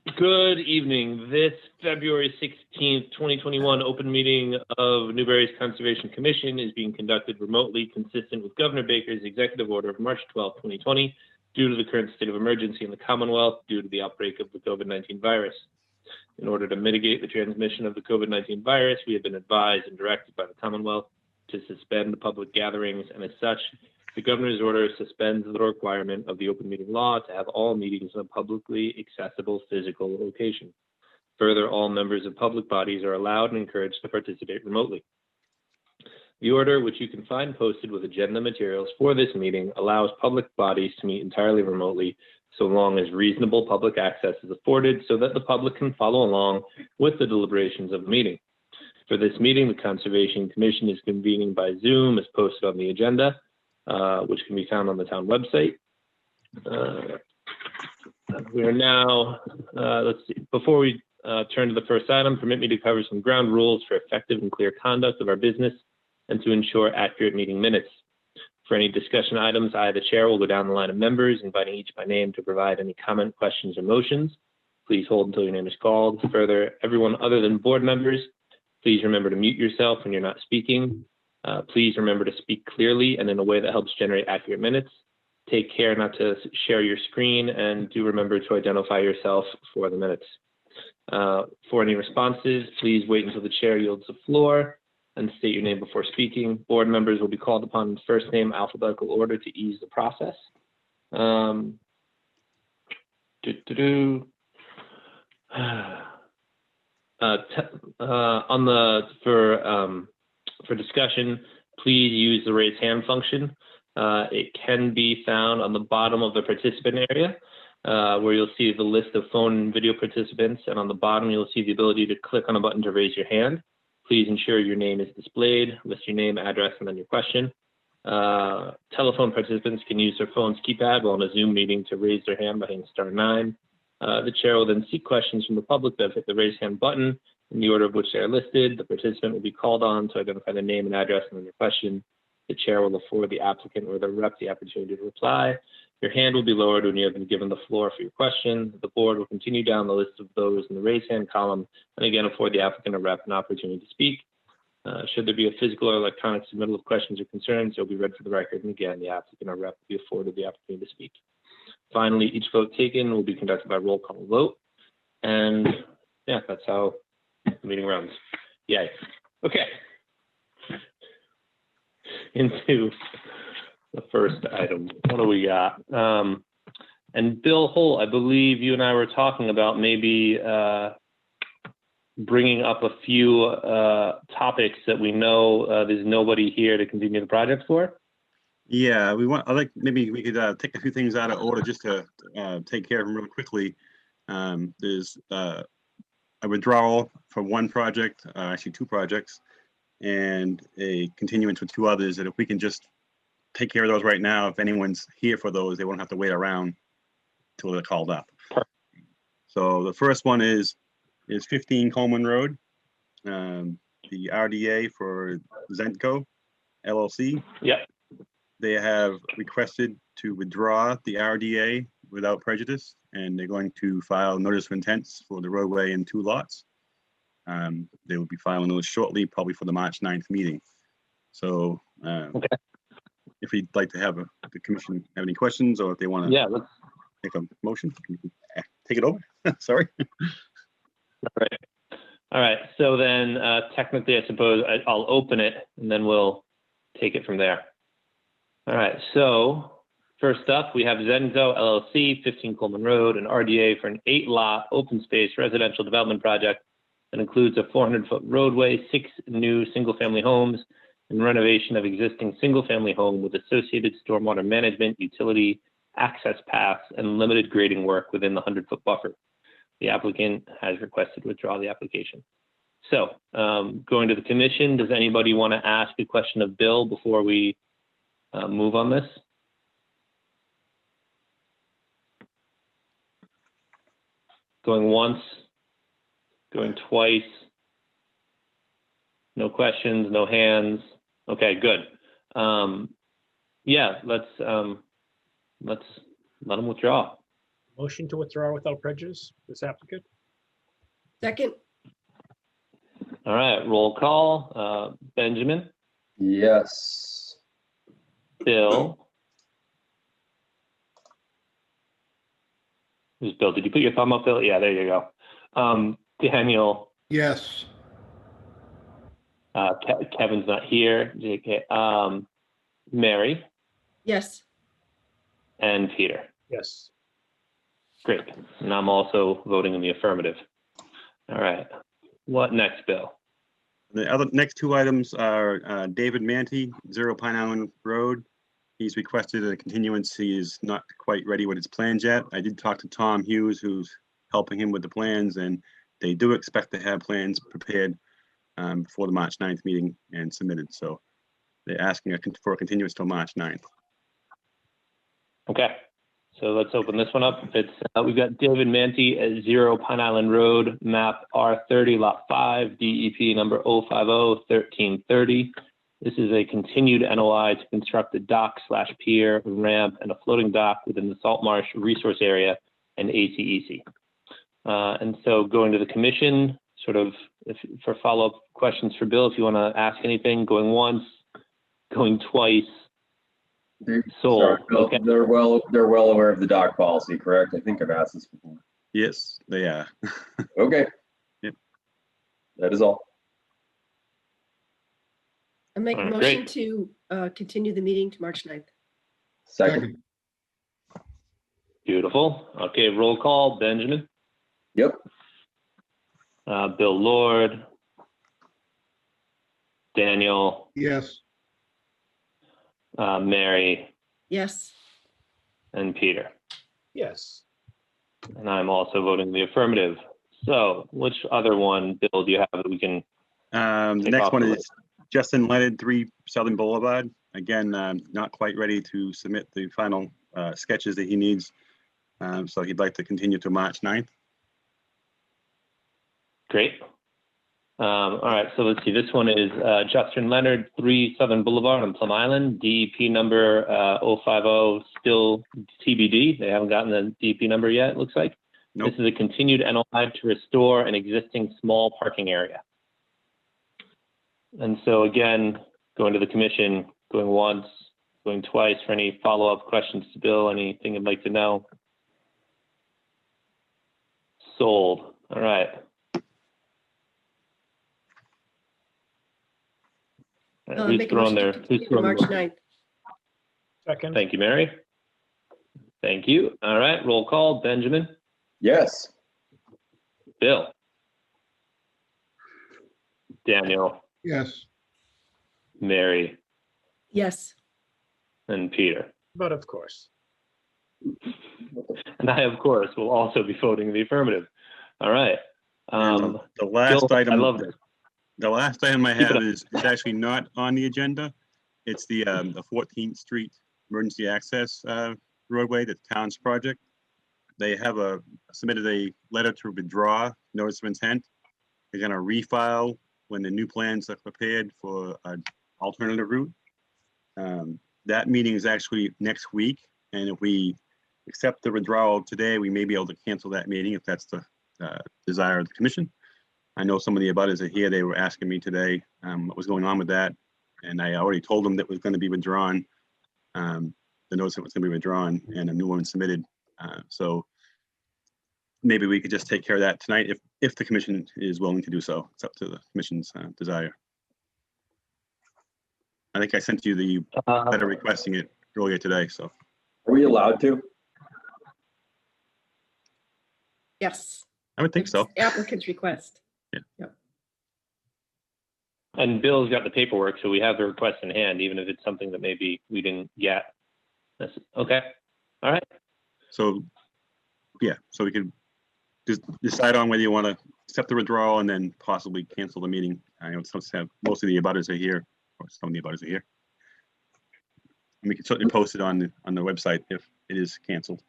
Good evening. This February 16th, 2021 open meeting of Newberry's Conservation Commission is being conducted remotely, consistent with Governor Baker's executive order of March 12, 2020, due to the current state of emergency in the Commonwealth due to the outbreak of the COVID-19 virus. In order to mitigate the transmission of the COVID-19 virus, we have been advised and directed by the Commonwealth to suspend public gatherings, and as such, the governor's order suspends the requirement of the open meeting law to have all meetings in a publicly accessible physical location. Further, all members of public bodies are allowed and encouraged to participate remotely. The order, which you can find posted with agenda materials for this meeting, allows public bodies to meet entirely remotely so long as reasonable public access is afforded so that the public can follow along with the deliberations of the meeting. For this meeting, the Conservation Commission is convening by Zoom as posted on the agenda, which can be found on the town website. We are now, let's see, before we turn to the first item, permit me to cover some ground rules for effective and clear conduct of our business and to ensure accurate meeting minutes. For any discussion items, I, the chair, will go down the line of members, inviting each by name to provide any comment, questions, or motions. Please hold until your name is called. Further, everyone other than board members, please remember to mute yourself when you're not speaking. Please remember to speak clearly and in a way that helps generate accurate minutes. Take care not to share your screen, and do remember to identify yourself for the minutes. For any responses, please wait until the chair yields the floor and state your name before speaking. Board members will be called upon in first name alphabetical order to ease the process. For discussion, please use the raise hand function. It can be found on the bottom of the participant area, where you'll see the list of phone and video participants, and on the bottom you'll see the ability to click on a button to raise your hand. Please ensure your name is displayed, list your name, address, and then your question. Telephone participants can use their phone's keypad while in a Zoom meeting to raise their hand by hitting *9. The chair will then seek questions from the public that hit the raise hand button in the order of which they are listed. The participant will be called on to identify their name and address and then your question. The chair will afford the applicant or the rep the opportunity to reply. Your hand will be lowered when you have been given the floor for your question. The board will continue down the list of those in the raise hand column and again afford the applicant or rep an opportunity to speak. Should there be a physical or electronic submittal of questions or concerns, they'll be read for the record, and again, the applicant or rep will be afforded the opportunity to speak. Finally, each vote taken will be conducted by roll call vote. And yeah, that's how the meeting runs. Yay. Okay. Into the first item. What do we got? And Bill Holt, I believe you and I were talking about maybe bringing up a few topics that we know there's nobody here to continue the project for. Yeah, I like maybe we could take a few things out of order just to take care of them real quickly. There's a withdrawal for one project, actually two projects, and a continuance with two others, that if we can just take care of those right now, if anyone's here for those, they won't have to wait around until they're called up. So the first one is 15 Coleman Road, the RDA for Zentco LLC. Yeah. They have requested to withdraw the RDA without prejudice, and they're going to file notice of intents for the roadway in 2 lots. They will be filing those shortly, probably for the March 9th meeting. So okay. If you'd like to have the commission have any questions, or if they want to make a motion, take it over. Sorry. All right. So then technically, I suppose I'll open it and then we'll take it from there. All right. So first up, we have Zenzo LLC, 15 Coleman Road, an RDA for an 8-lot open space residential development project that includes a 400-foot roadway, 6 new single-family homes, and renovation of existing single-family home with associated stormwater management, utility, access paths, and limited grading work within the 100-foot buffer. The applicant has requested to withdraw the application. So going to the commission, does anybody want to ask a question of Bill before we move on this? Going once, going twice. No questions, no hands. Okay, good. Yeah, let's let them withdraw. Motion to withdraw without prejudice, this applicant? Second, All right, roll call. Benjamin, Yes. Bill. Who's Bill? Did you put your thumb up, Bill? Yeah, there you go. Daniel. Yes. Kevin's not here. JK. Mary yes. and Peter. Yes. Great. And I'm also voting in the affirmative. All right. What next, Bill? The other next two items are David Mante, 0 Pine Island Road. He's requested a continuance. He is not quite ready with his plans yet. I did talk to Tom Hughes, who's helping him with the plans, and they do expect to have plans prepared before the March 9th meeting and submitted. So they're asking for a continuance till March 9th. Okay. So let's open this one up. It's we've got David Mante at 0 Pine Island Road, map R30, lot 5, DEP number 050-1330. This is a continued NOI to construct a dock/pier, ramp, and a floating dock within the Salt Marsh Resource Area and ACEC. And so going to the commission, sort of for follow-up questions for Bill, if you want to ask anything, going once, going twice. Sold. Sorry, Bill, Okay. they're well aware of the dock policy, correct? I think I've asked this before. Yes, they are. Okay. Yep. That is all. I make a All right, motion great. to continue the meeting to March 9th. Second. Beautiful. Okay, roll call. Benjamin, Yep. Bill Lord, Daniel, Yes. Mary, Yes. and Peter. Yes. And I'm also voting the affirmative. So which other one, Bill, do you have that we can? The Take next off one the is Justin Leonard, 3 Southern Boulevard. Again, not quite ready to submit the final sketches that he needs. So he'd like to continue to March 9th. Great. All right, so let's see. This one is Justin Leonard, 3 Southern Boulevard on Plum Island, DEP number 050, still TBD. They haven't gotten the DEP number yet, it looks like. Nope. This is a continued NOI to restore an existing small parking area. And so again, going to the commission, going once, going twice for any follow-up questions to Bill, anything you'd like to know. Sold. All right. All right, who's Make a throwing motion to their? continue Who's to throwing March their? 9th. Second. Thank you, Mary. Thank you. All right, roll call. Benjamin, Yes. Bill, Daniel, Yes. Mary, Yes. and Peter. But of course. And I, of course, will also be voting the affirmative. All right. And the last Bill, item. I love this. The last item I Keep it have up. is actually not on the agenda. It's the 14th Street Emergency Access roadway, the town's project. They have submitted a letter to withdraw notice of intent. They're gonna refile when the new plans are prepared for an alternative route. That meeting is actually next week, and if we accept the withdrawal today, we may be able to cancel that meeting if that's the desire of the commission. I know some of the abutters are here. They were asking me today what was going on with that. And I already told them that it was going to be withdrawn. The notice that was going to be withdrawn and a new one submitted. So maybe we could just take care of that tonight if the commission is willing to do so. It's up to the commission's desire. I think I sent you the letter requesting it earlier today, so. Are we allowed to? Yes. I would think so. Applicant's request. And Bill's got the paperwork, so we have the request in hand, even if it's something that maybe we didn't get. That's okay. All right. So, yeah, so we could just decide on whether you want to accept the withdrawal and then possibly cancel the meeting. I know most of the abutters are here, or some of the abutters are here. And we can certainly post it on the website if it is canceled.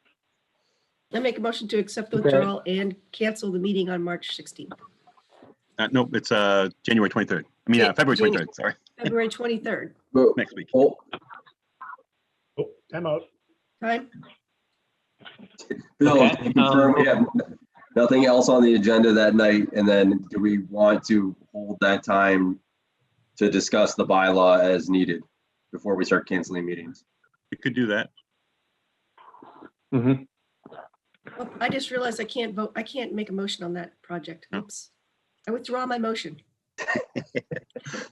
I make a motion to accept the Okay. withdrawal and cancel the meeting on March 16th. No, it's January 23rd. I mean, Yeah, February January- 23rd, sorry, February 23rd. But, next week. oh, Oh, time out. Time? Bill, Okay, can you confirm we have nothing else on the agenda that night? And then do we want to hold that time to discuss the bylaw as needed before we start canceling meetings? We could do that. Mhm. Oh, I just realized I can't vote. I can't make a motion on that project. No. Oops. I withdraw my motion. That's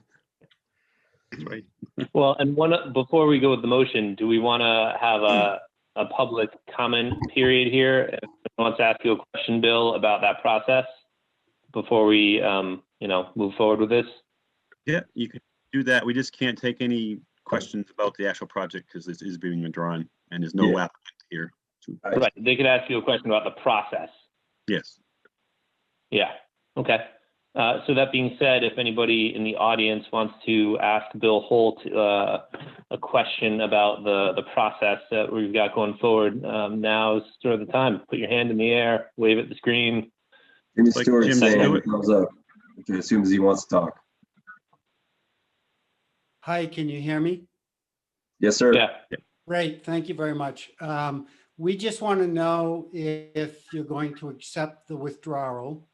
right. Well, and before we go with the motion, do we want to have a public comment period here? If anyone wants to ask you a question, Bill, about that process before we, move forward with this? Yeah, you can do that. We just can't take any questions about the actual project because this is being withdrawn and there's no Yeah. applicant here. Right. They could ask you a question about the process. Yes. Yeah. Okay. So that being said, if anybody in the audience wants to ask Bill Holt a question about the process that we've got going forward, now is sort of the time. Put your hand in the air, wave at the screen. Jimmy Like Stewart's Jim saying Stewart. thumbs up. Okay, as soon as he wants to talk. Hi, can you hear me? Yes, sir. Yeah. Great, thank you very much. We just want to know if you're going to accept the withdrawal.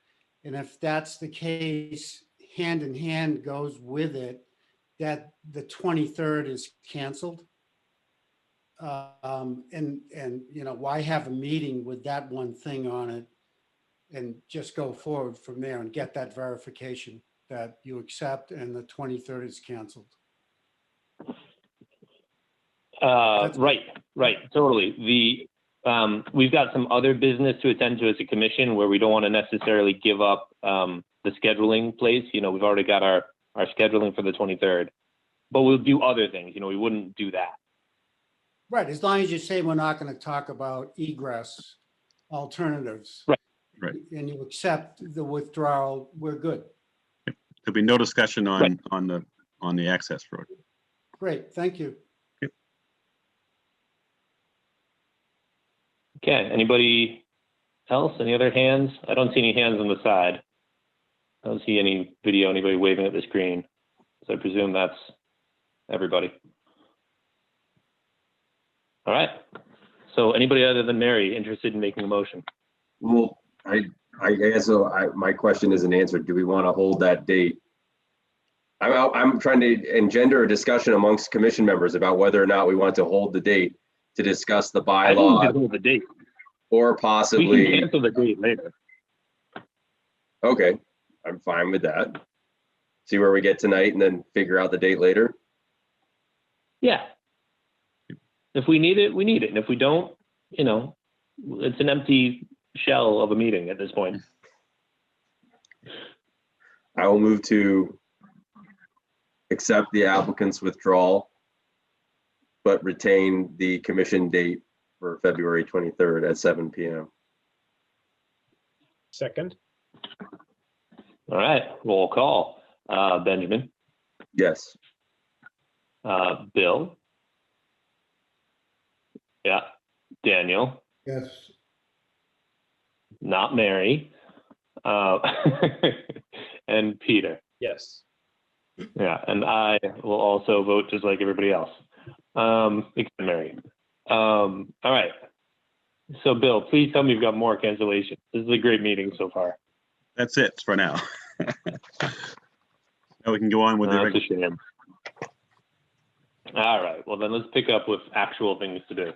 And if that's the case, hand in hand goes with it, that the 23rd is canceled. And why have a meeting with that one thing on it and just go forward from there and get that verification that you accept and the 23rd is canceled. Right, totally. We've got some other business to attend to as a commission where we don't want to necessarily give up the scheduling place. We've already got our scheduling for the 23rd, but we'll do other things. We wouldn't do that. Right, as long as you say we're not going to talk about egress alternatives. Right. Right. And you accept the withdrawal, we're good. There'll be no discussion on, Right. on the access road. Great, thank you. Okay, anybody else? Any other hands? I don't see any hands on the side. I don't see any video, anybody waving at the screen. So I presume that's everybody. All right. So anybody other than Mary interested in making a motion? Well, I guess so. My question isn't answered. Do we want to hold that date? I'm trying to engender a discussion amongst commission members about whether or not we want to hold the date to discuss the I think we bylaw could hold the date. or We possibly. can cancel the date later. Okay, I'm fine with that. See where we get tonight and then figure out the date later. Yeah. If we need it, we need it. And if we don't, it's an empty shell of a meeting at this point. I will move to accept the applicant's withdrawal, but retain the commission date for February 23rd at 7 p.m. Second, All right, roll call. Benjamin, Yes. Bill. Yeah. Daniel, Yes. not Mary. And Peter. yes. Yeah, and I will also vote just like everybody else, except Mary. All right. So, Bill, please tell me you've got more cancellations. This is a great meeting so far. That's it for now. Now we can go on with the That's a regular. shame. All right. Well, then let's pick up with actual things to do.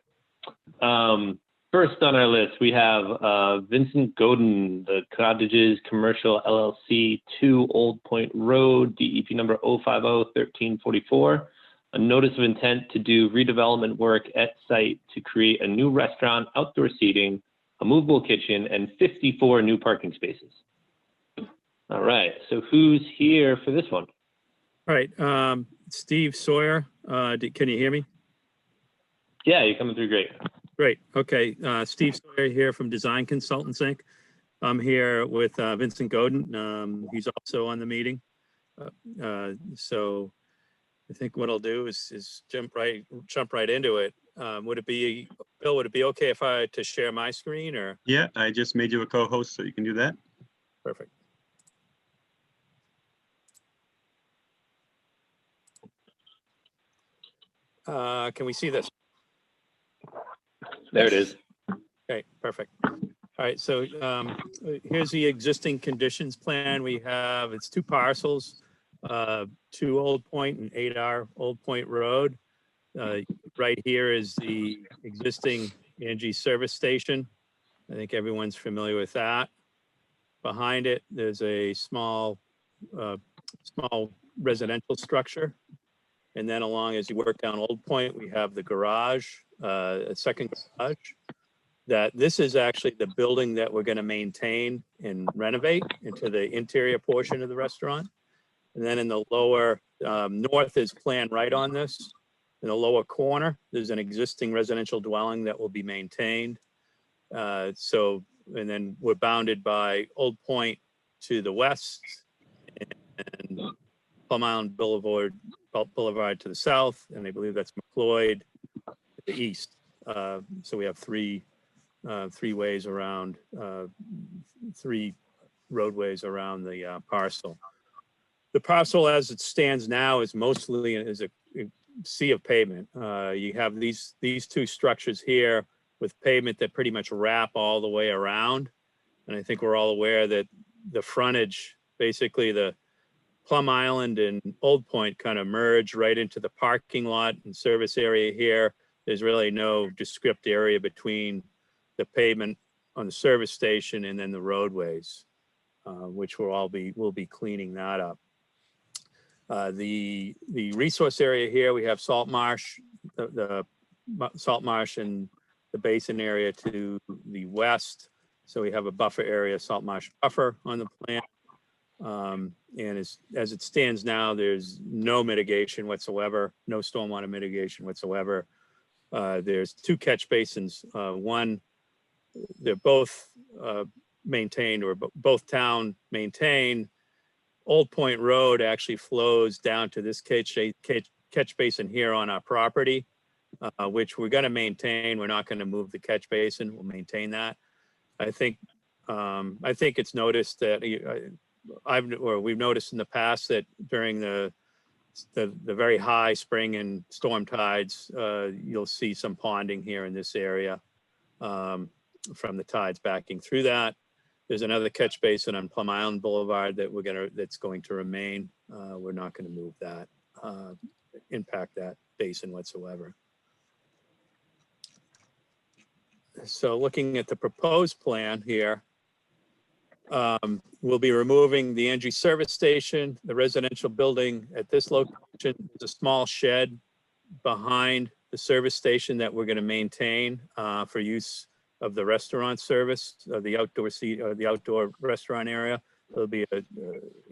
First on our list, we have Vincent Godin, the Cottages Commercial LLC, 2 Old Point Road, DEP number 050-1344. A notice of intent to do redevelopment work at site to create a new restaurant, outdoor seating, a movable kitchen, and 54 new parking spaces. All right. So who's here for this one? All right, Steve Sawyer, can you hear me? Yeah, you're coming through great. Great, okay, Steve Sawyer here from Design Consultants, Inc. I'm here with Vincent Godin. He's also on the meeting. So I think what I'll do is jump right into it. Would it be, Bill, would it be okay if I to share my screen or? Yeah, I just made you a co-host, so you can do that. Perfect. Can we see this? There it is. Okay, perfect. All right, so here's the existing conditions plan. We have, it's 2 parcels, 2 Old Point and 8R Old Point Road. Right here is the existing Angie service station. I think everyone's familiar with that. Behind it, there's a small residential structure. And then along as you work down Old Point, we have the garage, a second garage. That this is actually the building that we're going to maintain and renovate into the interior portion of the restaurant. And then in the lower north is Plan right on this. In the lower corner, there's an existing residential dwelling that will be maintained. And then we're bounded by Old Point to the west and Plum Island Boulevard to the south, and I believe that's McLeod to the east. So we have three ways around, 3 roadways around the parcel. The parcel as it stands now is mostly a sea of pavement. You have these 2 structures here with pavement that pretty much wrap all the way around. And I think we're all aware that the frontage, basically the Plum Island and Old Point kind of merge right into the parking lot and service area here. There's really no descript area between the pavement on the service station and then the roadways, which we'll be cleaning that up. The resource area here, we have salt marsh, the salt marsh and the basin area to the west. So we have a buffer area, salt marsh buffer on the plan. And as it stands now, there's no mitigation whatsoever, no stormwater mitigation whatsoever. There's 2 catch basins. One, they're both maintained, or both town maintained. Old Point Road actually flows down to this catch basin here on our property, which we're going to maintain. We're not going to move the catch basin. We'll maintain that. I think it's noticed that we've noticed in the past that during the very high spring and storm tides, you'll see some ponding here in this area from the tides backing through that. There's another catch basin on Plum Island Boulevard that's going to remain. We're not going to move that, impact that basin whatsoever. So looking at the proposed plan here, we'll be removing the Angie service station, the residential building at this location. There's a small shed behind the service station that we're going to maintain for use of the restaurant service, the outdoor restaurant area. There'll be an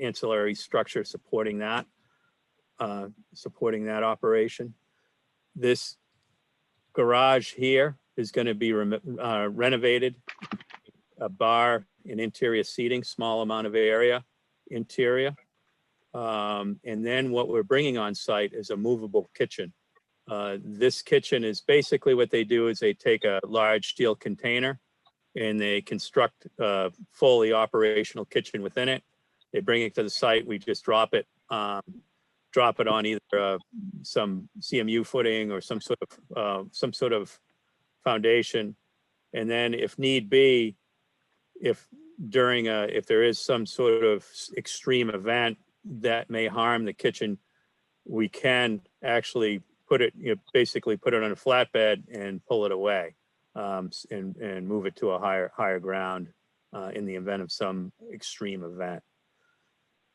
ancillary structure supporting that operation. This garage here is going to be renovated, a bar and interior seating, small amount of area, interior. And then what we're bringing on site is a movable kitchen. This kitchen is basically what they do is they take a large steel container and they construct a fully operational kitchen within it. They bring it to the site. We just drop it on either some CMU footing or some sort of foundation. And then if need be, if there is some sort of extreme event that may harm the kitchen, we can actually basically put it on a flatbed and pull it away and move it to a higher ground in the event of some extreme event.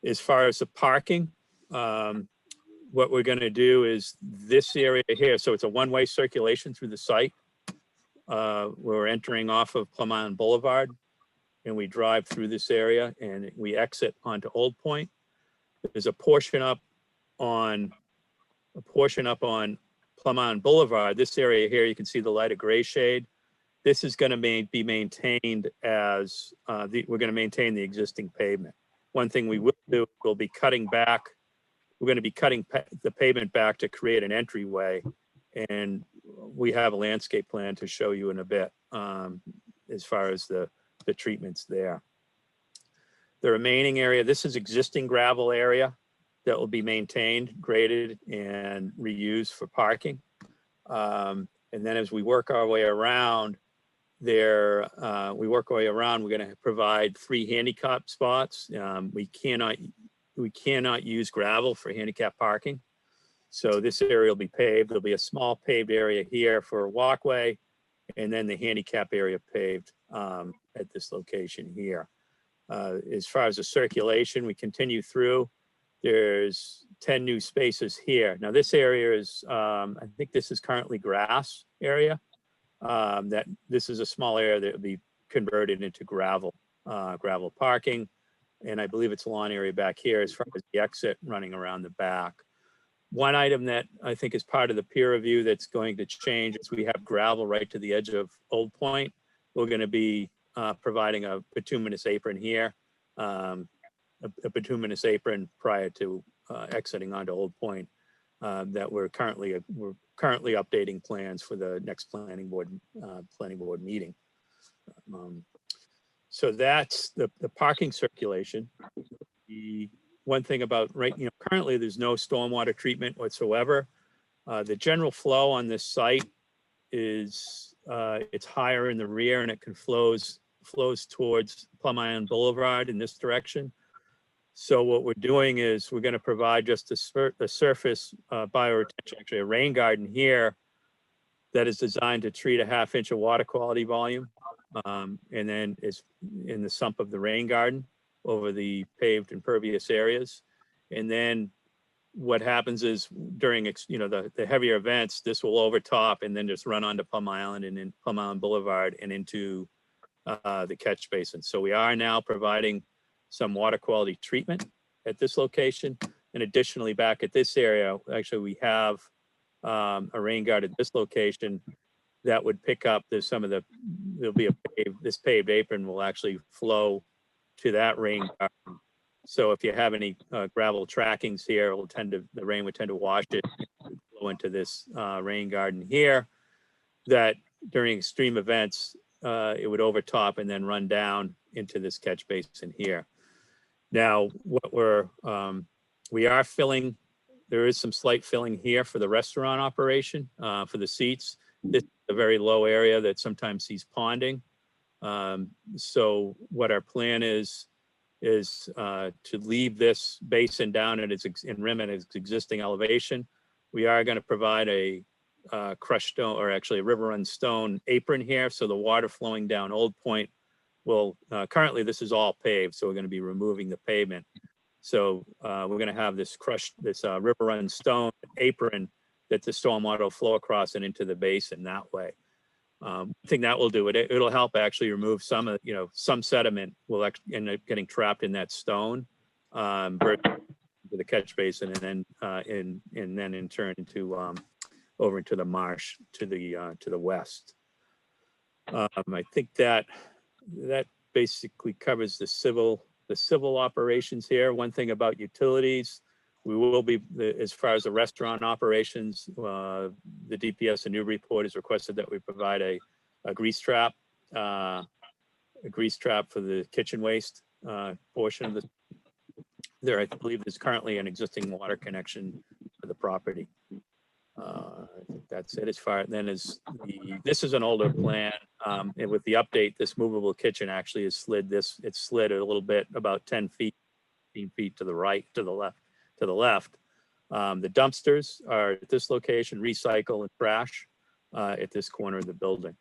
As far as the parking, what we're going to do is this area here. So it's a one-way circulation through the site. We're entering off of Plum Island Boulevard and we drive through this area and we exit onto Old Point. There's a portion up on Plum Island Boulevard. This area here, you can see the lighter gray shade. This is going to be maintained as we're going to maintain the existing pavement. One thing we will do, we'll be cutting back. We're going to be cutting the pavement back to create an entryway, and we have a landscape plan to show you in a bit as far as the treatments there. The remaining area, this is existing gravel area that will be maintained, graded, and reused for parking. And then as we work our way around, we work our way around. We're going to provide 3 handicap spots. We cannot use gravel for handicap parking. So this area will be paved. There'll be a small paved area here for a walkway, and then the handicap area paved at this location here. As far as the circulation, we continue through. There's 10 new spaces here. Now this area is, I think this is currently grass area. That this is a small area that will be converted into gravel parking. And I believe it's a lawn area back here as far as the exit running around the back. One item that I think is part of the peer review that's going to change is we have gravel right to the edge of Old Point. We're going to be providing a bituminous apron here, a bituminous apron prior to exiting onto Old Point. That we're currently updating plans for the next planning board meeting. So that's the parking circulation. The one thing about currently there's no stormwater treatment whatsoever. The general flow on this site is it's higher in the rear, and it can flows towards Plum Island Boulevard in this direction. So what we're doing is we're going to provide just a surface bioretention, actually a rain garden here that is designed to treat a 1/2 inch of water quality volume. And then is in the sump of the rain garden over the paved impervious areas. And then what happens is during the heavier events, this will overtop and then just run onto Plum Island and then Plum Island Boulevard and into the catch basin. So we are now providing some water quality treatment at this location. And additionally, back at this area, actually we have a rain guard at this location that would pick up there'll be this paved apron will actually flow to that rain garden. So if you have any gravel trackings here, the rain would tend to wash it and flow into this rain garden here, that during extreme events, it would overtop and then run down into this catch basin here. Now, what we are filling, there is some slight filling here for the restaurant operation for the seats. This is a very low area that sometimes sees ponding. So what our plan is to leave this basin down at its existing elevation. We are going to provide a crushed stone, or actually a river run stone apron here. So the water flowing down Old Point will, currently this is all paved. So we're going to be removing the pavement. So we're going to have this river run stone apron that the stormwater will flow across and into the basin that way. I think that will do it. It'll help actually remove some sediment will end up getting trapped in that stone, to the catch basin, and then in turn into over into the marsh to the west. I think that basically covers the civil operations here. One thing about utilities, we will be, as far as the restaurant operations, the DPS and new report has requested that we provide a grease trap for the kitchen waste portion of I believe there's currently an existing water connection for the property. I think that's it as far. Then this is an older plan, and with the update, this movable kitchen actually is slid. It's slid a little bit, about 10 feet, 15 feet to the right, to the left. The dumpsters are at this location, recycle and trash at this corner of the building.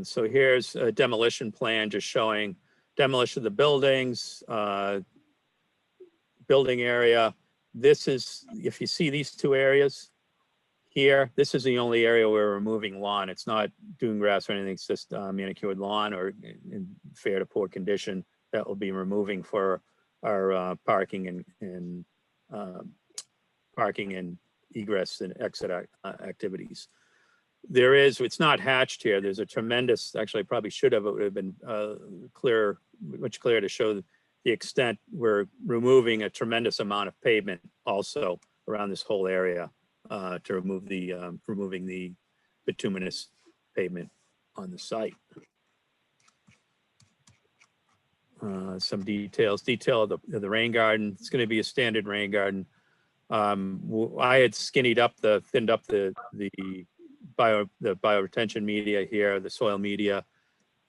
So here's a demolition plan just showing demolition of the buildings, building area. This is, if you see these two areas here, this is the only area where we're removing lawn. It's not doing grass or anything. It's just manicured lawn or in fair to poor condition that will be removing for our parking and egress and exit activities. It's not hatched here. There's a tremendous, actually I probably should have, it would have been much clearer to show the extent we're removing a tremendous amount of pavement also around this whole area to remove removing the bituminous pavement on the site. Some detail of the rain garden. It's going to be a standard rain garden. I had thinned up the bioretention media here, the soil media.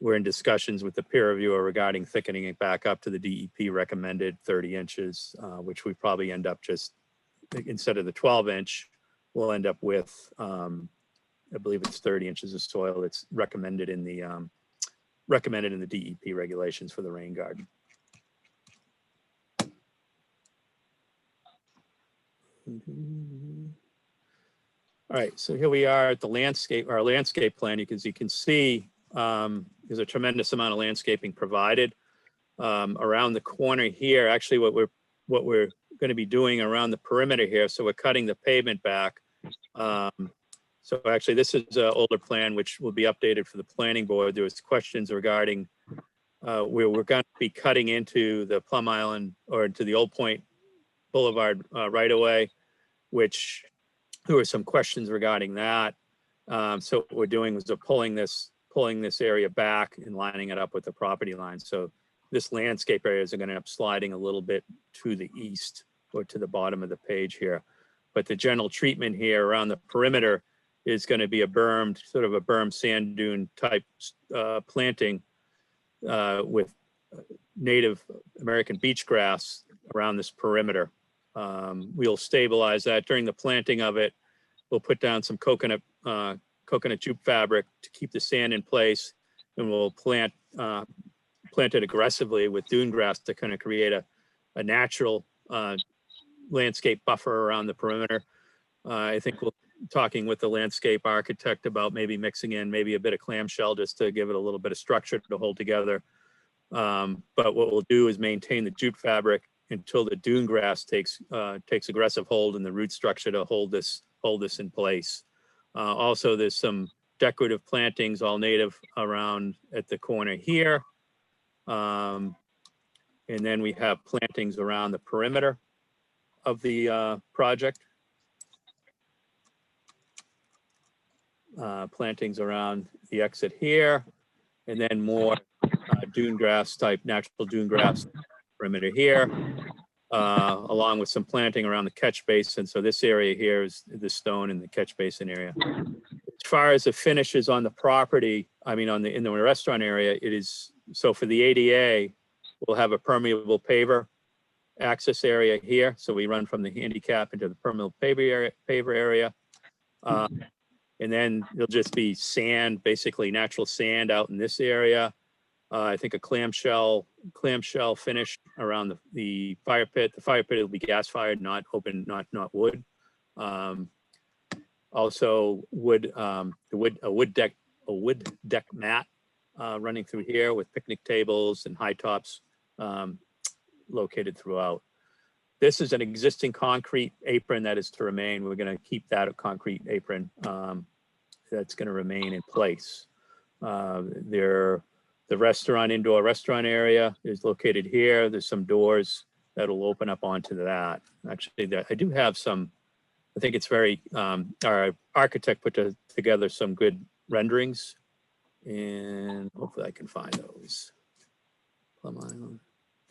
We're in discussions with the peer reviewer regarding thickening it back up to the DEP recommended 30 inches, which we probably end up just, instead of the 12-inch, we'll end up with, I believe it's 30 inches of soil that's recommended in the DEP regulations for the rain garden. All right, so here we are at our landscape plan. As you can see, there's a tremendous amount of landscaping provided around the corner here. Actually, what we're going to be doing around the perimeter here, so we're cutting the pavement back. So actually, this is an older plan which will be updated for the planning board. There was questions regarding where we're going to be cutting into the Plum Island or into the Old Point Boulevard right away, which there were some questions regarding that. So what we're doing is we're pulling this area back and lining it up with the property line. So this landscape areas are going to end up sliding a little bit to the east or to the bottom of the page here. But the general treatment here around the perimeter is going to be a bermed, sort of a berm sand dune type planting with native American beach grass around this perimeter. We'll stabilize that during the planting of it. We'll put down some coconut jute fabric to keep the sand in place, and we'll plant it aggressively with dune grass to kind of create a natural landscape buffer around the perimeter. I think we'll talking with the landscape architect about maybe mixing in maybe a bit of clamshell just to give it a little bit of structure to hold together. But what we'll do is maintain the jute fabric until the dune grass takes aggressive hold in the root structure to hold this in place. Also, there's some decorative plantings, all native, around at the corner here. And then we have plantings around the perimeter of the project. Plantings around the exit here, and then more dune grass type, natural dune grass perimeter here, along with some planting around the catch basin. So this area here is the stone in the catch basin area. As far as the finishes on the property, I mean, in the restaurant area, it is, so for the ADA, we'll have a permeable paver access area here. So we run from the handicap into the permeable paver area. And then it'll just be sand, basically natural sand out in this area. I think a clamshell finish around the fire pit. The fire pit will be gas fired, not open, not wood. Also wood, a wood deck mat running through here with picnic tables and high tops located throughout. This is an existing concrete apron that is to remain. We're going to keep that a concrete apron that's going to remain in place. The restaurant, indoor restaurant area is located here. There's some doors that'll open up onto that. Actually, I do have some, I think it's very, our architect put together some good renderings, and hopefully I can find those. Plum Island,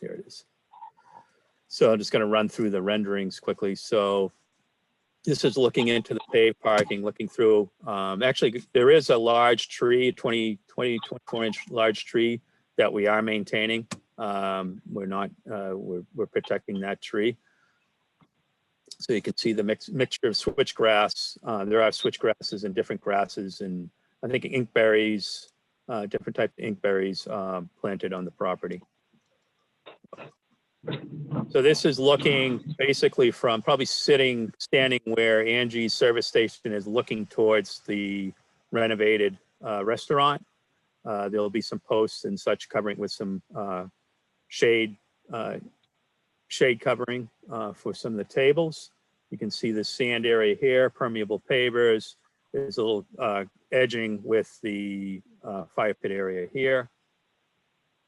there it is. So I'm just going to run through the renderings quickly. So this is looking into the paved parking, looking through. Actually, there is a large tree, 24-inch large tree that we are maintaining. We're protecting that tree. So you can see the mixture of switchgrass. There are switchgrasses and different grasses, and I think inkberries, different type of inkberries planted on the property. So this is looking basically from probably standing where Angie's service station is, looking towards the renovated restaurant. There'll be some posts and such covering with some shade covering for some of the tables. You can see the sand area here, permeable pavers. There's a little edging with the fire pit area here.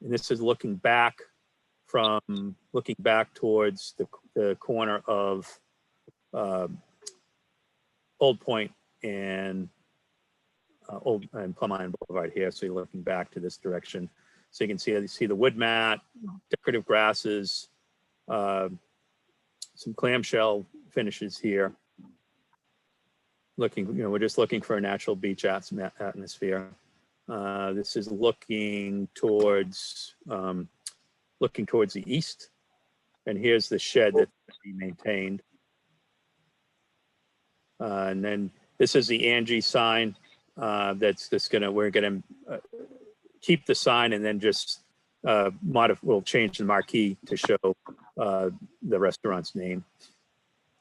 And this is looking back towards the corner of Old Point and Plum Island Boulevard here. So you're looking back to this direction. So you can see the wood mat, decorative grasses, some clamshell finishes here. Looking, we're just looking for a natural beach atmosphere. This is looking towards the east. And here's the shed that's to be maintained. And then this is the Angie sign we're gonna keep the sign and then just we'll change the marquee to show the restaurant's name.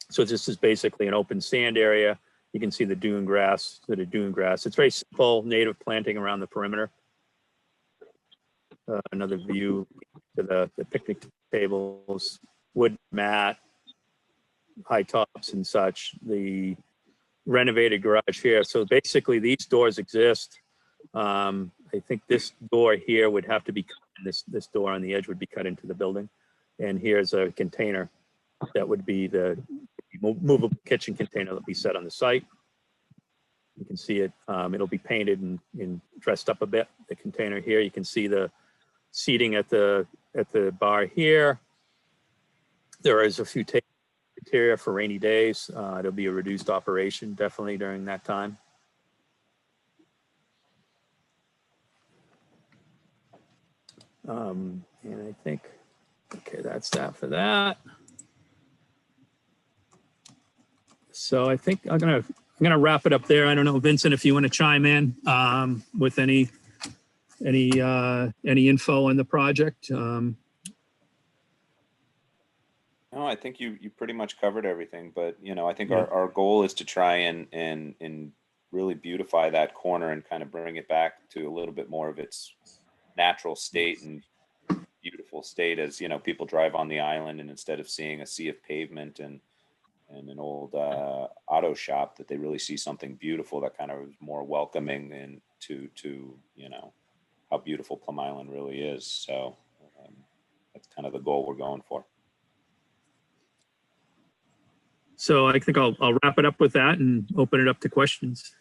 So this is basically an open sand area. You can see the dune grass, It's very simple, native planting around the perimeter. Another view to the picnic tables, wood mat, high tops and such. The renovated garage here. So basically these doors exist. I think this door here would have to be, this door on the edge would be cut into the building. And here's a container that would be the movable kitchen container that we set on the site. You can see it, it'll be painted and dressed up a bit. The container here, you can see the seating at the bar here. There is a few tables interior for rainy days. It'll be a reduced operation definitely during that time. And I think, okay, that's that for that. So I think I'm gonna wrap it up there. I don't know, Vincent, if you want to chime in with any info on the project. No, I think you pretty much covered everything, but I think our goal is to try and really beautify that corner and kind of bring it back to a little bit more of its natural state and beautiful state as people drive on the island, and instead of seeing a sea of pavement and an old auto shop, that they really see something beautiful that kind of is more welcoming and to how beautiful Plum Island really is. So that's kind of the goal we're going for. So I think I'll wrap it up with that and open it up to questions.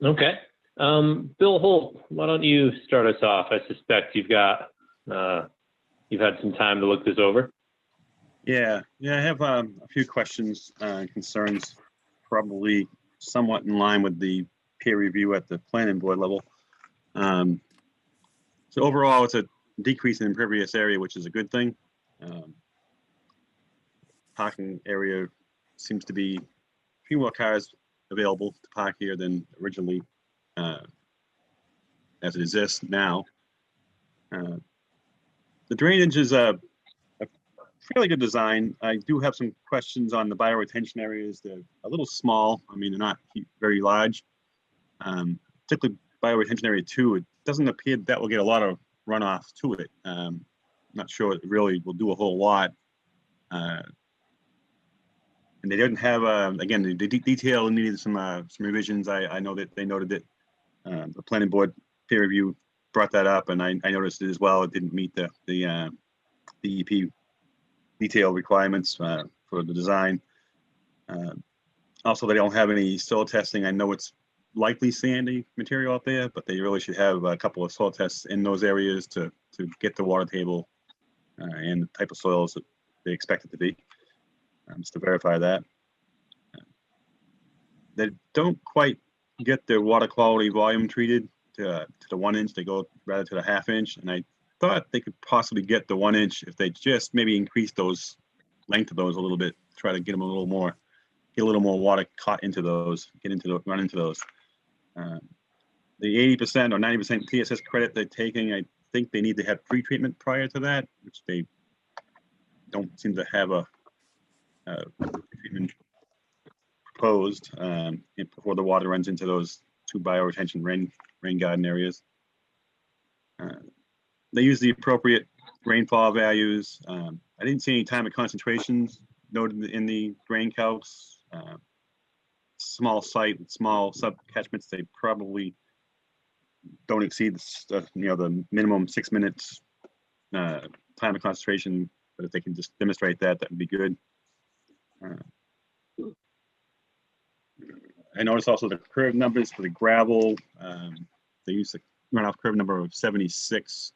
Okay. Bill Holt, why don't you start us off? I suspect you've had some time to look this over. Yeah, I have a few questions and concerns, probably somewhat in line with the peer review at the planning board level. So overall, it's a decrease in impervious area, which is a good thing. Parking area seems to be a few more cars available to park here than originally as it exists now. The drainage is a fairly good design. I do have some questions on the bioretention areas. They're a little small. I mean, they're not very large. Particularly bioretention area 2, it doesn't appear that will get a lot of runoff to it. Not sure it really will do a whole lot. And they didn't have, again, the detail needed some revisions. I know that they noted that the planning board peer review brought that up, and I noticed it as well. It didn't meet the DEP detail requirements for the design. Also, they don't have any soil testing. I know it's likely sandy material out there, but they really should have a couple of soil tests in those areas to get the water table and the type of soils that they expect it to be, just to verify that. They don't quite get their water quality volume treated to the 1 inch. They go rather to the ½ inch, and I thought they could possibly get the 1 inch if they just maybe increase those length of those a little bit, try to get them a little more, get a little more water caught into those, run into those. The 80% or 90% TSS credit they're taking, I think they need to have pre-treatment prior to that, which they don't seem to have a treatment proposed before the water runs into those 2 bioretention rain garden areas. They use the appropriate rainfall values. I didn't see any time of concentrations noted in the drain calcs. Small site, small sub catchments, they probably don't exceed the minimum 6 minutes time of concentration. But if they can just demonstrate that, that would be good. I noticed also the curve numbers for the gravel. They use the runoff curve number of 76.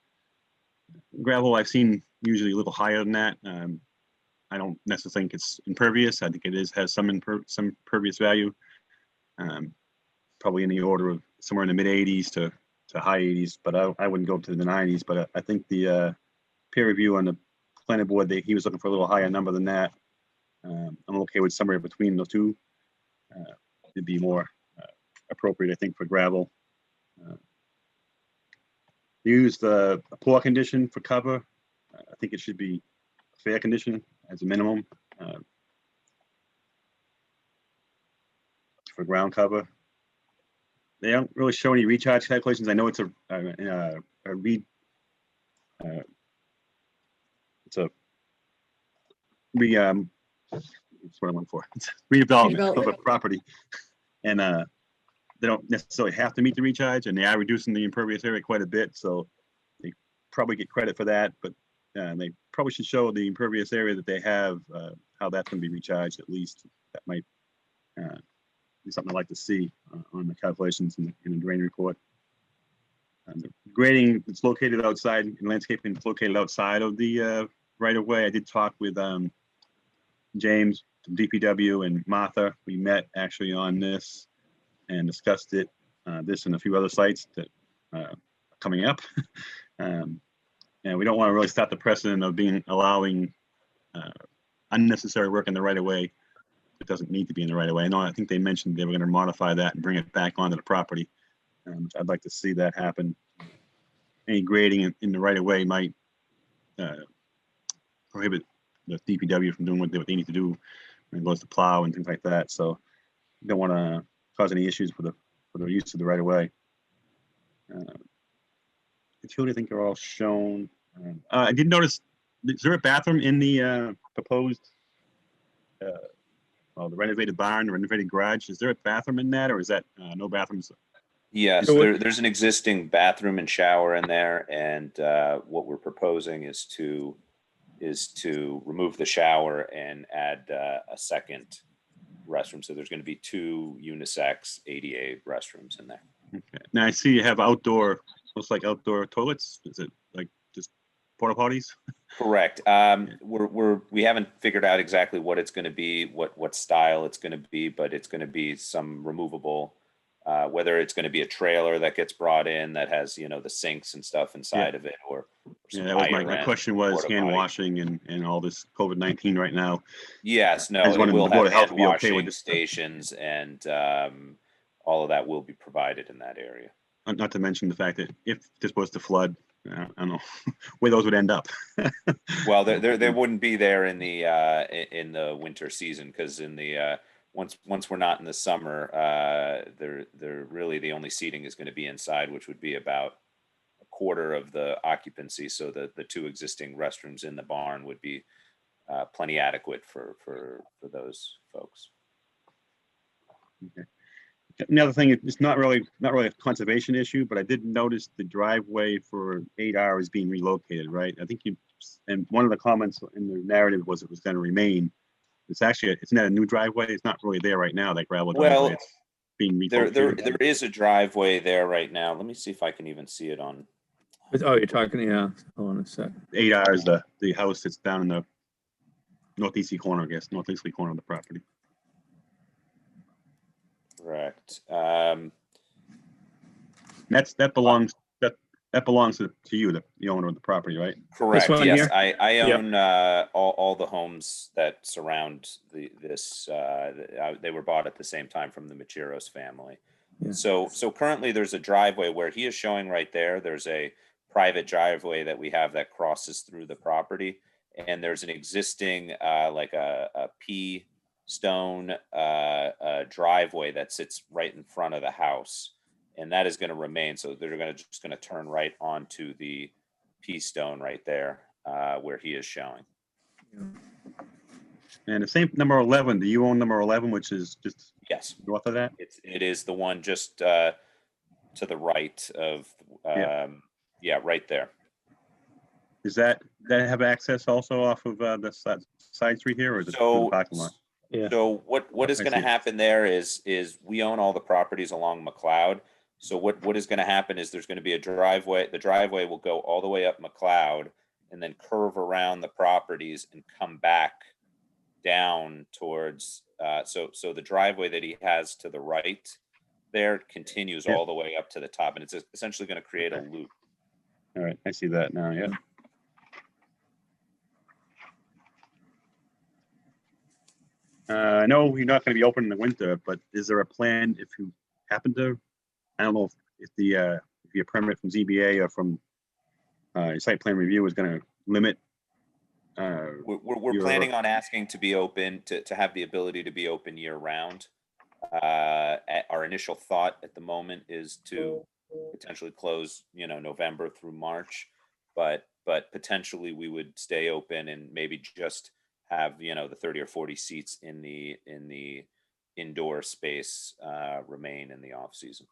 Gravel I've seen usually a little higher than that. I don't necessarily think it's impervious. I think it has some impervious value. Probably in the order of somewhere in the mid 80s to high 80s, but I wouldn't go to the 90s. But I think the peer review on the planning board, he was looking for a little higher number than that. I'm okay with somewhere between those two. It'd be more appropriate, I think, for gravel. Use the poor condition for cover. I think it should be a fair condition as a minimum for ground cover. They don't really show any recharge calculations. I know it's a that's what I went for. It's redevelopment of a property, and they don't necessarily have to meet the recharge, and they are reducing the impervious area quite a bit, so they probably get credit for that. But they probably should show the impervious area that they have, how that's going to be recharged at least. That might be something I'd like to see on the calculations in the drain report. The grading is located outside, and landscaping is located outside of the right of way. I did talk with James from DPW and Martha. We met actually on this and discussed it, this and a few other sites that are coming up. And we don't want to really start the precedent of allowing unnecessary work in the right of way. It doesn't need to be in the right of way. I think they mentioned they were going to modify that and bring it back onto the property. I'd like to see that happen. Any grading in the right of way might prohibit the DPW from doing what they need to do when it goes to plow and things like that. So you don't want to cause any issues for the use of the right of way. Utility, I think are all shown. I did notice, is there a bathroom in the proposed, the renovated barn, the renovated garage? Is there a bathroom in that, or is that no bathrooms? Yes, there's an existing bathroom and shower in there, and what we're proposing is to remove the shower and add a second restroom. So there's going to be 2 unisex ADA restrooms in there. Okay. Now I see you have outdoor, looks like outdoor toilets. Is it like just porta potties? Correct. We haven't figured out exactly what it's going to be, what style it's going to be, but it's going to be some removable. Whether it's going to be a trailer that gets brought in that has, the sinks and stuff inside of it, or that was my question was hand washing and all this COVID-19 right now. Yes, no, it will have hand washing stations, and all of that will be provided in that area. Not to mention the fact that if this was to flood, I don't know where those would end up. Well, there wouldn't be there in the winter season, because in the once we're not in the summer, they're really the only seating is going to be inside, which would be about a quarter of the occupancy. So the 2 existing restrooms in the barn would be plenty adequate for those folks. Okay. Another thing, it's not really a conservation issue, but I did notice the driveway for 8R is being relocated, right? I think and one of the comments in the narrative was it was going to remain. It's actually, it's not a new driveway. It's not really there right now, that gravel driveway. Well, it's being relocated. There is a driveway there right now. Let me see if I can even see it on. Oh, you're talking, yeah. Hold on a sec. 8R is the house that's down in the northeasterly corner, I guess, northeasterly corner of the property. Correct. That belongs to you, the owner of the property, right? Correct. Yes, I own all the homes that surround this. They were bought at the same time from the Machiros family. Yeah. So currently there's a driveway where he is showing right there. There's a private driveway that we have that crosses through the property, and there's an existing like a P stone driveway that sits right in front of the house. And that is going to remain. So they're just going to turn right onto the P stone right there, where he is showing. And the same number 11. Do you own number 11, which is just north of that? It is the one just to the right of right there. Is that have access also off of the side street here, or is it the parking lot? Yeah. So what is going to happen there is we own all the properties along McLeod. So what is going to happen is there's going to be a driveway. The driveway will go all the way up McLeod and then curve around the properties and come back down towards, so the driveway that he has to the right there continues Yep. all the way up to the top, and it's essentially going to create a Okay. loop. All right, I see that now, yeah. I know you're not going to be open in the winter, but is there a plan if you happen to, I don't know if your permit from ZBA or from your site plan review is going to limit We're your- planning on asking to be open, to have the ability to be open year round. Our initial thought at the moment is to potentially close, November through March, but potentially we would stay open and maybe just have, the 30 or 40 seats in the indoor space remain in the off season.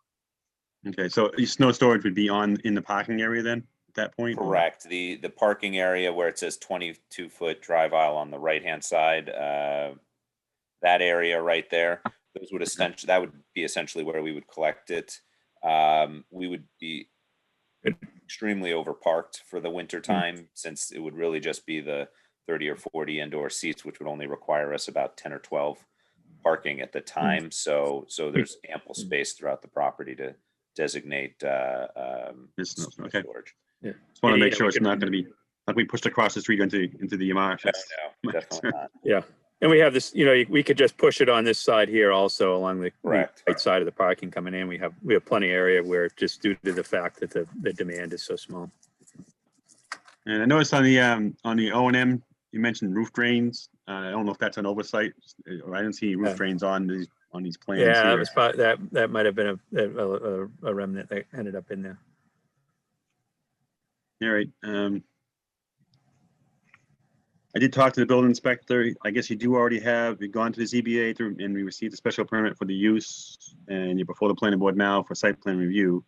Okay, so your snow storage would be in the parking area then at that point? or- Correct. The parking area where it says 22-foot drive aisle on the right-hand side, that area right there, that would be essentially where we would collect it. We would be extremely overparked for the winter time, since it would really just be the 30 or 40 indoor seats, which would only require us about 10 or 12 parking at the time. So there's ample space throughout the property to designate Yes, no, okay. storage. Yeah. Just want to And, make you know, sure we it's could- not going to be like we pushed across the street into the marsh. No, definitely not. Yeah. And we have this, we could just push it on this side here also along the Correct. right side of the parking coming in. We have plenty of area where, just due to the fact that the demand is so small. And I noticed on the O&M, you mentioned roof drains. I don't know if that's an oversight, or I didn't see roof Yeah. drains on these plans Yeah, that here. was that might have been a remnant that ended up in there. All right. I did talk to the building inspector. I guess you've gone to the ZBA and we received a special permit for the use, and you're before the planning board now for site plan review.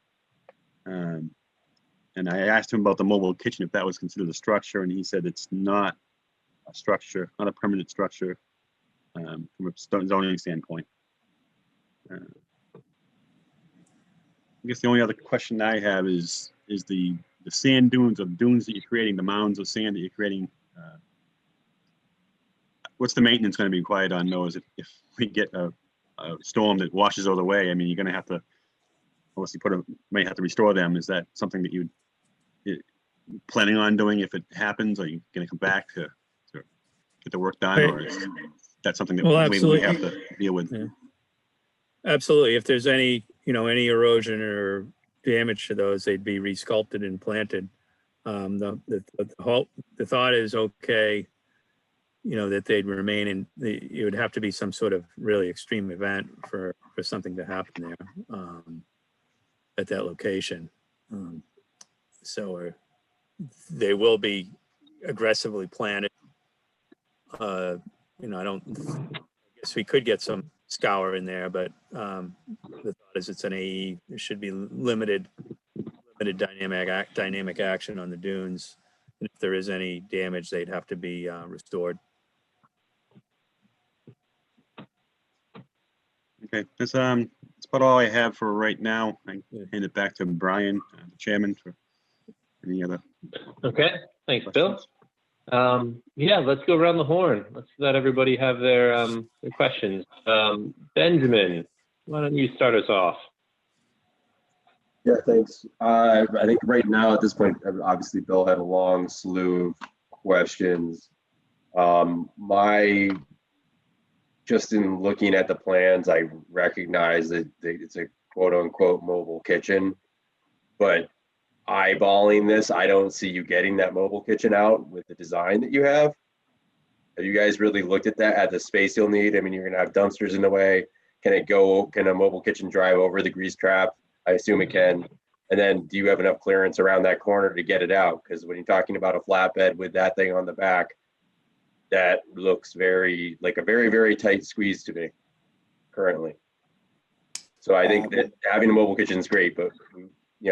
And I asked him about the mobile kitchen, if that was considered a structure, and he said it's not a structure, not a permanent structure from a zoning standpoint. I guess the only other question I have is the sand dunes, or dunes that you're creating, the mounds of sand that you're creating. What's the maintenance going to be required on those if we get a storm that washes those away? I mean, you're going to have to, unless you might have to restore them. Is that something that you're planning on doing if it happens? Or are you going to come back to get the work done? Or is that something that Well, we have to deal with? Yeah. Absolutely. If there's any erosion or damage to those, they'd be resculpted and planted. The thought is, okay, that they'd remain it would have to be some sort of really extreme event for something to happen there at that location. So they will be aggressively planted. I guess we could get some scour in there, but the thought is it's an AE. There should be limited dynamic action on the dunes. And if there is any damage, they'd have to be restored. Okay, that's about all I have for right now. I hand it back to Brian, the chairman, for any other Okay, thanks, Bill. questions. Yeah, let's go around the horn. Let's let everybody have their questions. Benjamin, why don't you start us off? Yeah, thanks. I think right now at this point, obviously Bill had a long slew of questions. Just in looking at the plans, I recognize that it's a quote unquote mobile kitchen, but eyeballing this, I don't see you getting that mobile kitchen out with the design that you have. Have you guys really looked at that, at the space you'll need? I mean, you're gonna have dumpsters in the way. Can a mobile kitchen drive over the grease trap? I assume it can. And then do you have enough clearance around that corner to get it out? Because when you're talking about a flatbed with that thing on the back, that looks like a very, very tight squeeze to me currently. So I think that having a mobile kitchen is great, but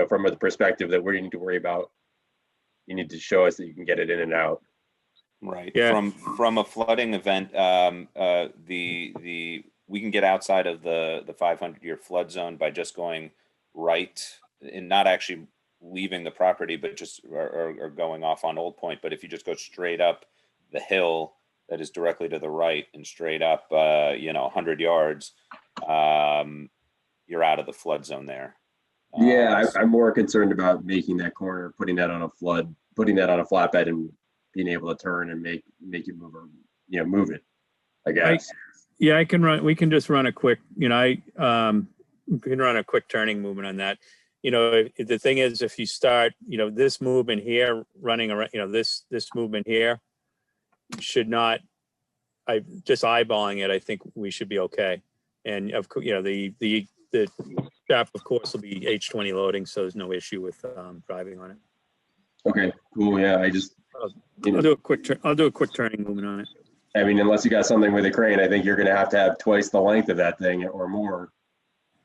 from the perspective that we need to worry about, you need to show us that you can get it in and out. Right. Yeah. From a flooding event, we can get outside of the 500-year flood zone by just going right and not actually leaving the property, but just or going off on Old Point. But if you just go straight up the hill that is directly to the right and straight up, 100 yards, you're out of the flood zone there. Yeah, I'm more concerned about making that corner, putting that on a flatbed and being able to turn and make it move, or, move it, I guess. Yeah, we can just run a quick, we can run a quick turning movement on that. The thing is, if you start, this movement here running around, this movement here should not, just eyeballing it, I think we should be okay. And of course, the shaft, of course, will be H20 loading, so there's no issue with driving on it. Okay, cool. Yeah, I'll do a quick turning movement on it. I mean, unless you got something with a crane, I think you're going to have twice the length of that thing or more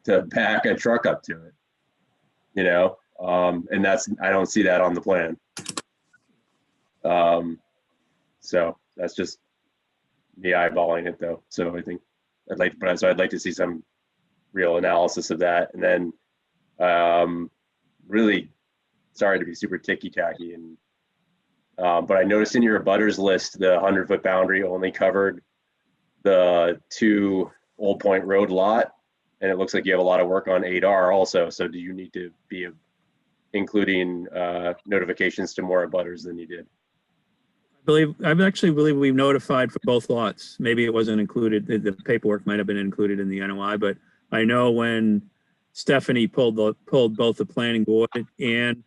to back a truck up to it. And I don't see that on the plan. So that's just me eyeballing it, though. So I think I'd like to see some real analysis of that. And then really sorry to be super ticky-tacky, but I noticed in your abutters list, the 100-foot boundary only covered the 2 Old Point Road lot, and it looks like you have a lot of work on 8R also. So do you need to be including notifications to more abutters than you did? I actually believe we've notified for both lots. Maybe it wasn't included. The paperwork might have been included in the NOI, but I know when Stephanie pulled both the planning board and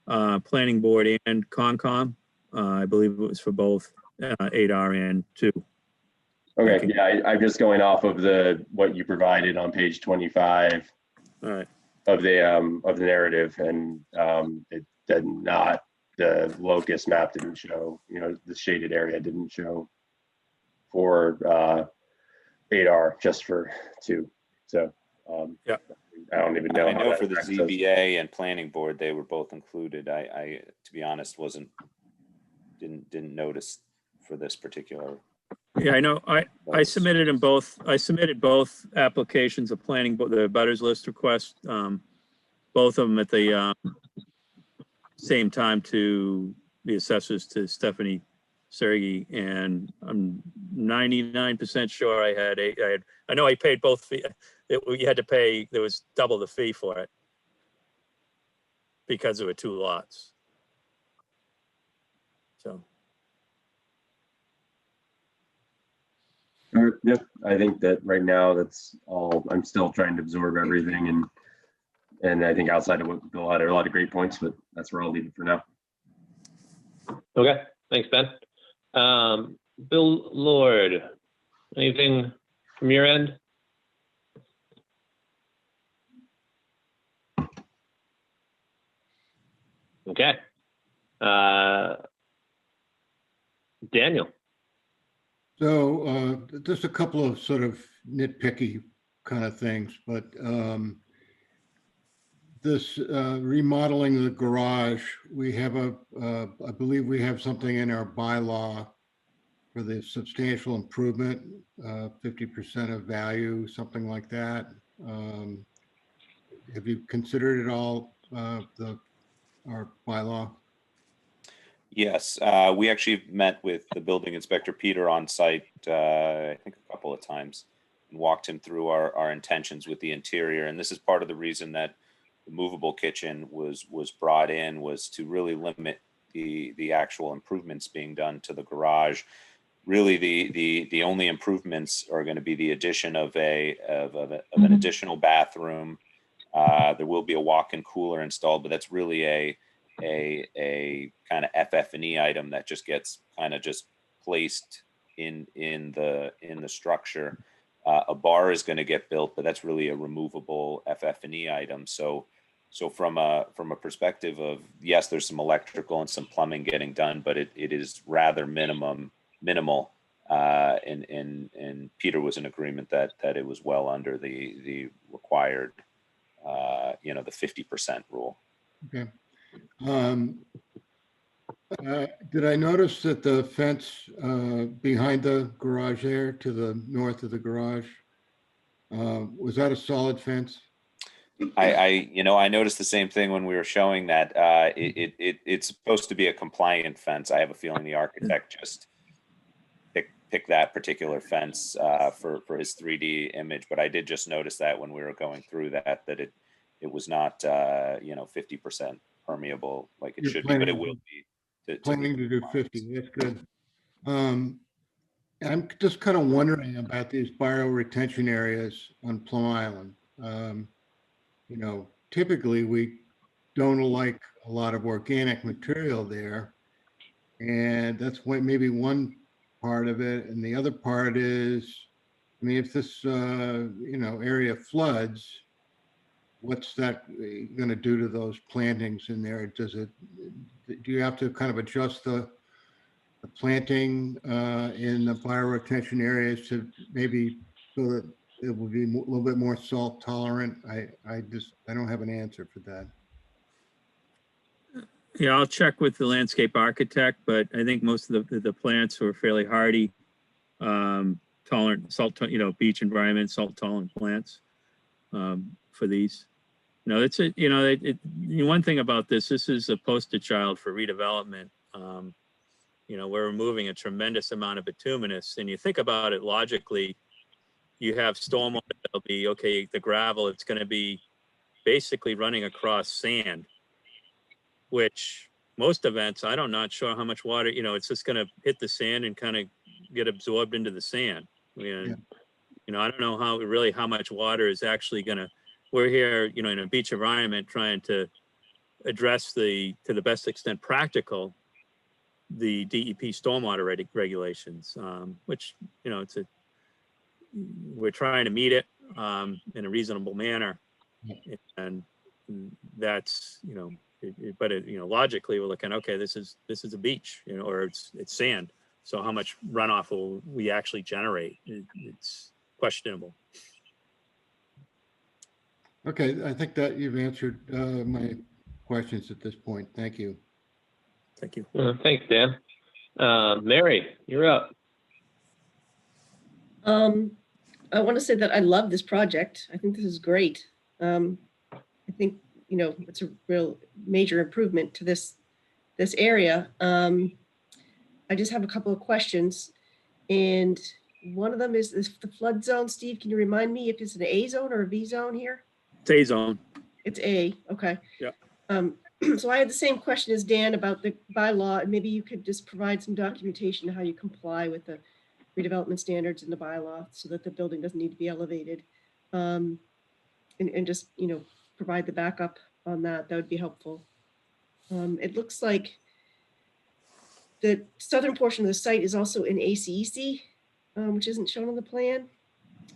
Concom, I believe it was for both 8R and 2. Okay, yeah, I'm just going off of what you provided on page 25. All right. Of the narrative, and it did not. The locus map didn't show. The shaded area didn't show for 8R, just for 2. So yeah, I don't even know. I know for the ZBA and planning board, they were both included. I to be honest, didn't notice for this particular. Yeah, I know. I submitted them both. I submitted both applications of planning, the butters list request, both of them at the same time to the assessors, to Stephanie Sergi, and I'm 99% sure I know I paid both fee. You had to pay. There was double the fee for it because there were 2 lots. So. Yep, I think that right now that's all. I'm still trying to absorb everything, and I think outside of what Bill had, a lot of great points, but that's where I'll leave it for now. Okay, thanks, Ben. Bill Lord, anything from your end? Okay. Daniel. So just a couple of sort of nitpicky kind of things, but this remodeling of the garage, we have I believe we have something in our bylaw for the substantial improvement, 50% of value, something like that. Have you considered it all, our bylaw? Yes, we actually met with the building inspector, Peter, on site, I think a couple of times, and walked him through our intentions with the interior. And this is part of the reason that the movable kitchen was brought in, was to really limit the actual improvements being done to the garage. Really, the only improvements are going to be the addition of an additional bathroom. There will be a walk-in cooler installed, but that's really a kind of FF&E item that just gets kind of just placed in the structure. A bar is going to get built, but that's really a removable FF&E item. So from a perspective of, yes, there's some electrical and some plumbing getting done, but it is rather minimal. And Peter was in agreement that it was well under the required, the 50% rule. Okay. Did I notice that the fence behind the garage there, to the north of the garage, was that a solid fence? I noticed the same thing when we were showing that. It's supposed to be a compliant fence. I have a feeling the architect just pick that particular fence for his 3D image, but I did just notice that when we were going through that it was not 50% permeable like it You're should be, but it will be. Planning to do 50, that's good. I'm just kind of wondering about these bioretention areas on Plum Island. Typically we don't like a lot of organic material there. And that's maybe one part of it. And the other part is, I mean, if this, area floods, what's that going to do to those plantings in there? Do you have to kind of adjust the planting in the bioretention areas to maybe so that it will be a little bit more salt tolerant? I don't have an answer for that. Yeah, I'll check with the landscape architect, but I think most of the plants are fairly hardy, tolerant, beach environment, salt tolerant plants for these. It's one thing about this is a poster child for redevelopment. We're removing a tremendous amount of bituminous, and you think about it logically, you have stormwater that'll be, okay, the gravel, it's going to be basically running across sand, which most events, I'm not sure how much water, it's just going to hit the sand and kind of get absorbed into the sand. I don't know how much water is actually going to, we're here, in a beach environment trying to address to the best extent practical, the DEP stormwater regulations, which, we're trying to meet it in a reasonable manner. And that's, logically we're looking, okay, this is a beach, or it's sand. So how much runoff will we actually generate? It's questionable. Okay, I think that you've answered my questions at this point. Thank you. Thank you. Thanks, Dan. Mary, you're up. I want to say that I love this project. I think this is great. I think, it's a real major improvement to this area. I just have a couple of questions. And one of them is the flood zone. Steve, can you remind me if it's an A zone or a B zone here? It's A zone. It's A, okay. Yeah. So I had the same question as Dan about the bylaw, and maybe you could just provide some documentation on how you comply with the redevelopment standards in the bylaw so that the building doesn't need to be elevated. And just, provide the backup on that. That would be helpful. It looks like the southern portion of the site is also in ACEC, which isn't shown on the plan.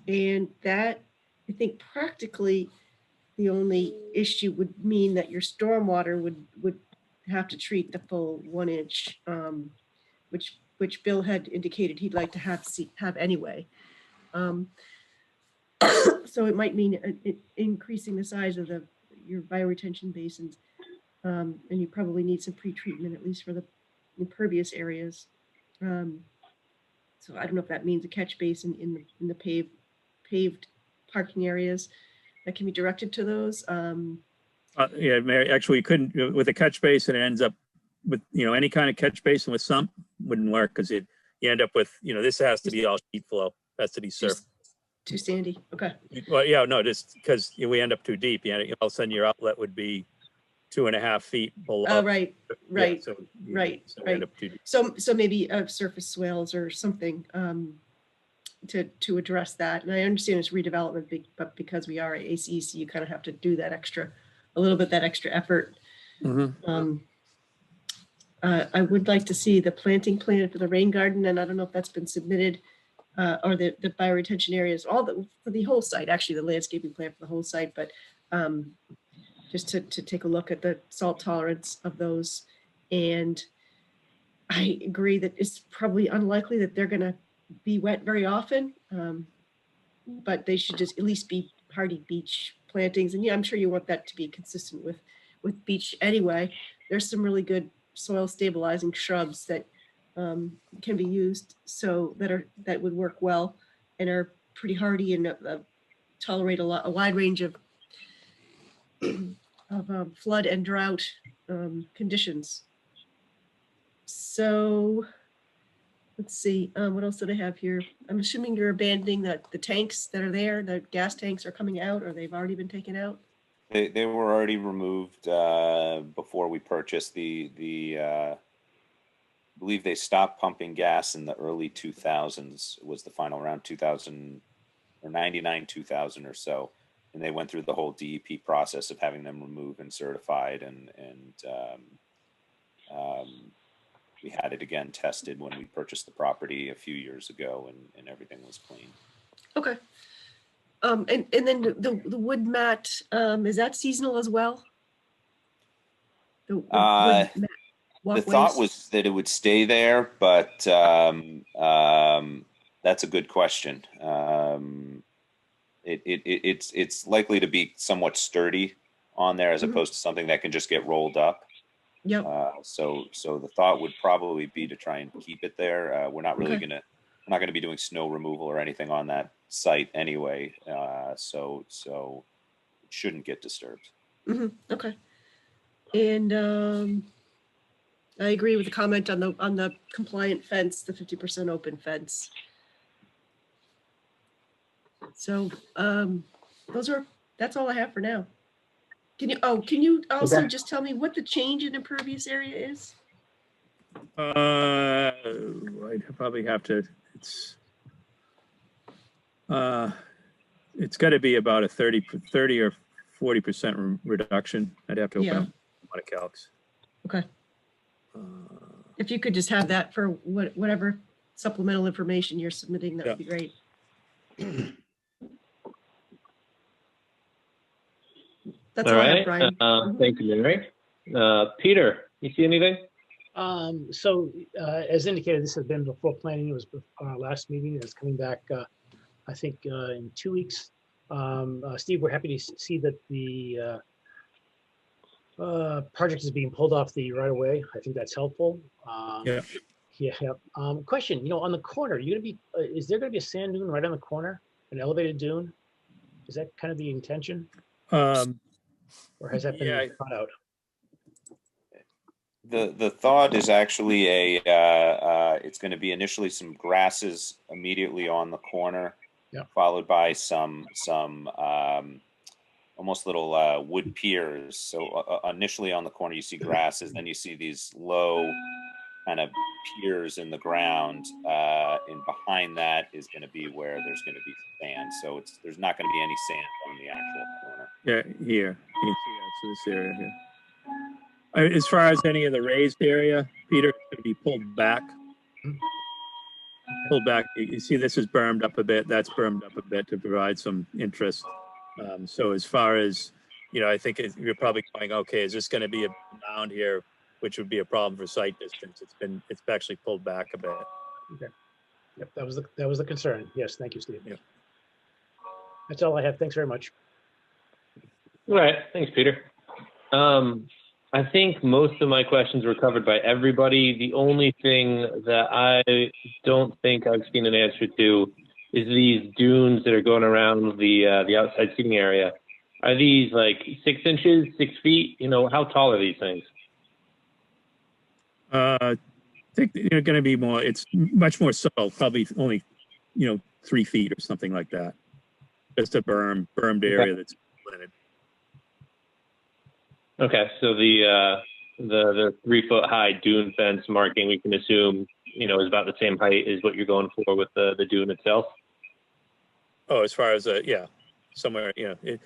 And that, I think practically, the only issue would mean that your stormwater would have to treat the full 1 inch, which Bill had indicated he'd like to have anyway. So it might mean increasing the size of your bioretention basins, and you probably need some pre-treatment, at least for the impervious areas. So I don't know if that means a catch basin in the paved parking areas that can be directed to those. Yeah, Mary, actually, you couldn't, with a catch basin, it ends up with, any kind of catch basin with sump wouldn't work because you end up with, this has to be all sheet flow, has to be surface. Too sandy, okay. Well, yeah, no, just because we end up too deep, all of a sudden your outlet would be 2.5 feet below. Oh, right. Yeah, so right. end up too deep. So maybe surface swales or something to address that. And I understand it's redevelopment, but because we are at ACEC, you kind of have to do that extra effort. Mm-hmm. I would like to see the planting plan for the rain garden, and I don't know if that's been submitted, or the bioretention areas, for the whole site, actually the landscaping plan for the whole site, but just to take a look at the salt tolerance of those. And I agree that it's probably unlikely that they're gonna be wet very often, but they should just at least be hardy beach plantings. And yeah, I'm sure you want that to be consistent with beach anyway. There's some really good soil stabilizing shrubs that can be used, so that would work well and are pretty hardy and tolerate a wide range of flood and drought conditions. So Let's see, what else did I have here? I'm assuming you're abandoning the tanks that are there, the gas tanks are coming out, or they've already been taken out? They were already removed before we purchased I believe they stopped pumping gas in the early 2000s. It was the final round, 2000 or 99, 2000 or so. And they went through the whole DEP process of having them removed and certified. And we had it again tested when we purchased the property a few years ago, and everything was clean. Okay. And then the wood mat, is that seasonal as well? The wood mat The walkways? thought was that it would stay there, but that's a good question. It's likely to be somewhat sturdy on there as opposed to something that can just get rolled up. Yep. So the thought would probably be to try and keep it there. We're not really Okay. we're not gonna be doing snow removal or anything on that site anyway. So it shouldn't get disturbed. Okay. And I agree with the comment on the compliant fence, the 50% open fence. So that's all I have for now. Can you also Okay. just tell me what the change in impervious area is? I'd probably have to, it's got to be about a 30 or 40% reduction. I'd have to open Yeah. up a lot of calcs. Okay. If you could just have that for whatever supplemental information you're submitting, that would be great. That's all I have, Brian. Thank you, Mary. Peter, you see anything? As indicated, this has been before planning. It was on our last meeting. It's coming back, I think, in 2 weeks. Steve, we're happy to see that the project is being pulled off the right of way. I think that's helpful. Yeah. Yeah. Question, on the corner, is there going to be a sand dune right on the corner, an elevated dune? Is that kind of the intention? Or has that been thought out? The thought is actually it's going to be initially some grasses immediately on the corner, followed by some almost little wood piers. So initially on the corner you see grasses, then you see these low kind of piers in the ground, and behind that is going to be where there's going to be sand. So there's not going to be any sand on the actual corner. Yeah, here. You can see that. So this area here. As far as any of the raised area, Peter, it's going to be pulled back. Pulled back. You see this is bermed up a bit. That's bermed up a bit to provide some interest. So as far as, I think you're probably going, okay, is this going to be a mound here, which would be a problem for sight distance? It's actually pulled back a bit. Okay. Yep, that was the concern. Yes, thank you, Steve. Yeah. That's all I have. Thanks very much. All right. Thanks, Peter. I think most of my questions were covered by everybody. The only thing that I don't think I've seen an answer to is these dunes that are going around the outside seating area. Are these like 6 inches, 6 feet? How tall are these things? I think they're going to be more, it's much more subtle, probably only, 3 feet or something like that. Just a bermed area that's planted. Okay, so the 3 foot high dune fence marking, we can assume, is about the same height as what you're going for with the dune itself. Oh, as far as somewhere, it's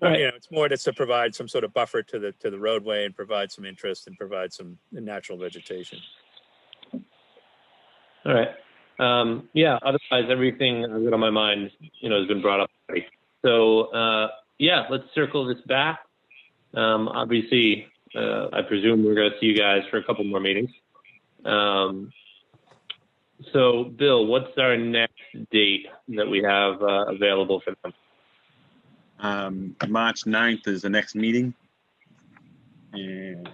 more, Right. it's more just to provide some sort of buffer to the roadway and provide some interest and provide some natural vegetation. All right. Otherwise everything I've got on my mind, has been brought up already. So let's circle this back. Obviously, I presume we're going to see you guys for a couple more meetings. So Bill, what's our next date that we have available for them? March 9th is the next meeting. And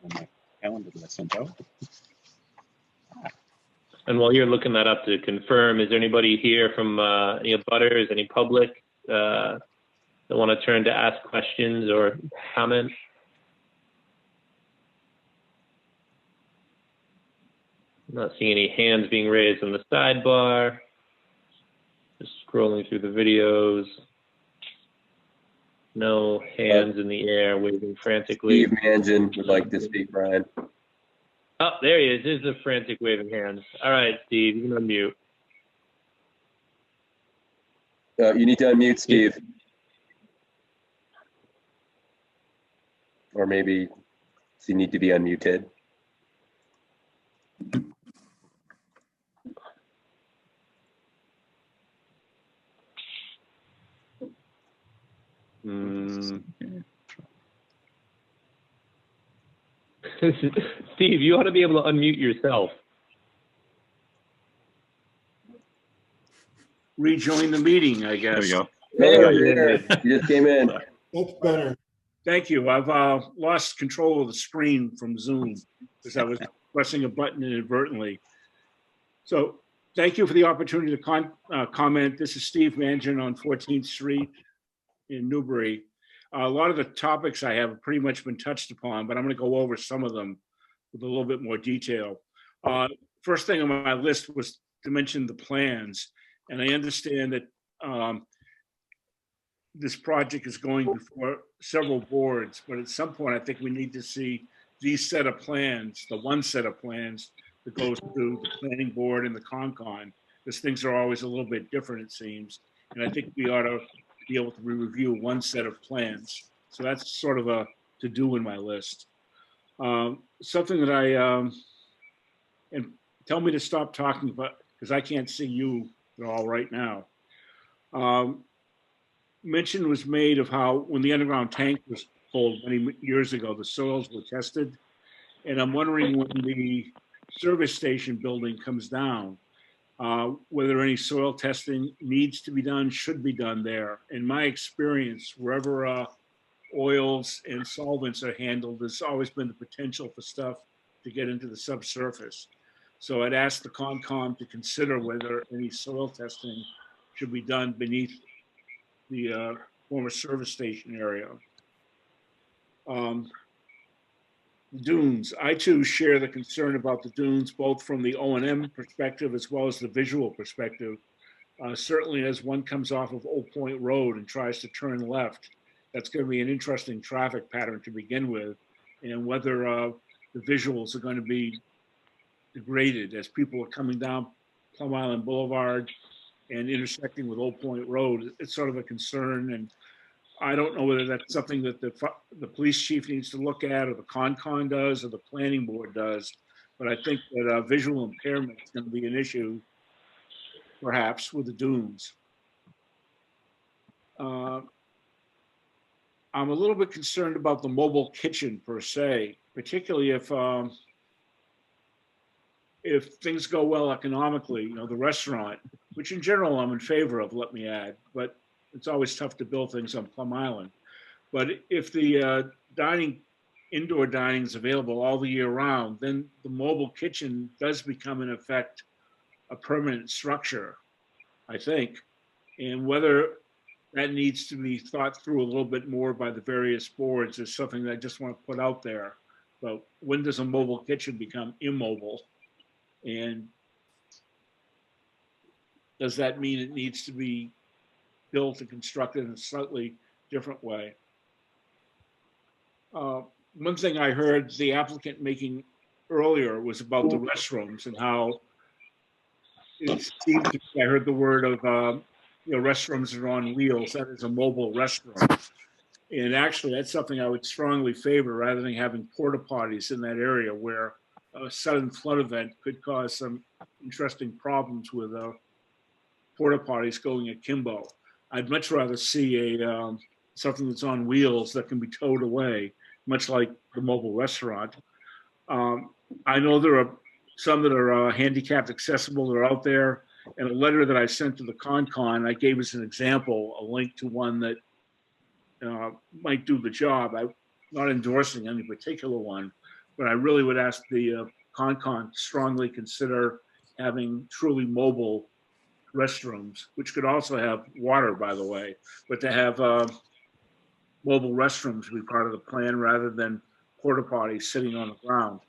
on my calendar that I sent out. And while you're looking that up to confirm, is there anybody here from any butters, any public that want to turn to ask questions or comment? Not seeing any hands being raised on the sidebar. Just scrolling through the videos. No hands in the air waving frantically. Steve Mangin would like to speak, Brian. Oh, there he is. There's the frantic waving hands. All right, Steve, you can unmute. You need to unmute, Steve. Or maybe you need to be unmuted. Steve, you ought to be able to unmute yourself. Rejoin the meeting, I guess. There we go. There you just came in. That's better. Thank you. I've lost control of the screen from Zoom because I was pressing a button inadvertently. So thank you for the opportunity to comment. This is Steve Mangin on 14th Street in Newbury. A lot of the topics I have pretty much been touched upon, but I'm going to go over some of them with a little bit more detail. First thing on my list was to mention the plans. And I understand that this project is going before several boards, but at some point, I think we need to see these set of plans, the one set of plans that goes through the planning board and the Concon, because things are always a little bit different, it seems. And I think we ought to be able to review one set of plans. So that's sort of a to-do in my list. Something that and tell me to stop talking about, because I can't see you at all right now. Mention was made of how when the underground tank was pulled many years ago, the soils were tested. And I'm wondering when the service station building comes down, whether any soil testing needs to be done, should be done there. In my experience, wherever oils and solvents are handled, there's always been the potential for stuff to get into the subsurface. So I'd ask the Concom to consider whether any soil testing should be done beneath the former service station area. Dunes. I too share the concern about the dunes, both from the O&M perspective as well as the visual perspective. Certainly as one comes off of Old Point Road and tries to turn left, that's going to be an interesting traffic pattern to begin with, and whether the visuals are going to be degraded as people are coming down Plum Island Boulevard and intersecting with Old Point Road. It's sort of a concern, and I don't know whether that's something that the police chief needs to look at, or the Concon does, or the planning board does. But I think that visual impairment is going to be an issue, perhaps, with the dunes. I'm a little bit concerned about the mobile kitchen per se, particularly if things go well economically. You know, the restaurant, which in general I'm in favor of, let me add, but it's always tough to build things on Plum Island. But if the indoor dining is available all the year round, then the mobile kitchen does become, in effect, a permanent structure, I think. And whether that needs to be thought through a little bit more by the various boards is something that I just want to put out there. But when does a mobile kitchen become immobile? And does that mean it needs to be built and constructed in a slightly different way? One thing I heard the applicant making earlier was about the restrooms and how it seems to me, I heard the word of restrooms are on wheels. That is a mobile restroom. And actually, that's something I would strongly favor, rather than having porta potties in that area where a sudden flood event could cause some interesting problems with porta potties going akimbo. I'd much rather see something that's on wheels that can be towed away, much like the mobile restaurant. I know there are some that are handicapped accessible that are out there. And a letter that I sent to the Concon, I gave as an example a link to one that might do the job. I'm not endorsing any particular one, but I really would ask the Concon to strongly consider having truly mobile restrooms, which could also have water, by the way, but to have mobile restrooms be part of the plan rather than porta potties sitting on the ground.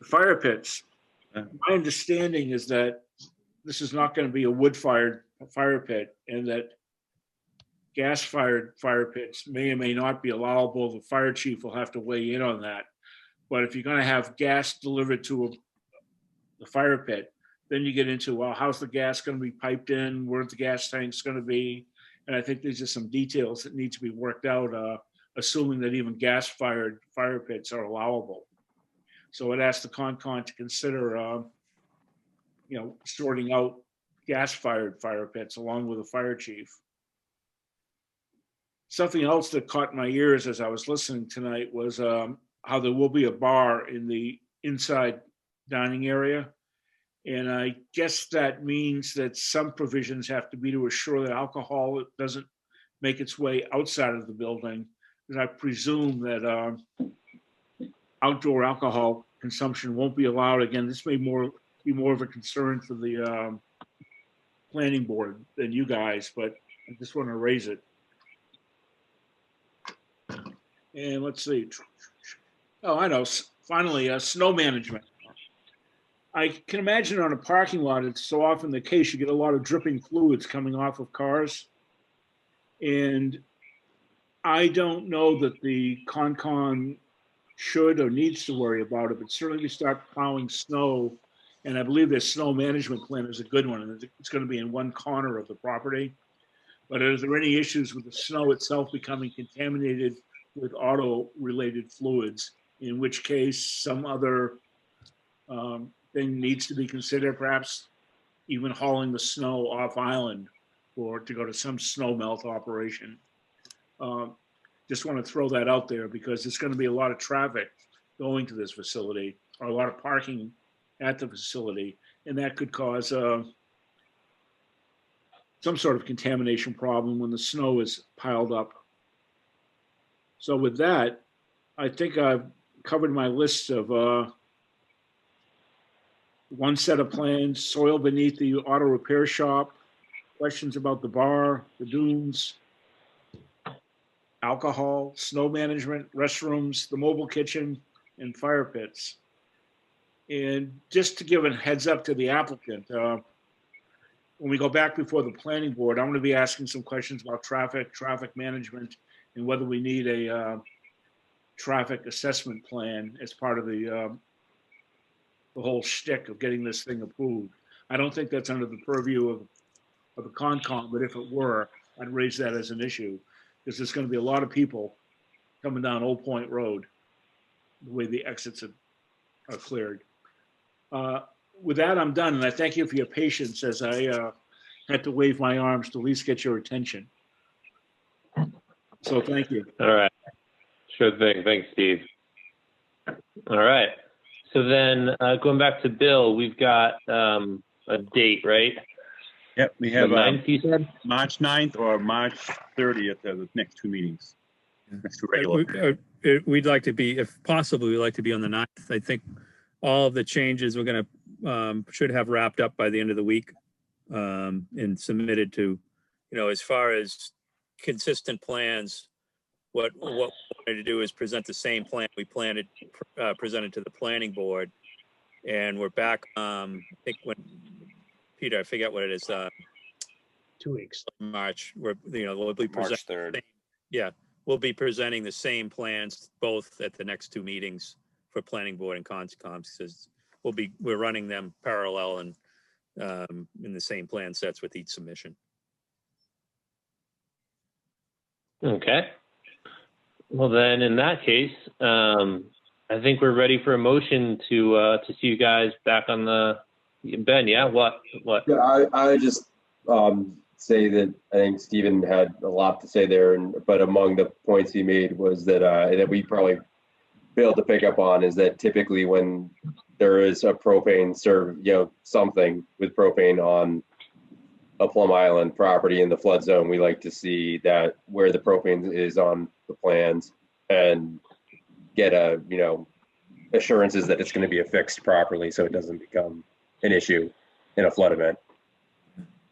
fire pits. Yeah. My understanding is that this is not going to be a wood-fired fire pit, and that gas-fired fire pits may or may not be allowable. The fire chief will have to weigh in on that. But if you're going to have gas delivered to the fire pit, then you get into, well, how's the gas going to be piped in? Where's the gas tanks going to be? And I think these are some details that need to be worked out, assuming that even gas-fired fire pits are allowable. So it asks the Concon to consider, sorting out gas-fired fire pits along with the fire chief. Something else that caught my ears as I was listening tonight was how there will be a bar in the inside dining area. And I guess that means that some provisions have to be to assure that alcohol doesn't make its way outside of the building. And I presume that outdoor alcohol consumption won't be allowed. Again, this may be more of a concern for the planning board than you guys, but I just want to raise it. And let's see. Oh, I know. Finally, snow management. I can imagine on a parking lot, it's so often the case you get a lot of dripping fluids coming off of cars. And I don't know that the Concon should or needs to worry about it, but certainly we start plowing snow. And I believe their snow management plan is a good one, and it's going to be in one corner of the property. But are there any issues with the snow itself becoming contaminated with auto-related fluids, in which case some other thing needs to be considered, perhaps even hauling the snow off island or to go to some snow melt operation. Just want to throw that out there because there's going to be a lot of traffic going to this facility or a lot of parking at the facility, and that could cause some sort of contamination problem when the snow is piled up. So with that, I think I've covered my list of one set of plans, soil beneath the auto repair shop, questions about the bar, the dunes, alcohol, snow management, restrooms, the mobile kitchen, and fire pits. And just to give a heads up to the applicant, when we go back before the planning board, I'm going to be asking some questions about traffic management, and whether we need a traffic assessment plan as part of the whole shtick of getting this thing approved. I don't think that's under the purview of the Concon, but if it were, I'd raise that as an issue, because there's going to be a lot of people coming down Old Point Road, the way the exits are cleared. With that, I'm done, and I thank you for your patience as I had to wave my arms to at least get your attention. So thank you. All right. Sure thing. Thanks, Steve. All right. So then going back to Bill, we've got a date, right? Yep, we have The 9th, you said? March 9th or March 30th are the next two meetings. Next two regular. We'd like to be, if possible, we'd like to be on the 9th. I think all of the changes we're going to should have wrapped up by the end of the week and submitted to, as far as consistent plans. What we wanted to do is present the same plan we presented to the planning board, and we're back. I think when Peter, I forget what it is. 2 weeks. March. We'll be March 3rd. Yeah, we'll be presenting the same plans both at the next two meetings for planning board and conscoms, because we're running them parallel and in the same plan sets with each submission. Okay. Well, then in that case, I think we're ready for a motion to see you guys back on the Ben. Yeah. What? Yeah, I just say that I think Stephen had a lot to say there, but among the points he made was that we probably failed to pick up on is that typically when there is a propane something with propane on a Plum Island property in the flood zone, we like to see that where the propane is on the plans and get assurances that it's going to be affixed properly so it doesn't become an issue in a flood event.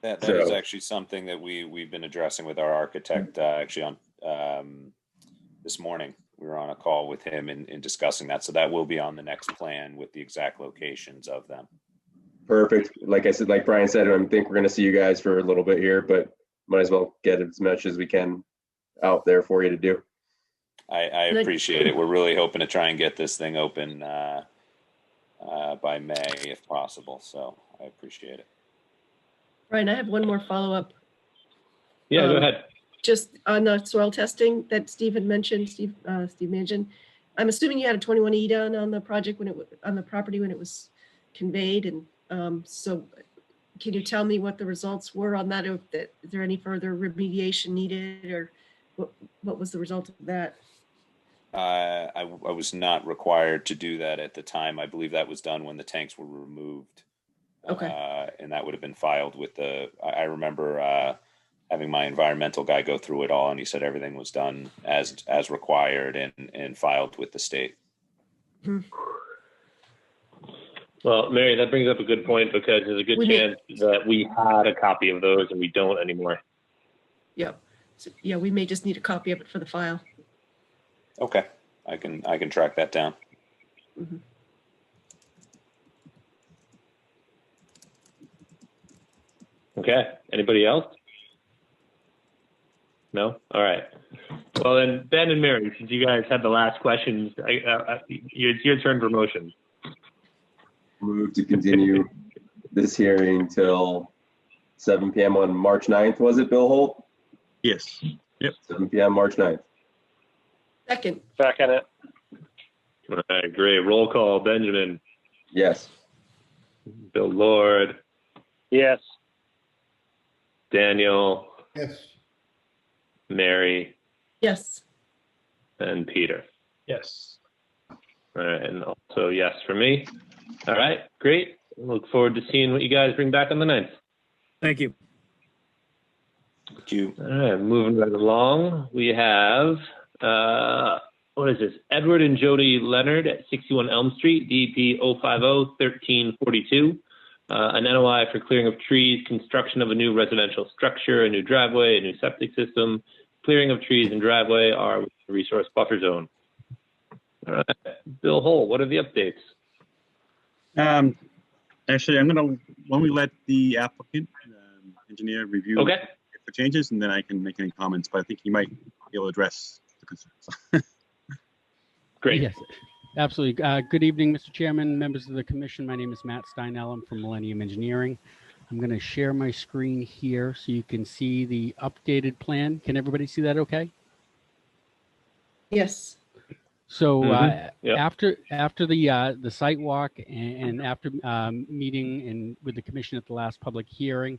That is actually something that we've been addressing with our architect actually on this morning. on a call with him in discussing that. So that will be on the next plan with the exact locations of them. Perfect. Like I said, like Brian said, I think we're going to see you guys for a little bit here, but might as well get as much as we can out there for you to do. I appreciate it. We're really hoping to try and get this thing open by May if possible. So I appreciate it. Brian, I have one more follow-up. Yeah, go ahead. Just on the soil testing that Steve had mentioned, Steve Mangin. I'm assuming you had a 21E done on the project on the property when it was conveyed, and so can you tell me what the results were on that? Is there any further remediation needed, or what was the result of that? I was not required to do that at the time. I believe that was done when the tanks were removed. Okay. And that would have been filed with I remember having my environmental guy go through it all, and he said everything was done as required and filed with the state. Hmm. Well, Mary, that brings up a good point, because there's a good chance that we had a copy of those and we don't anymore. Yep. So, yeah, we may just need a copy of it for the file. Okay, I can track that down. Mm-hmm. Okay. Anybody else? No? All right. Well, then, Ben and Mary, since you guys had the last questions, it's your turn for motion. Move to continue this hearing till 7 p.m. on March 9th, was it, Bill Holt? Yes. Yep. 7 p.m. March 9th. Second. Second it. All right, great. Roll call. Benjamin. Yes. Bill Lord. Yes. Daniel. Yes. Mary. Yes. And Peter. Yes. All right, and also yes for me. All right, great. Look forward to seeing what you guys bring back on the 9th. Thank you. Thank you. All right, moving right along. We have, what is this? Edward and Jody Leonard at 61 Elm Street, DP 050-1342. An NOI for clearing of trees, construction of a new residential structure, a new driveway, a new septic system. Clearing of trees and driveway are within the resource buffer zone. All right, Bill Hull, what are the updates? Actually, when we let the applicant engineer review the changes, and then I can make any comments, but I think he might be able to address the concerns. Great. Yes, absolutely. Good evening, Mr. Chairman, members of the commission. My name is Matt Steinell. I'm from Millennium Engineering. I'm going to share my screen here so you can see the updated plan. Can everybody see that okay? Yes. So after the site walk and after meeting with the commission at the last public hearing,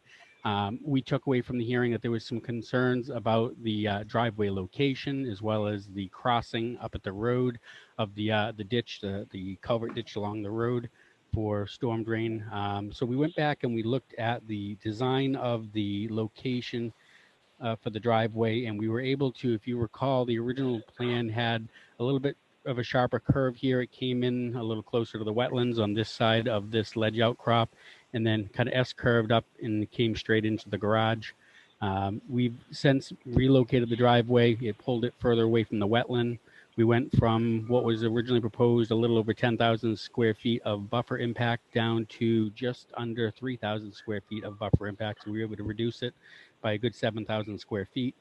we took away from the hearing that there was some concerns about the driveway location, as well as the crossing up at the road of the ditch, the culvert ditch along the road for storm drain. So we went back and we looked at the design of the location for the driveway, and we were able to, if you recall, the original plan had a little bit of a sharper curve here. It came in a little closer to the wetlands on this side of this ledge outcrop, and then kind of S-curved up and came straight into the garage. We've since relocated the driveway. It pulled it further away from the wetland. We went from what was originally proposed, a little over 10,000 square feet of buffer impact, down to just under 3,000 square feet of buffer impact. So we were able to reduce it by a good 7,000 square feet.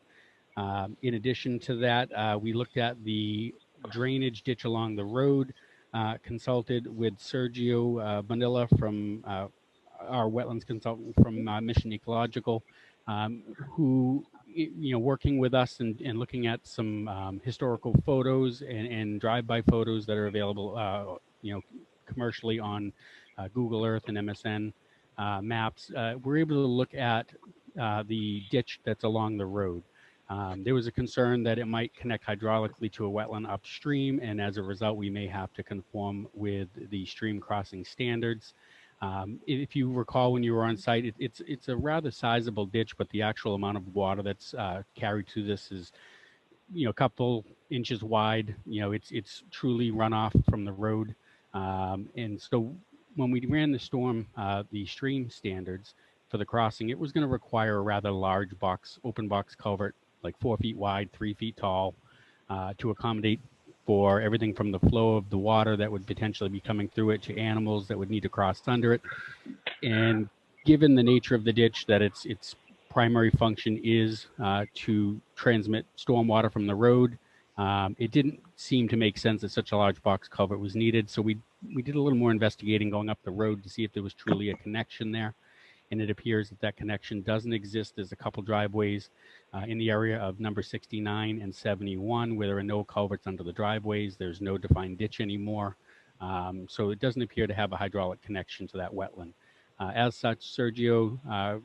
In addition to that, we looked at the drainage ditch along the road, consulted with Sergio Bonilla from our wetlands consultant from Mission Ecological, who, working with us and looking at some historical photos and drive-by photos that are available, commercially on Google Earth and MSN maps, we're able to look at the ditch that's along the road. There was a concern that it might connect hydraulically to a wetland upstream, and as a result, we may have to conform with the stream crossing standards. If you recall, when you were on site, it's a rather sizable ditch, but the actual amount of water that's carried through this is, a couple inches wide. It's truly runoff from the road, and so when we ran the stream standards for the crossing, it was going to require a rather large open box culvert, like 4 feet wide, 3 feet tall, to accommodate for everything from the flow of the water that would potentially be coming through it to animals that would need to cross under it. And given the nature of the ditch, that its primary function is to transmit stormwater from the road, it didn't seem to make sense that such a large box culvert was needed. So we did a little more investigating going up the road to see if there was truly a connection there. And it appears that that connection doesn't exist. There's a couple driveways in the area of number 69 and 71 where there are no culverts under the driveways. There's no defined ditch anymore. So it doesn't appear to have a hydraulic connection to that wetland. As such, Sergio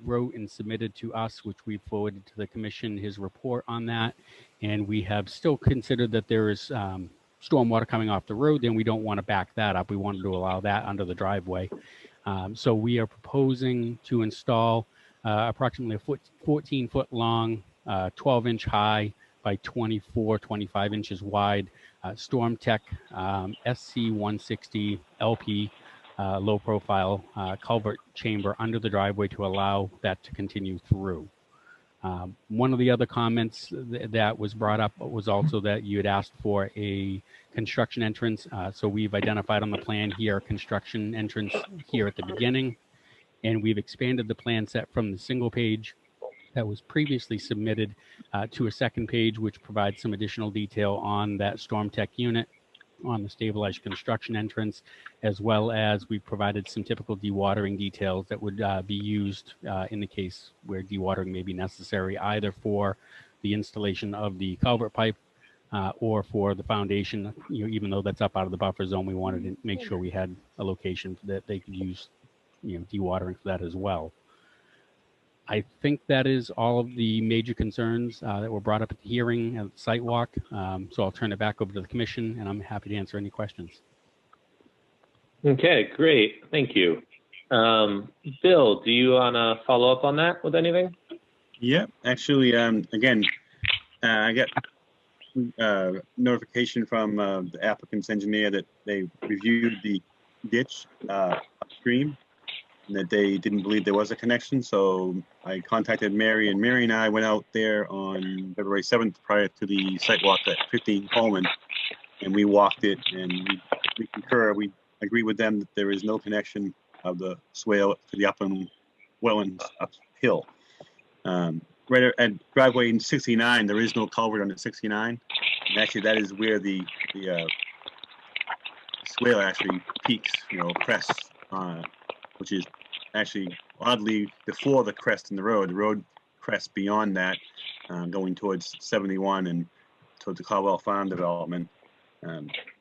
wrote and submitted to us, which we forwarded to the commission, his report on that. And we have still considered that there is stormwater coming off the road. Then we don't want to back that up. We wanted to allow that under the driveway. So we are proposing to install approximately a 14-foot long, 12-inch high by 25 inches wide Storm Tech SC160 LP low profile culvert chamber under the driveway to allow that to continue through. One of the other comments that was brought up was also that you had asked for a construction entrance. So we've identified on the plan here, construction entrance here at the beginning, and we've expanded the plan set from the single page that was previously submitted to a second page, which provides some additional detail on that Storm Tech unit, on the stabilized construction entrance, as well as we provided some typical dewatering details that would be used in the case where dewatering may be necessary, either for the installation of the culvert pipe or for the foundation. Even though that's up out of the buffer zone, we wanted to make sure we had a location that they could use, dewatering for that as well. I think that is all of the major concerns that were brought up at the hearing at the site walk. So I'll turn it back over to the commission, and I'm happy to answer any questions. Okay, great. Thank you. Bill, do you want to follow up on that with anything? Yeah, actually, again, I got notification from the applicant's engineer that they reviewed the ditch upstream, and that they didn't believe there was a connection. So I contacted Mary, and Mary and I went out there on February 7th prior to the site walk at 15 Coleman, and we walked it, and we concur. We agree with them that there is no connection of the swale to the upland wetlands uphill. Right at driveway 69, there is no culvert on the 69. And actually, that is where the swale actually peaks, crests, which is actually oddly before the crest in the road. The road crests beyond that, going towards 71 and towards the Caldwell Farm development.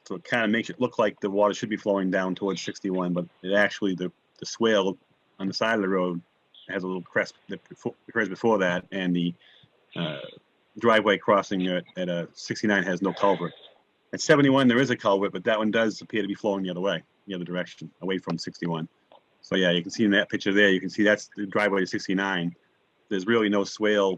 So it kind of makes it look like the water should be flowing down towards 61, but it actually, the swale on the side of the road has a little crest that occurs before that, and the driveway crossing at 69 has no culvert. At 71, there is a culvert, but that one does appear to be flowing the other way, the other direction, away from 61. So yeah, you can see in that picture there, you can see that's the driveway to 69. There's really no swale.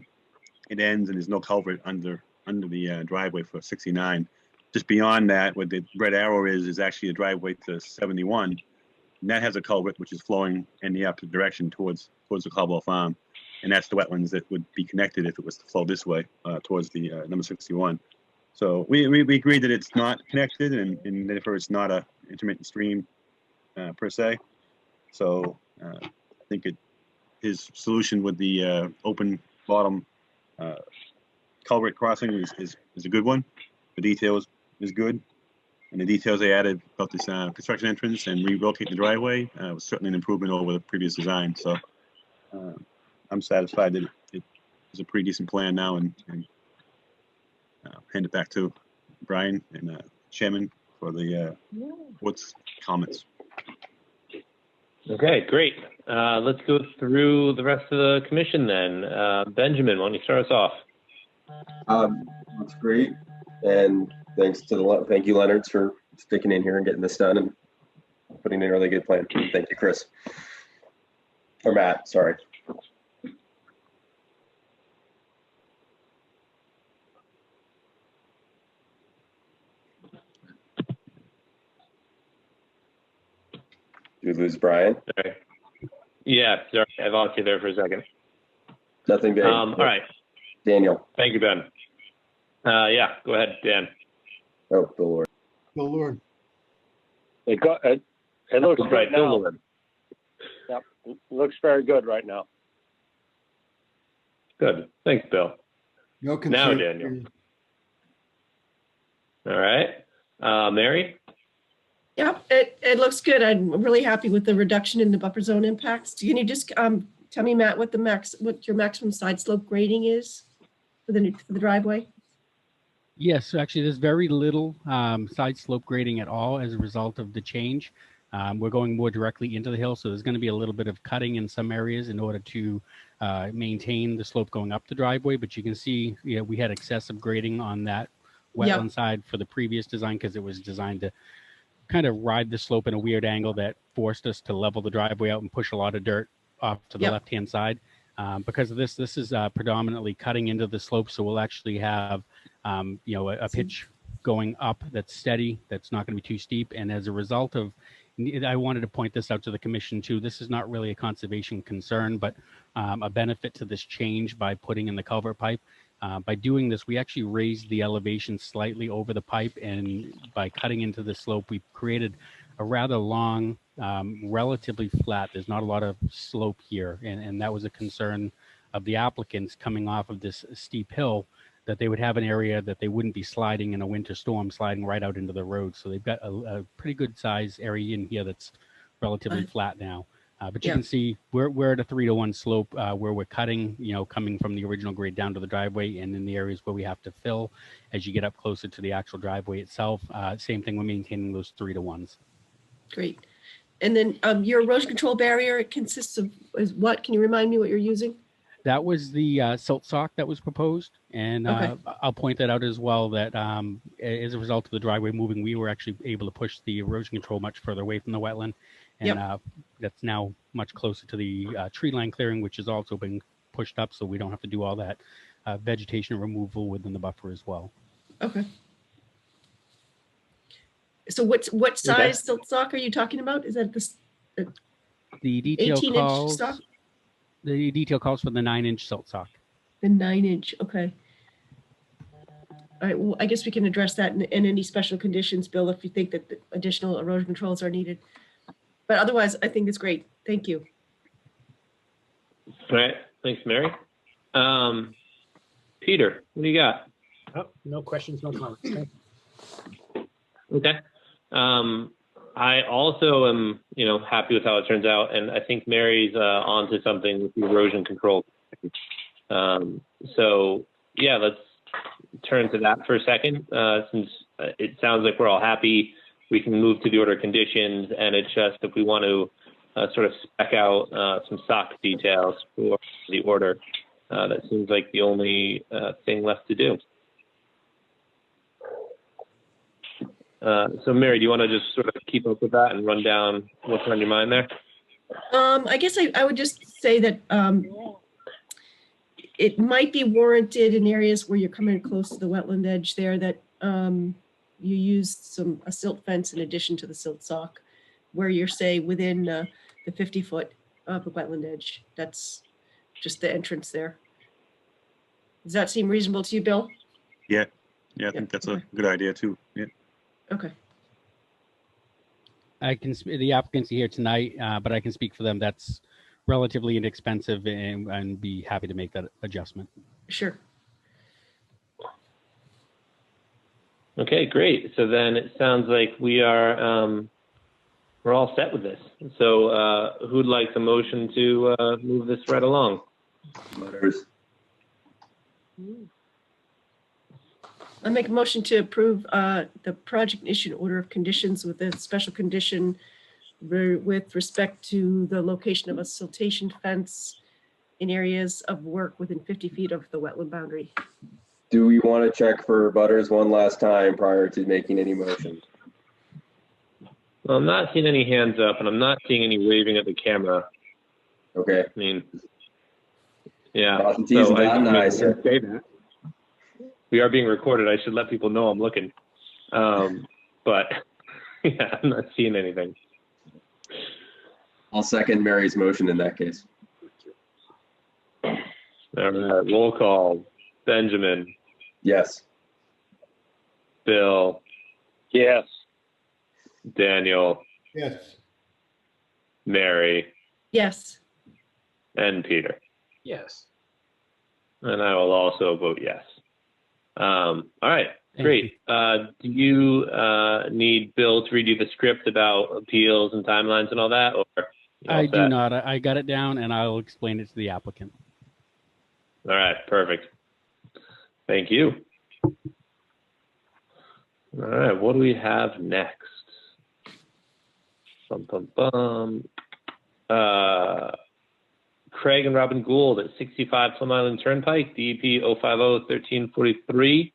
It ends, and there's no culvert under the driveway for 69. Just beyond that, where the red arrow is actually a driveway to 71. And that has a culvert which is flowing in the opposite direction towards the Caldwell Farm. And that's the wetlands that would be connected if it was to flow this way towards the number 61. So we agree that it's not connected, and therefore it's not a intermittent stream per se. So I think his solution with the open bottom culvert crossing is a good one. The details is good, and the details they added about this construction entrance and relocating the driveway was certainly an improvement over the previous design. So I'm satisfied that it is a pretty decent plan now, and hand it back to Brian and Chairman for the what's comments. Okay, great. Let's go through the rest of the commission then. Benjamin, why don't you start us off? That's great, and thank you, Leonard, for sticking in here and getting this done and putting in a really good plan. Thank you, Chris. Or Matt, sorry. Did we lose Brian? Sorry. Yeah, sorry, I lost you there for a second. Nothing big. All right. Daniel. Thank you, Ben. Yeah, go ahead, Dan. Oh, Bill Lord. Bill Lord. It looks Right, right Bill now. Lord. Yep, it looks very good right now. Good. Thanks, Bill. No Now, concern. Daniel. All right. Mary? Yep, it looks good. I'm really happy with the reduction in the buffer zone impacts. Can you just tell me, Matt, what your maximum side slope grading is for the driveway? Yes, so actually there's very little side slope grading at all as a result of the change. We're going more directly into the hill, so there's going to be a little bit of cutting in some areas in order to maintain the slope going up the driveway. But you can see, we had excessive grading on that wetland side for the previous design because it was designed to kind of ride the slope in a weird angle that forced us to level the driveway out and push a lot of dirt off to the left-hand side. Because of this is predominantly cutting into the slope, so we'll actually have a pitch going up that's steady, that's not going to be too steep. And as a result of, I wanted to point this out to the commission too, this is not really a conservation concern, but a benefit to this change by putting in the culvert pipe. By doing this, we actually raised the elevation slightly over the pipe, and by cutting into the slope, we created a rather long, relatively flat. There's not a lot of slope here, and that was a concern of the applicants coming off of this steep hill, that they would have an area that they wouldn't be sliding in a winter storm, sliding right out into the road. So they've got a pretty good size area in here that's relatively flat now. But you can see we're at a 3-to-1 slope where we're cutting, coming from the original grade down to the driveway, and in the areas where we have to fill as you get up closer to the actual driveway itself. Same thing, we're maintaining those 3-to-1s. Great. And then your erosion control barrier, it consists of what? Can you remind me what you're using? That was the silt sock that was proposed. And I'll point that out as well, that as a result of the driveway moving, we were actually able to push the erosion control much further away from the wetland. And that's now much closer to the tree line clearing, which has also been pushed up, so we don't have to do all that vegetation removal within the buffer as well. Okay. So what size silt sock are you talking about? Is that the detail 18-inch stock? The detail calls for the 9-inch silt sock. The 9-inch, okay. All right, well, I guess we can address that in any special conditions, Bill, if you think that the additional erosion controls are needed. But otherwise, I think it's great. Thank you. All right. Thanks, Mary. Peter, what do you got? Oh, no questions, no comments. Thank you. Okay. I also am, happy with how it turns out, and I think Mary's onto something with the erosion control. So yeah, let's turn to that for a second. Since it sounds like we're all happy, we can move to the order of conditions, and it's just if we want to sort of spec out some SOC details for the order, that seems like the only thing left to do. So Mary, do you want to just sort of keep up with that and run down what's on your mind there? I guess I would just say that it might be warranted in areas where you're coming close to the wetland edge there that you use a silt fence in addition to the silt sock, where you're, say, within the 50-foot of the wetland edge. That's just the entrance there. Does that seem reasonable to you, Bill? Yeah, I think that's a good idea too. Yeah. Okay. The applicants are here tonight, but I can speak for them. That's relatively inexpensive, and be happy to make that adjustment. Sure. Okay, great. So then it sounds like we're all set with this. So who'd like the motion to move this right along? Butters. I make a motion to approve the project issue order of conditions with a special condition with respect to the location of a siltation fence in areas of work within 50 feet of the wetland boundary. Do we want to check for Butters one last time prior to making any motion? Well, I'm not seeing any hands up, and I'm not seeing any waving at the camera. Okay. I mean, yeah. So I say that. We are being recorded. I should let people know I'm looking. But yeah, I'm not seeing anything. I'll second Mary's motion in that case. All right, roll call. Benjamin. Yes. Bill. Yes. Daniel, Yes. Mary, Yes. and Peter. Yes. And I will also vote yes. All right, Thank great. Do you need Bill to read you the script about appeals and timelines and all that? Or you all I do set? not. I got it down and I'll explain it to the applicant. All right, perfect. Thank you. All right, what do we have next? Bum, bum, bum. Craig and Robin Gould at 65 Plum Island Turnpike, DEP 050-1343.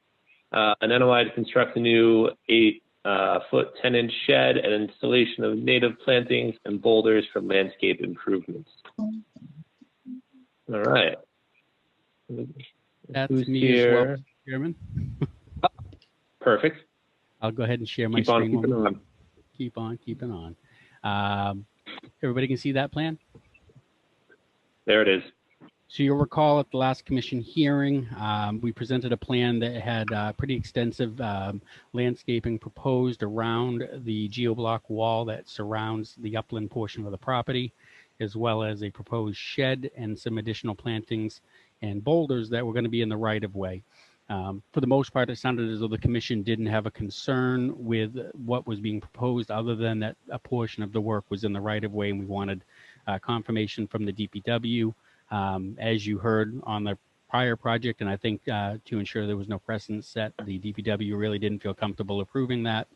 An NOI to construct a new 8-foot 10-inch shed and installation of native plantings and boulders for landscape improvements. All right. That's Who's me here? as well, Chairman. Perfect. I'll go ahead and share my Keep on screen. keeping on. Keep on keeping on. Everybody can see that plan? There it is. So you'll recall at the last commission hearing, we presented a plan that had pretty extensive landscaping proposed around the geoblock wall that surrounds the upland portion of the property, as well as a proposed shed and some additional plantings and boulders that were going to be in the right of way. For the most part, it sounded as though the commission didn't have a concern with what was being proposed, other than that a portion of the work was in the right of way, and we wanted confirmation from the DPW. As you heard on the prior project, and I think to ensure there was no precedent set, the DPW really didn't feel comfortable approving that.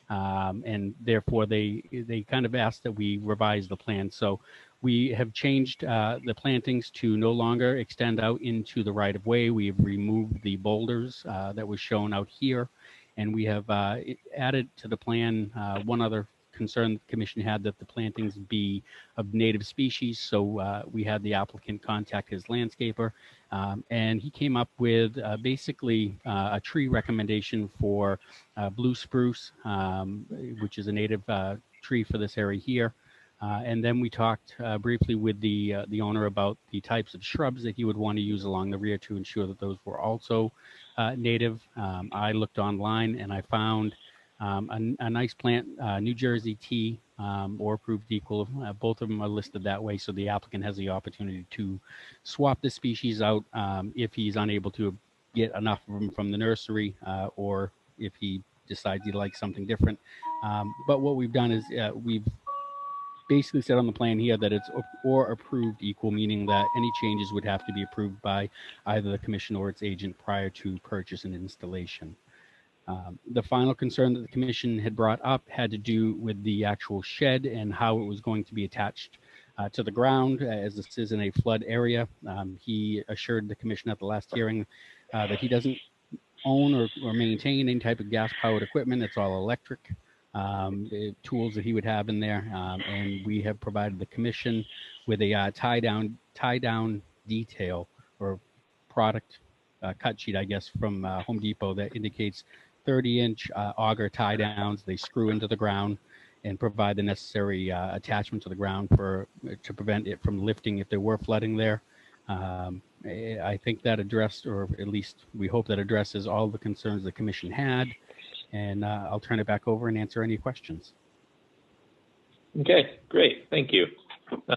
And therefore they kind of asked that we revise the plan. So we have changed the plantings to no longer extend out into the right of way. We have removed the boulders that was shown out here, and we have added to the plan one other concern the commission had, that the plantings be of native species. So we had the applicant contact his landscaper, and he came up with basically a tree recommendation for blue spruce, which is a native tree for this area here. And then we talked briefly with the owner about the types of shrubs that he would want to use along the rear to ensure that those were also native. I looked online and I found a nice plant, New Jersey tea, or approved equal. Both of them are listed that way, so the applicant has the opportunity to swap the species out if he's unable to get enough of them from the nursery, or if he decides he likes something different. But what we've done is we've basically said on the plan here that it's or approved equal, meaning that any changes would have to be approved by either the commission or its agent prior to purchase and installation. The final concern that the commission had brought up had to do with the actual shed and how it was going to be attached to the ground, as this is in a flood area. He assured the commission at the last hearing that he doesn't own or maintain any type of gas-powered equipment. It's all electric tools that he would have in there, and we have provided the commission with a tie down detail or product cut sheet, I guess, from Home Depot that indicates 30-inch auger tie downs. They screw into the ground and provide the necessary attachment to the ground to prevent it from lifting if there were flooding there. I think that addressed, or at least we hope that addresses all the concerns the commission had. And I'll turn it back over and answer any questions. Okay, great. Thank you.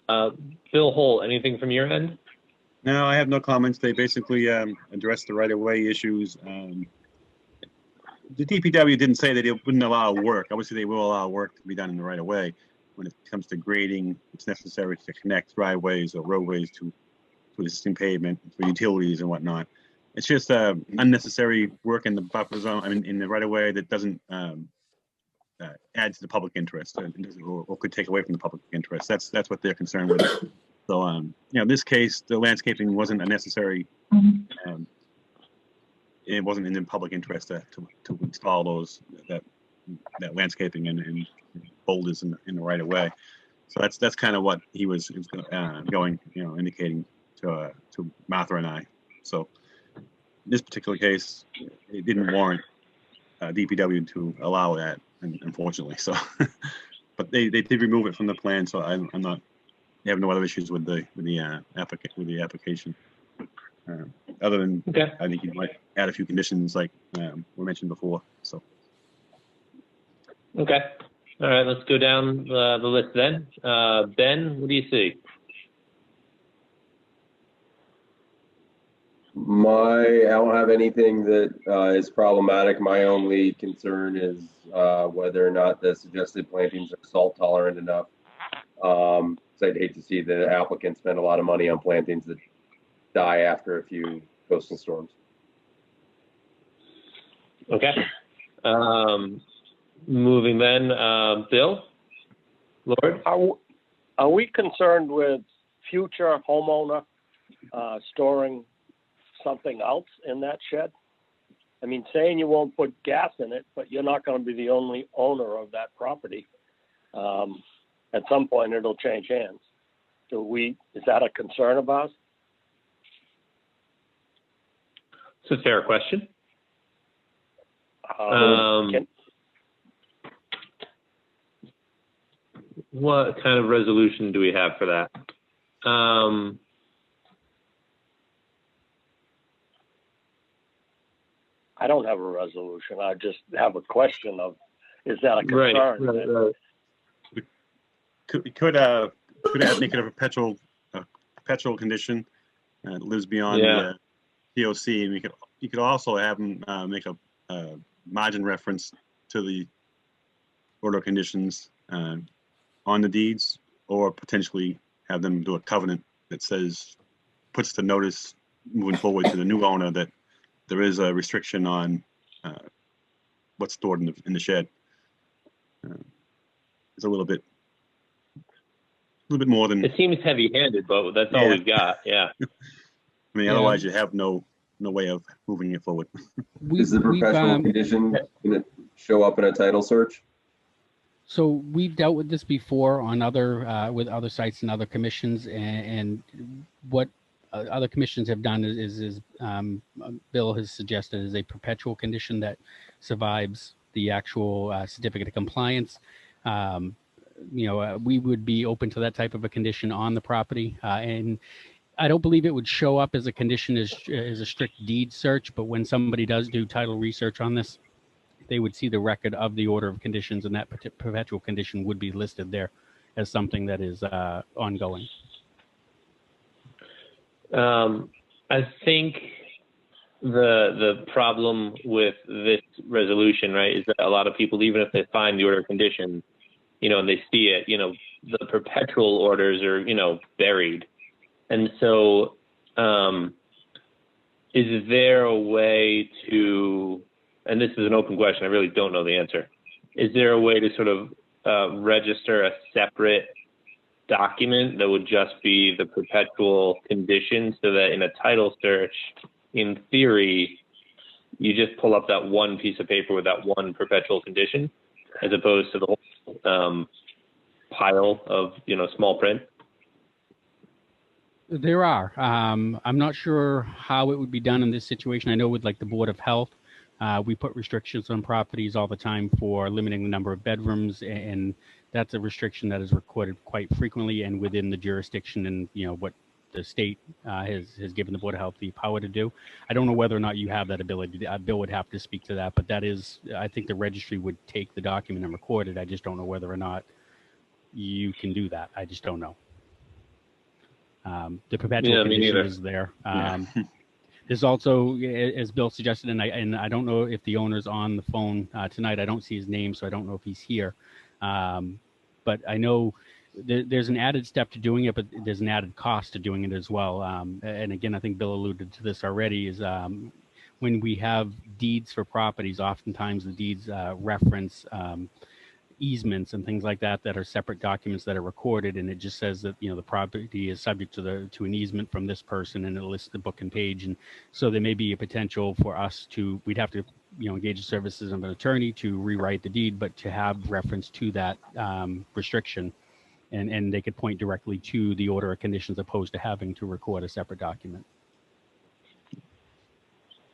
Bill Holt, anything from your end? No, I have no comments. They basically addressed the right-of-way issues. The DPW didn't say that it wouldn't allow work. Obviously, they will allow work to be done in the right-of-way. When it comes to grading, it's necessary to connect driveways or roadways to existing pavement for utilities and whatnot. It's just unnecessary work in the buffer zone, I mean, in the right-of-way that doesn't add to the public interest, or could take away from the public interest. That's what they're concerned with. So, you know, in this case, the landscaping wasn't a necessary. It wasn't in the public interest to install that landscaping and boulders in the right-of-way. So that's kind of what he was going, you know, indicating to Martha and I. So in this particular case, it didn't warrant DPW to allow that, unfortunately. So, but they did remove it from the plan. So I'm not. They have no other issues with the application. Other than, okay. I think you might add a few conditions like we mentioned before. So. Okay. All right, let's go down the list then. Ben, what do you see? I don't have anything that is problematic. My only concern is whether or not the suggested plantings are salt tolerant enough. So I'd hate to see the applicant spend a lot of money on plantings that die after a few coastal storms. Okay. Moving then, Bill, Lord? Are we concerned with future homeowner storing something else in that shed? I mean, saying you won't put gas in it, but you're not going to be the only owner of that property. At some point, it'll change hands. Is that a concern of ours? It's a fair question. What kind of resolution do we have for that? I don't have a resolution. I just have a question of, is that a concern? Right. We could make it a perpetual condition that lives beyond the POC, and you could also have them make a margin reference to the order of conditions on the deeds, or potentially have them do a covenant that puts the notice moving forward to the new owner that there is a restriction on what's stored in the shed. It's a little bit more than. It seems heavy-handed, but that's all we've got. Yeah. I mean, otherwise you have no way of moving it forward. Is the perpetual condition going to show up in a title search? So we've dealt with this before on with other sites and other commissions, and what other commissions have done is Bill has suggested is a perpetual condition that survives the actual certificate of compliance. We would be open to that type of a condition on the property, and I don't believe it would show up as a condition as a strict deed search, but when somebody does do title research on this, they would see the record of the order of conditions, and that perpetual condition would be listed there as something that is ongoing. I think the problem with this resolution, right, is that a lot of people, even if they find the order of conditions, and they see it, the perpetual orders are, buried. And so, is there a way to, and this is an open question, I really don't know the answer. Is there a way to sort of register a separate document that would just be the perpetual condition, so that in a title search, in theory, you just pull up that one piece of paper with that one perpetual condition, as opposed to the whole pile of, small print? There are. I'm not sure how it would be done in this situation. I know with like the Board of Health, we put restrictions on properties all the time for limiting the number of bedrooms, and that's a restriction that is recorded quite frequently and within the jurisdiction and what the state has given the Board of Health the power to do. I don't know whether or not you have that ability. Bill would have to speak to that, but that is, I think the registry would take the document and record it. I just don't know whether or not you can do that. I just don't know. The perpetual condition is there. There's also, as Bill suggested, and I don't know if the owner's on the phone tonight. I don't see his name, so I don't know if he's here. But I know there's an added step to doing it, but there's an added cost to doing it as well. And again, I think Bill alluded to this already, is when we have deeds for properties, oftentimes the deeds reference easements and things like that are separate documents that are recorded, and it just says that the property is subject to an easement from this person, and it lists the book and page. And so there may be a potential for us we'd have to engage the services of an attorney to rewrite the deed, but to have reference to that restriction, and they could point directly to the order of conditions opposed to having to record a separate document.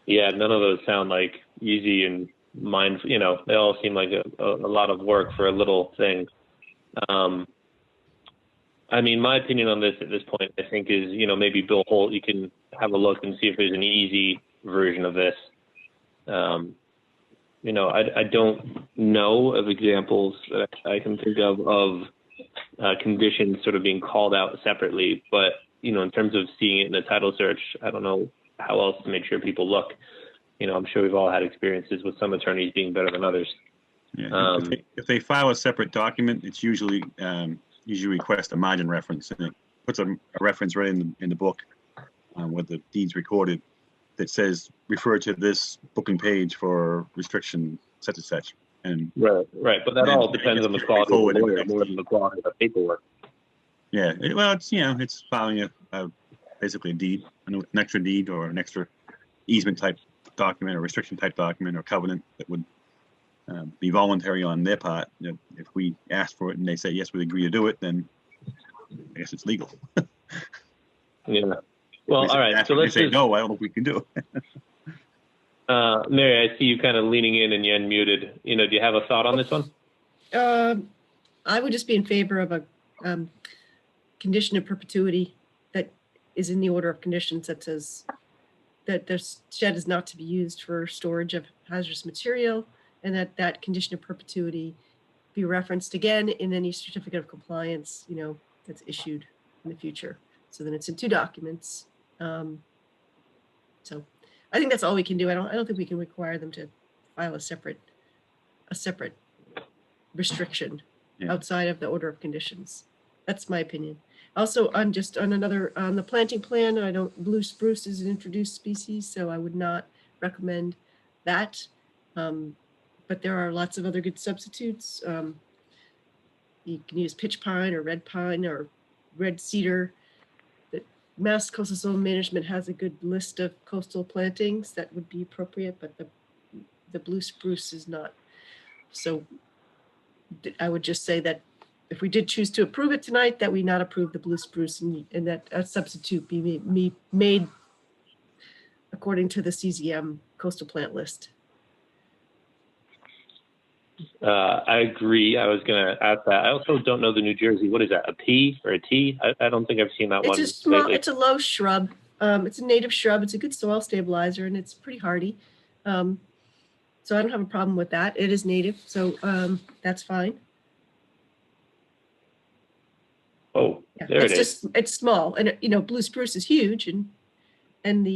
Yeah, none of those sound like easy and they all seem like a lot of work for a little thing. I mean, my opinion on this at this point, I think, is, maybe Bill Holt, you can have a look and see if there's an easy version of this. I don't know of examples that I can think of conditions sort of being called out separately. But, in terms of seeing it in a title search, I don't know how else to make sure people look. I'm sure we've all had experiences with some attorneys being better than others. Yeah, if they file a separate document, it's usually request a margin reference, and it puts a reference right in the book where the deed's recorded that says refer to this booking page for restriction such and such. And right, but that all depends on the quality of the lawyer more than the quality of the paperwork. Yeah, it's filing basically a deed, an extra deed or an extra easement type document or restriction type document or covenant that would be voluntary on their part. If we ask for it and they say yes, we agree to do it, then I guess it's legal. Yeah. Well, all right. So let's say no. I don't know if we can do it. Mary, I see you kind of leaning in and you unmuted. Do you have a thought on this one? I would just be in favor of a condition of perpetuity that is in the order of conditions that says that the shed is not to be used for storage of hazardous material, and that condition of perpetuity be referenced again in any certificate of compliance, that's issued in the future. So then it's in 2 documents. So I think that's all we can do. I don't think we can require them to file a separate restriction outside of the order of conditions. That's my opinion. Also, on the planting plan, blue spruce is an introduced species, so I would not recommend that. But there are lots of other good substitutes. You can use pitch pine or red cedar. The Mass Coastal Zone Management has a good list of coastal plantings that would be appropriate, but the blue spruce is not. So I would just say that if we did choose to approve it tonight, that we not approve the blue spruce and that a substitute be made according to the CZM coastal plant list. I agree. I was going to ask that. I also don't know the New Jersey. What is that? A P or a T? I don't think I've seen that one. It's a low shrub. It's a native shrub. It's a good soil stabilizer and it's pretty hardy. So I don't have a problem with that. It is native, so that's fine. Oh, yeah, there it is. It's small, and blue spruce is huge, and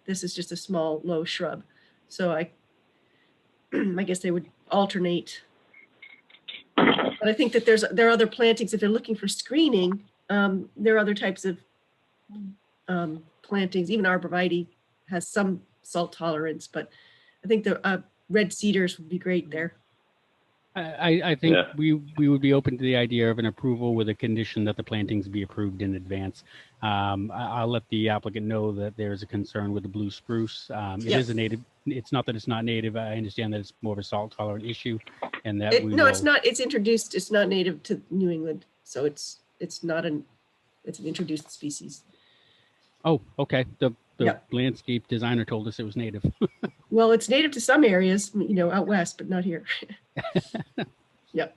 this is just a small low shrub. So I guess they would alternate. But I think that there are other plantings if they're looking for screening. There are other types of plantings. Even arborvitae has some salt tolerance, but I think the red cedars would be great there. I think we would be open to the idea of an approval with a condition that the plantings be approved in advance. I'll let the applicant know that there is a concern with the blue spruce. It is a native. It's not that it's not native. I understand that it's more of a salt tolerant issue, and that it's not. It's introduced. It's not native to New England, so it's not an introduced species. Oh, okay. The landscape designer told us it was native. Well, it's native to some areas, out west, but not here. Yep.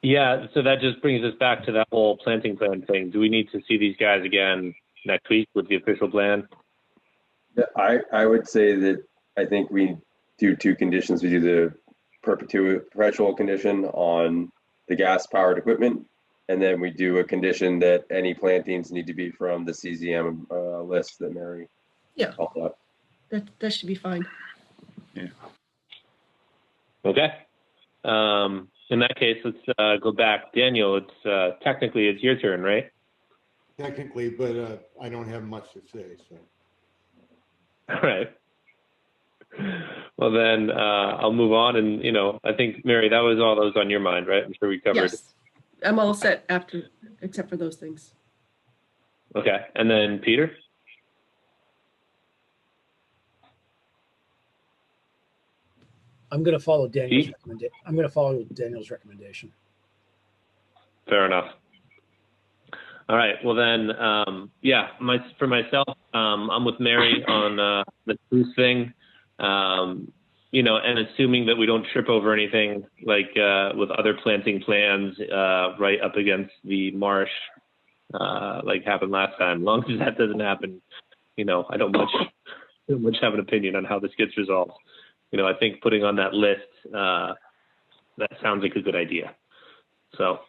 Yeah, so that just brings us back to that whole planting plan thing. Do we need to see these guys again next week with the official plan? Yeah, I would say that I think we do 2 conditions. We do the perpetual condition on the gas-powered equipment, and then we do a condition that any plantings need to be from the CZM list that Mary called up. That should be fine. Yeah. Okay. In that case, let's go back. Daniel, it's technically it's your turn, right? Technically, but I don't have much to say. So. All right. Well, then I'll move on. And, I think, Mary, that was all that was on your mind, right? I'm sure we covered. Yes. I'm all set except for those things. Okay. And then Peter? I'm going to follow Daniel's recommendation. Fair enough. All right. Well, then, for myself, I'm with Mary on the truth thing. And assuming that we don't trip over anything like with other planting plans right up against the marsh like happened last time. As long as that doesn't happen, I don't much much have an opinion on how this gets resolved. I think putting on that list, that sounds like a good idea. So.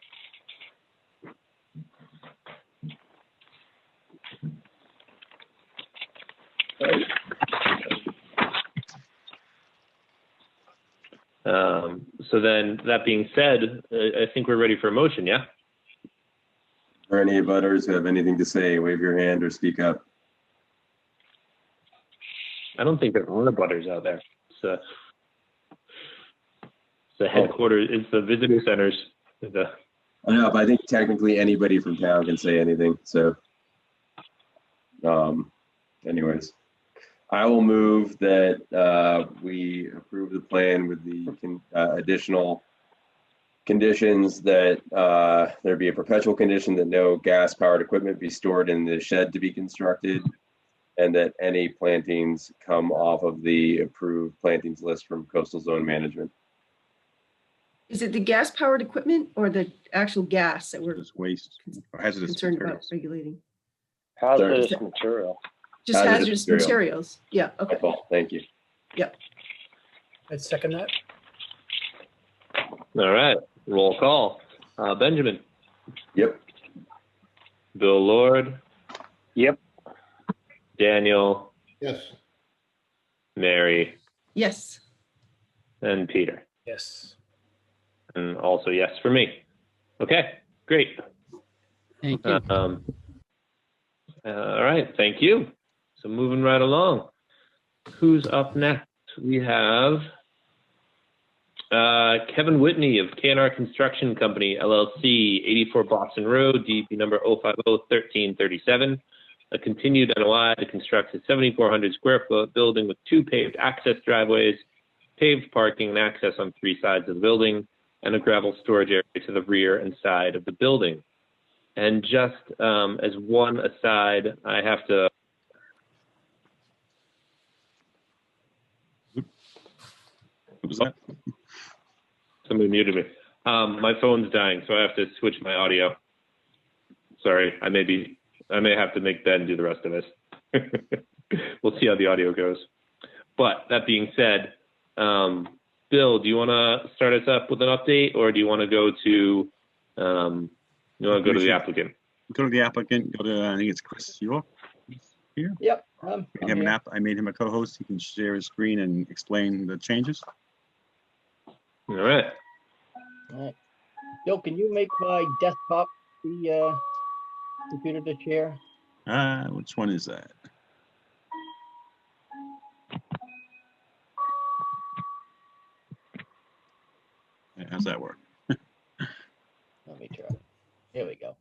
So then, that being said, I think we're ready for a motion, yeah? Or any abutters who have anything to say, wave your hand or speak up. I don't think there are abutters out there. It's the headquarters, it's the visitor centers. I know, but I think technically anybody from town can say anything, so. Anyways. I will move that we approve the plan with the additional conditions that there be a perpetual condition that no gas-powered equipment be stored in the shed to be constructed, and that any plantings come off of the approved plantings list from Coastal Zone Management. Is it the gas-powered equipment or the actual gas that we're It's waste or hazardous concerned about materials. regulating? Hazardous material. Just hazardous materials. Yeah, okay. Thank you. Yep. I'd second that. All right, roll call. Benjamin. Yep. Bill Lord. Yep. Daniel. Yes. Mary. Yes. And Peter. Yes. And also yes for me. Okay, great. Thank you. All right, thank you. So moving right along. Who's up next? We have Kevin Whitney of K&R Construction Company, LLC, 84 Boston Road, DP number 050-1337. A continued NOI to construct a 7,400 square foot building with 2 paved access driveways, paved parking and access on 3 sides of the building, and a gravel storage area to the rear and side of the building. And just as one aside, I have to. What was that? Somebody muted me. My phone's dying, so I have to switch my audio. Sorry, I may have to make Ben do the rest of this. We'll see how the audio goes. But that being said, Bill, do you want to start us up with an update, or do you want to go to the applicant? Go to the applicant. Go to I think it's Chris York here. Yep. I made him a co-host. He can share his screen and explain the changes. All right. All right. Bill, can you make my desktop the computer to share? Which one is that? How's that work? Let me try. There we go.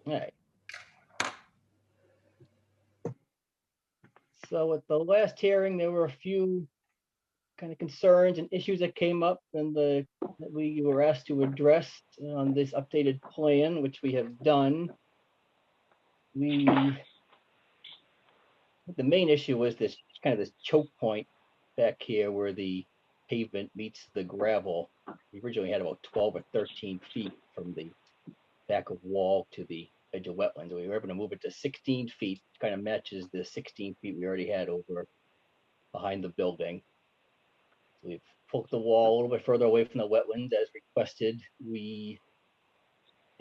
All right. So at the last hearing, there were a few kind of concerns and issues that came up and that we were asked to address on this updated plan, which we have done. The main issue was this kind of this choke point back here where the pavement meets the gravel. We originally had about 12 or 13 feet from the back of wall to the edge of wetlands. We were able to move it to 16 feet, kind of matches the 16 feet we already had over behind the building. So we've poked the wall a little bit further away from the wetlands as requested. We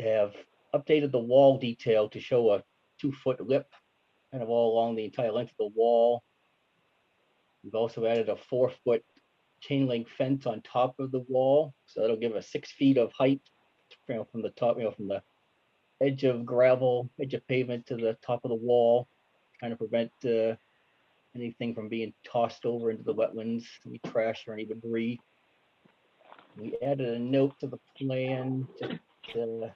have updated the wall detail to show a 2-foot lip kind of all along the entire length of the wall. We've also added a 4-foot chain link fence on top of the wall. So that'll give us 6 feet of height, from the top, from the edge of gravel, edge of pavement to the top of the wall, kind of prevent anything from being tossed over into the wetlands, any trash or any debris. We added a note to the plan, just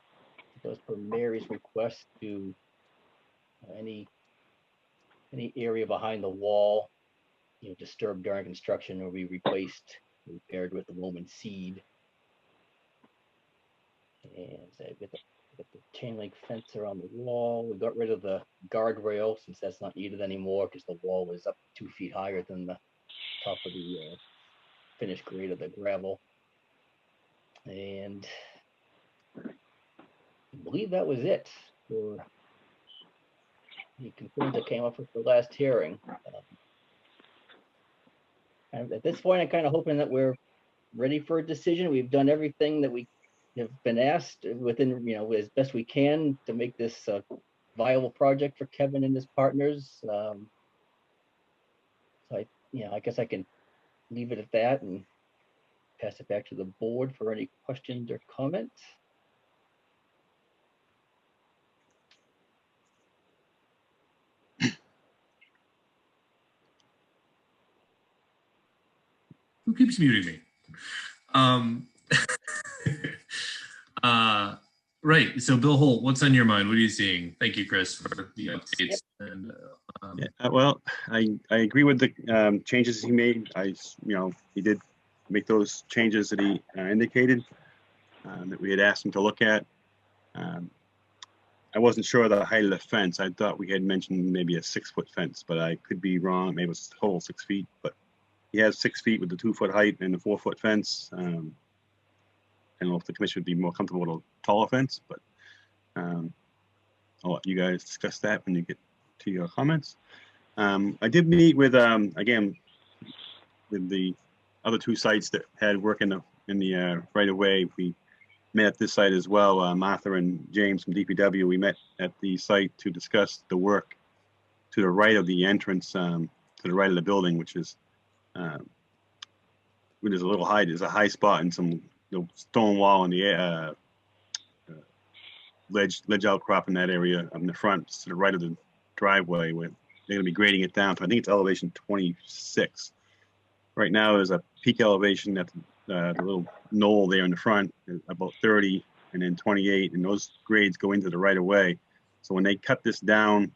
as per Mary's request, to any area behind the wall, disturbed during construction will be replaced, repaired with the loam and seed. And so get the chain link fence around the wall. We got rid of the guardrail since that's not needed anymore because the wall was up 2 feet higher than the top of the finished grade of the gravel. And I believe that was it for the concerns that came up with the last hearing. And at this point, I'm kind of hoping that we're ready for a decision. We've done everything that we have been asked within, as best we can to make this a viable project for Kevin and his partners. So I guess I can leave it at that and pass it back to the board for any questions or comments. Who keeps muting me? Right. So Bill Holt, what's on your mind? What are you seeing? Thank you, Chris, for the updates. And, well, I agree with the changes he made. He did make those changes that he indicated that we had asked him to look at. I wasn't sure of the height of the fence. I thought we had mentioned maybe a 6-foot fence, but I could be wrong. Maybe it was total 6 feet, but he has 6 feet with the 2-foot height and the 4-foot fence. I don't know if the commission would be more comfortable with a taller fence, but I'll let you guys discuss that when you get to your comments. I did meet with, again, with the other 2 sites that had work in the right of way. We met at this site as well. Martha and James from DPW, we met at the site to discuss the work to the right of the entrance, to the right of the building, which is a little high. There's a high spot and some stone wall in the ledge outcrop in that area in the front to the right of the driveway, where they're going to be grading it down to, I think it's elevation 26. Right now there's a peak elevation at the little knoll there in the front, about 30 and then 28, and those grades go into the right of way. So when they cut this down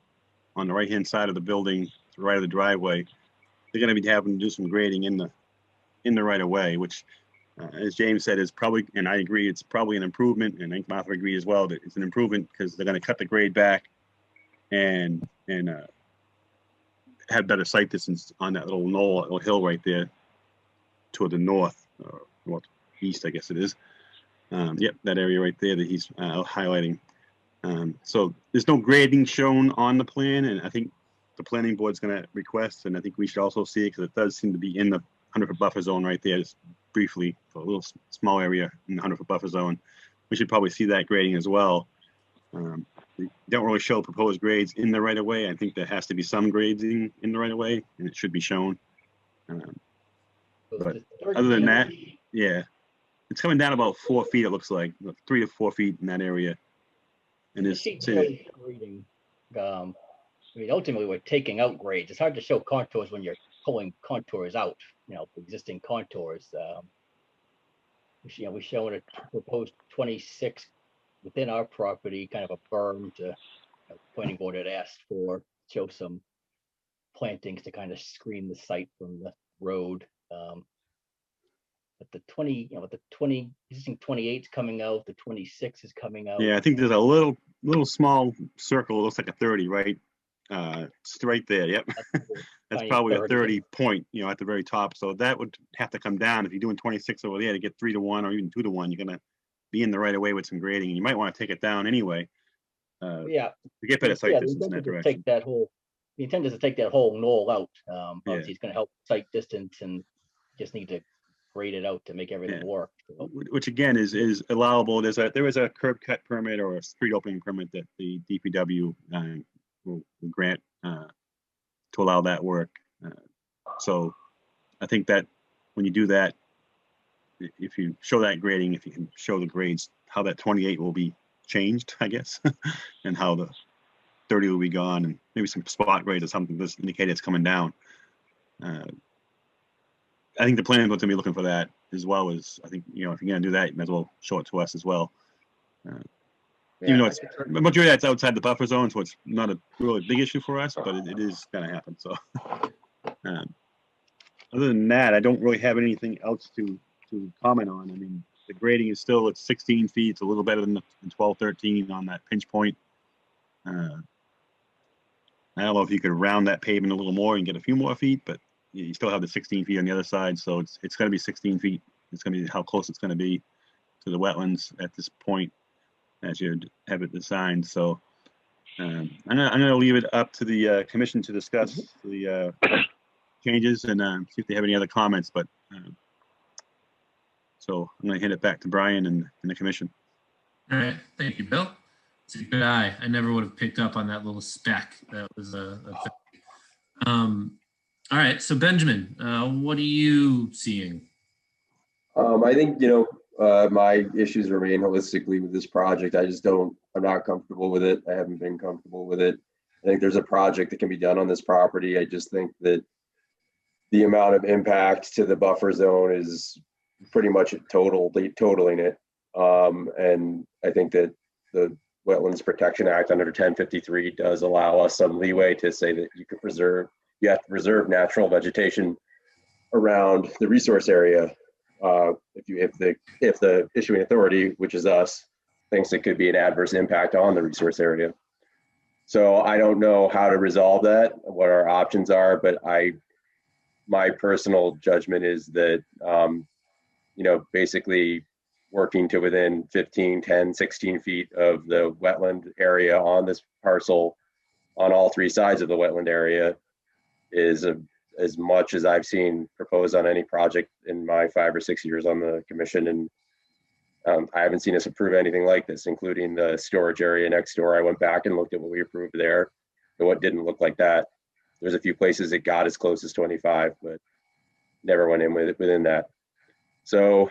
on the right hand side of the building to the right of the driveway, they're going to be having to do some grading in the right of way, which as James said, is probably, and I agree, it's probably an improvement, and I think Martha agreed as well that it's an improvement because they're going to cut the grade back and have better sight distance on that little knoll, little hill right there toward the north, or northeast, I guess it is. Yep, that area right there that he's highlighting. So there's no grading shown on the plan, and I think the planning board's going to request, and I think we should also see it because it does seem to be in the 100-foot buffer zone right there, just briefly, for a little small area in the 100-foot buffer zone. We should probably see that grading as well. We don't really show proposed grades in the right of way. I think there has to be some grading in the right of way, and it should be shown. But other than that, yeah, it's coming down about 4 feet. It looks like 3 to 4 feet in that area. And it's grading. Ultimately, we're taking out grades. It's hard to show contours when you're pulling contours out. Existing contours. We're showing a proposed 26 within our property, kind of a berm to planning board had asked for, show some plantings to kind of screen the site from the road. But the 20 existing 28 is coming out, the 26 is coming out. Yeah, I think there's a little small circle. It looks like a 30, right? It's right there. Yep. That's probably 30. A 30 point, at the very top. So that would have to come down. If you're doing 26 over there to get 3 to 1 or even 2 to 1, you're going to be in the right of way with some grading. And you might want to take it down anyway. To get better sight distance in that direction. The intent is to take that whole knoll out. Obviously, it's going to help sight distance, and just need to grade it out to make everything work. So. Which again is allowable. There is a curb cut permit or a street opening permit that the DPW will grant to allow that work. So I think that when you do that, if you show that grading, if you can show the grades, how that 28 will be changed, I guess, and how the 30 will be gone, and maybe some spot grades or something to indicate it's coming down. I think the planning board's gonna be looking for that as well. As I think, if you're gonna do that, you might as well show it to us as well. Even though it's majority that's outside the buffer zone, so it's not a really big issue for us, but it is gonna happen. So other than that, I don't really have anything else to comment on. I mean, the grading is still at 16 feet. It's a little better than 12, 13 on that pinch point. I don't know if you could round that pavement a little more and get a few more feet, but you still have the 16 feet on the other side. So it's going to be 16 feet. It's going to be how close it's going to be to the wetlands at this point. as you have it designed. So I'm gonna leave it up to the commission to discuss the changes and see if they have any other comments. But so I'm gonna hand it back to Brian and the commission. All right, thank you, Bill. It's a good eye. I never would have picked up on that little speck. That was a thing. All right, so Benjamin, what are you seeing? I think, my issues remain holistically with this project. I'm not comfortable with it. I haven't been comfortable with it. I think there's a project that can be done on this property. I just think that the amount of impact to the buffer zone is pretty much totaling it. And I think that the Wetlands Protection Act under 1053 does allow us some leeway to say that you have to preserve natural vegetation around the resource area. If the issuing authority, which is us, thinks it could be an adverse impact on the resource area. So I don't know how to resolve that, what our options are, but my personal judgment is that, basically working to within 15, 10, 16 feet of the wetland area on this parcel on all three sides of the wetland area is as much as I've seen proposed on any project in my 5 or 6 years on the commission. And I haven't seen us approve anything like this, including the storage area next door. I went back and looked at what we approved there and what didn't look like that. There's a few places that got as close as 25, but never went in within that. So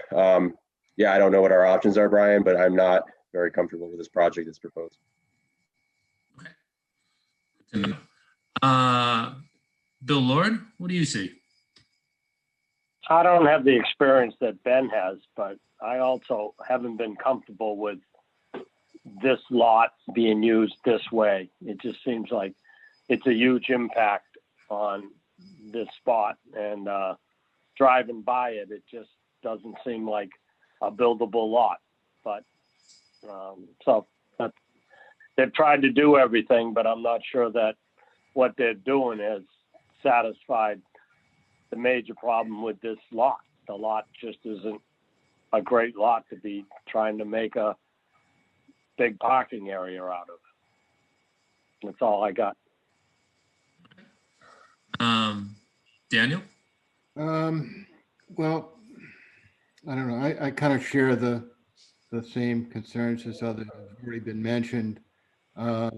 yeah, I don't know what our options are, Brian, but I'm not very comfortable with this project that's proposed. Okay. Bill Lord, what do you see? I don't have the experience that Ben has, but I also haven't been comfortable with this lot being used this way. It just seems like it's a huge impact on this spot, and driving by it, it just doesn't seem like a buildable lot. But so they've tried to do everything, but I'm not sure that what they're doing has satisfied the major problem with this lot. The lot just isn't a great lot to be trying to make a big parking area out of. That's all I got. Daniel? Well, I don't know. I kind of share the same concerns as others have already been mentioned. I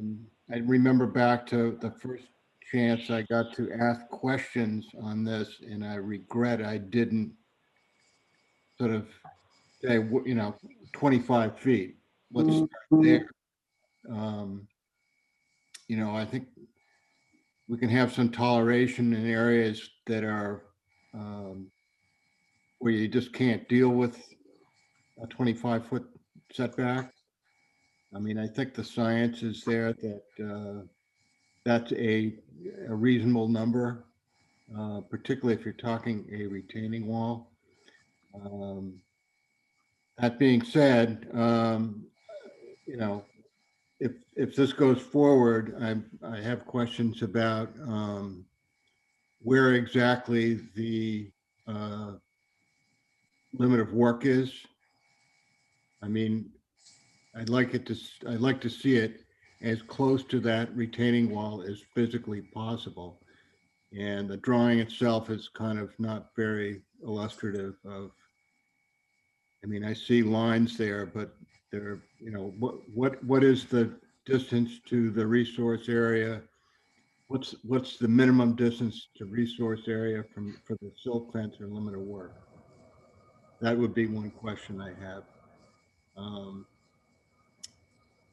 remember back to the first chance I got to ask questions on this, and I regret I didn't sort of say, 25 feet. Let's start there. I think we can have some toleration in areas that are where you just can't deal with a 25-foot setback. I mean, I think the science is there that that's a reasonable number, particularly if you're talking a retaining wall. That being said, if this goes forward, I have questions about where exactly the limit of work is. I mean, I'd like to see it as close to that retaining wall as physically possible. And the drawing itself is kind of not very illustrative of, I mean, I see lines there, but they're, what is the distance to the resource area? What's the minimum distance to resource area for the silt fence or limit of work? That would be one question I have.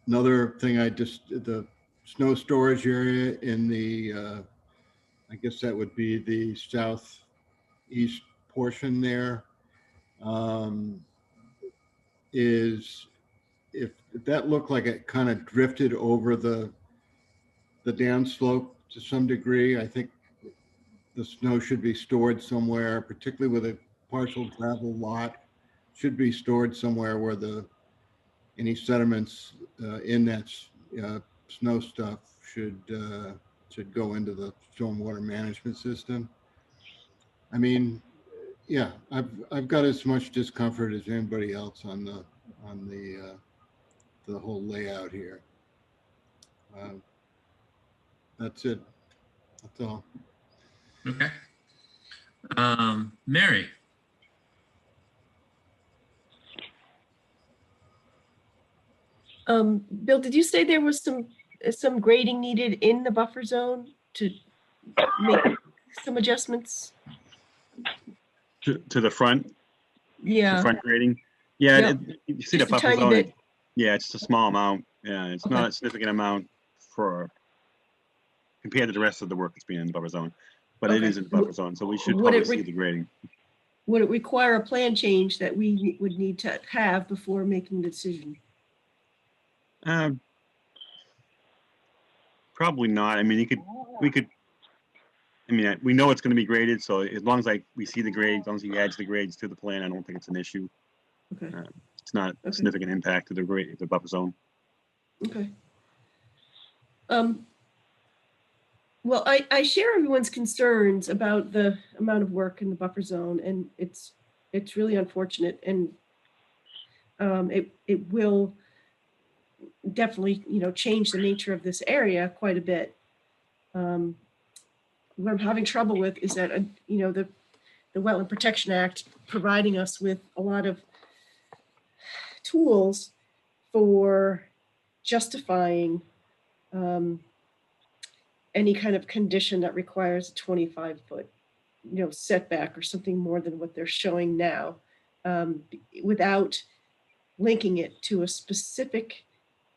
Another thing, the snow storage area in the, I guess that would be the southeast portion there, is if that looked like it kind of drifted over the downslope to some degree, I think the snow should be stored somewhere, particularly with a partial gravel lot, should be stored somewhere where any sediments in that snow stuff should go into the stormwater management system. I mean, yeah, I've got as much discomfort as anybody else on the the whole layout here. That's it. That's all. Okay. Mary. Bill, did you say there was some grading needed in the buffer zone to make some adjustments? To the front, Yeah. the front grading. Yeah, Yep. you see Just the a buffer tiny zone. bit. Yeah, it's just a small amount. Yeah, it's Okay. not a significant amount for compared to the rest of the work that's being in the buffer zone, but it Okay. is in the buffer zone, so we should Would probably it see the grading. Would it require a plan change that we would need to have before making the decision? Probably not. I mean, we could. I mean, we know it's going to be graded, so as long as we see the grades, as long as he adds the grades to the plan, I don't think it's an issue. Okay. It's not a significant impact to the grade, the buffer zone. Okay. Well, I share everyone's concerns about the amount of work in the buffer zone, and it's really unfortunate, and it will definitely, change the nature of this area quite a bit. What I'm having trouble with is that, the Wetland Protection Act providing us with a lot of tools for justifying any kind of condition that requires a 25-foot, setback or something more than what they're showing now, without linking it to a specific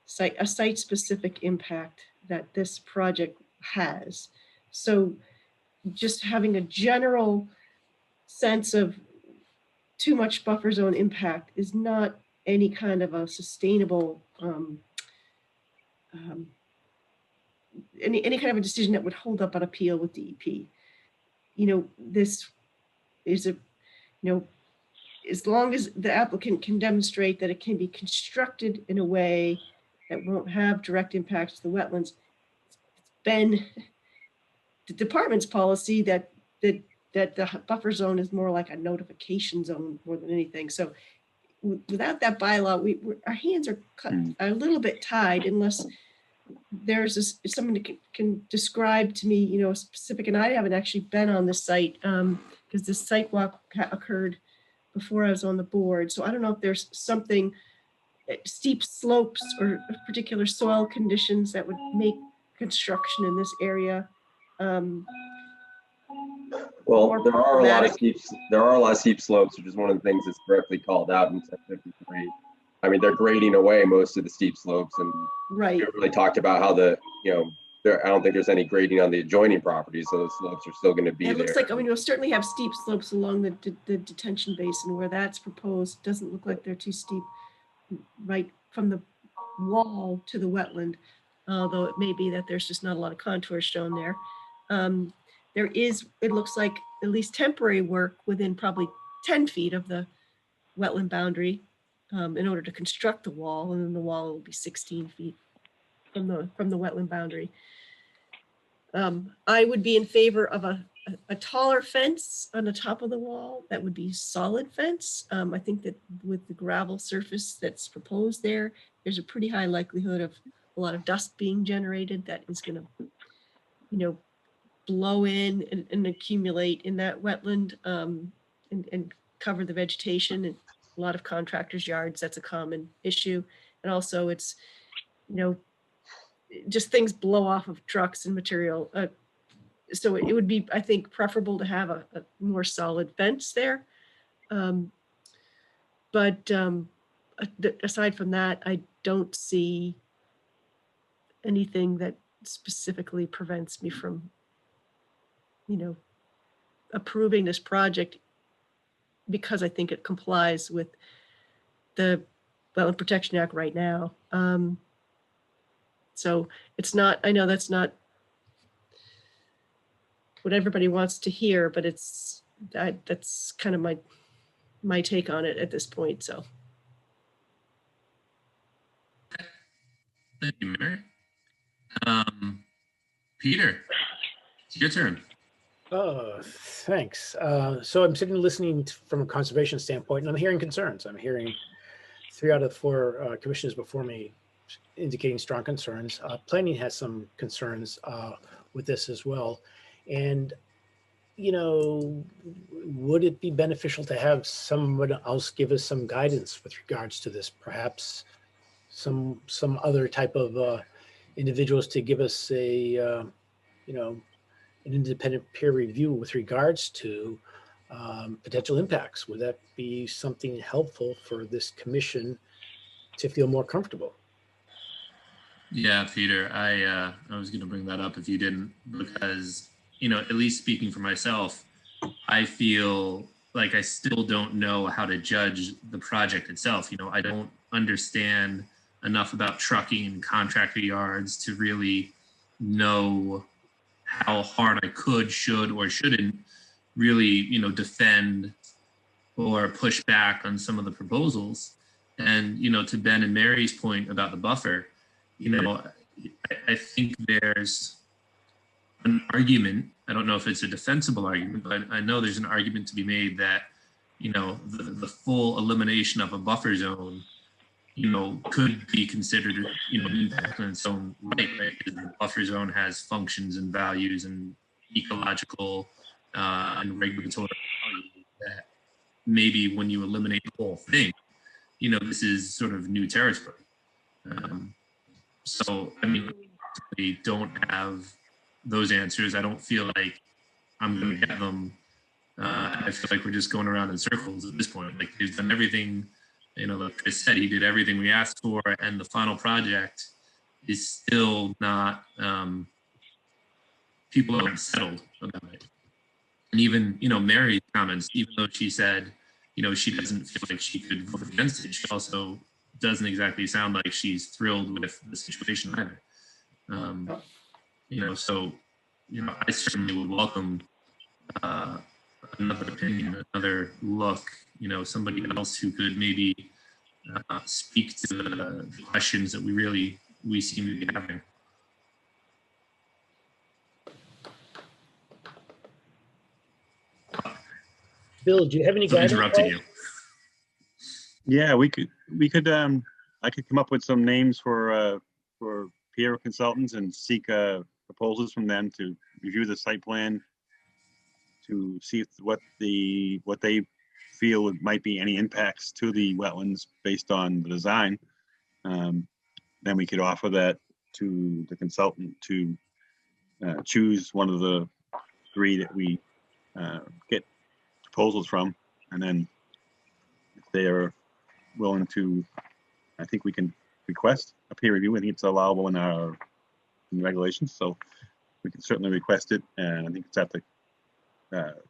site, a site-specific impact that this project has. So just having a general sense of too much buffer zone impact is not any kind of a sustainable, any kind of a decision that would hold up an appeal with DEP. This is as long as the applicant can demonstrate that it can be constructed in a way that won't have direct impacts to the wetlands, it's been the department's policy that the buffer zone is more like a notification zone more than anything. So without that bylaw, our hands are a little bit tied unless there's someone that can describe to me, a specific, and I haven't actually been on the site because this site walk occurred before I was on the board. So I don't know if there's something, steep slopes or particular soil conditions that would make construction in this area. Well, there are a lot of steep slopes, which is one of the things that's directly called out in 1053. I mean, they're grading away most of the steep slopes, and right. we really talked about how I don't think there's any grading on the adjoining properties, so those slopes are still going to be there. It looks like, we'll certainly have steep slopes along the detention basin where that's proposed. Doesn't look like they're too steep right from the wall to the wetland, although it may be that there's just not a lot of contours shown there. There is, it looks like, at least temporary work within probably 10 feet of the wetland boundary in order to construct the wall, and then the wall will be 16 feet from the wetland boundary. I would be in favor of a taller fence on the top of the wall. That would be solid fence. I think that with the gravel surface that's proposed there's a pretty high likelihood of a lot of dust being generated that is going to, blow in and accumulate in that wetland and cover the vegetation. And a lot of contractors' yards, that's a common issue. And also it's, just things blow off of trucks and material. So it would be, I think, preferable to have a more solid fence there. But aside from that, I don't see anything that specifically prevents me from, approving this project because I think it complies with the Wetland Protection Act right now. So it's not, I know that's not what everybody wants to hear, but that's kind of my take on it at this point, so. Thank you, Mary. Peter, it's your turn. Thanks. So I'm sitting listening from a conservation standpoint, and I'm hearing concerns. I'm hearing 3 out of the 4 commissioners before me indicating strong concerns. Planning has some concerns with this as well. And, you know, would it be beneficial to have someone else give us some guidance with regards to this? Perhaps some other type of individuals to give us a, you know, an independent peer review with regards to potential impacts. Would that be something helpful for this commission to feel more comfortable? Yeah, Peter, I was going to bring that up if you didn't, because, you know, at least speaking for myself, I feel like I still don't know how to judge the project itself. You know, I don't understand enough about trucking and contractor yards to really know how hard I could, should, or shouldn't really, you know, defend or push back on some of the proposals. And, you know, to Ben and Mary's point about the buffer, you know, I think there's an argument. I don't know if it's a defensible argument, but I know there's an argument to be made that, you know, the full elimination of a buffer zone, you know, could be considered, you know, an impact in its own right? Because the buffer zone has functions and values and ecological and regulatory values that maybe when you eliminate the whole thing, you know, this is sort of new territory. So, I mean, we don't have those answers. I don't feel like I'm going to get them. I feel like we're just going around in circles at this point. Like, they've done everything, you know, like Chris said, he did everything we asked for, and the final project is still not, people aren't settled about it. And even, you know, Mary's comments, even though she said, you know, she doesn't feel like she could vote against it, she also doesn't exactly sound like she's thrilled with the situation either. You know, so, you know, I certainly would welcome another opinion, another look, you know, somebody else who could maybe speak to the questions that we seem to be having. Bill, do you have any guidance? Interrupting you. Yeah, we could I could come up with some names for peer consultants and seek proposals from them to review the site plan, to see if what they feel might be any impacts to the wetlands based on the design. Then we could offer that to the consultant to choose one of the 3 that we get proposals from, and then if they are willing to, I think we can request a peer review. I think it's allowable in the regulations, so we can certainly request it. And I think it's at the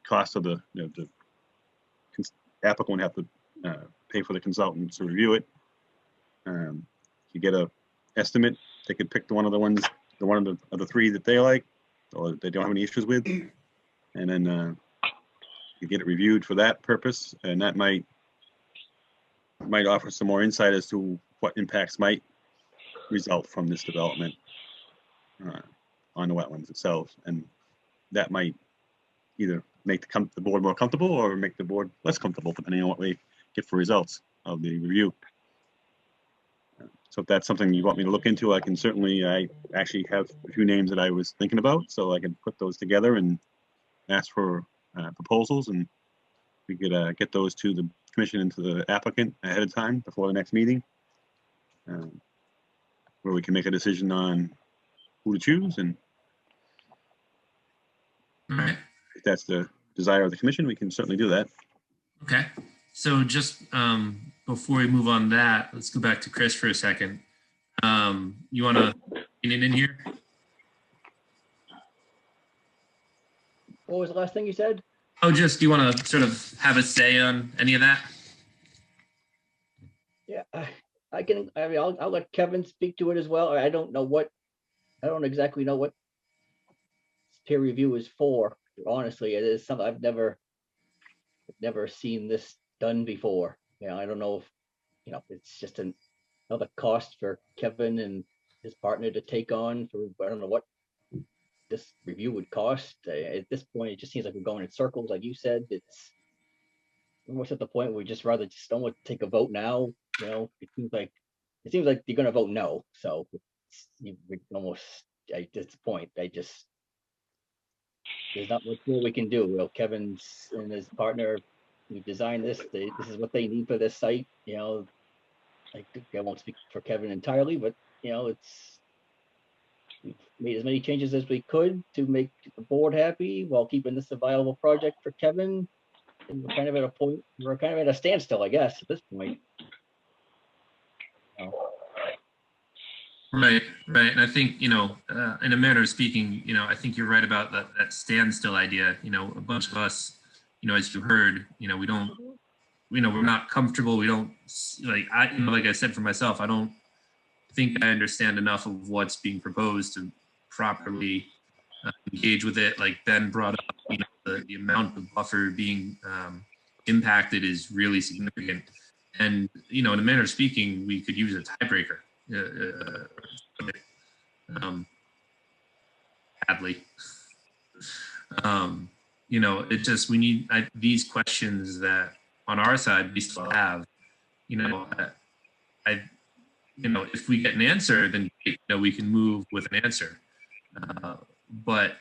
cost of the, you know, the applicant would have to pay for the consultant to review it. You get a estimate, they could pick one of the 3 that they like or they don't have any issues with, and then you get it reviewed for that purpose, and that might offer some more insight as to what impacts might result from this development on the wetlands itself, and that might either make the board more comfortable or make the board less comfortable, depending on what we get for results of the review. So if that's something you want me to look into, I can certainly. I actually have a few names that I was thinking about, so I can put those together and ask for proposals, and we could get those to the commission and to the applicant ahead of time before the next meeting, where we can make a decision on who to choose. And if that's the desire of the commission, we can certainly do that. Okay. So just before we move on that, let's go back to Chris for a second. You want to get in here? What was the last thing you said? Oh, just, do you want to sort of have a say on any of that? Yeah, I can. I mean, I'll let Kevin speak to it as well. I don't exactly know what peer review is for. Honestly, it is something I've never seen this done before. You know, I don't know if, you know, it's just another cost for Kevin and his partner to take on for, I don't know what this review would cost. At this point, it just seems like we're going in circles. Like you said, almost at the point where we just rather just don't want to take a vote now. You know, it seems like you're going to vote no. So we can almost at this point, there's not much more we can do. Well, Kevin's and his partner, we designed this. This is what they need for this site. You know, I won't speak for Kevin entirely, but you know, we've made as many changes as we could to make the board happy while keeping this a viable project for Kevin. And we're kind of at a standstill, I guess, at this point. Right. And I think, in a manner of speaking, I think you're right about that standstill idea. A bunch of us, as you heard, we're not comfortable. We don't like I said for myself, I don't think I understand enough of what's being proposed to properly engage with it. Like Ben brought up, the amount of buffer being impacted is really significant. And, in a manner of speaking, we could use a tiebreaker. Badly. It just, we need these questions that on our side we still have. If we get an answer, then we can move with an answer. But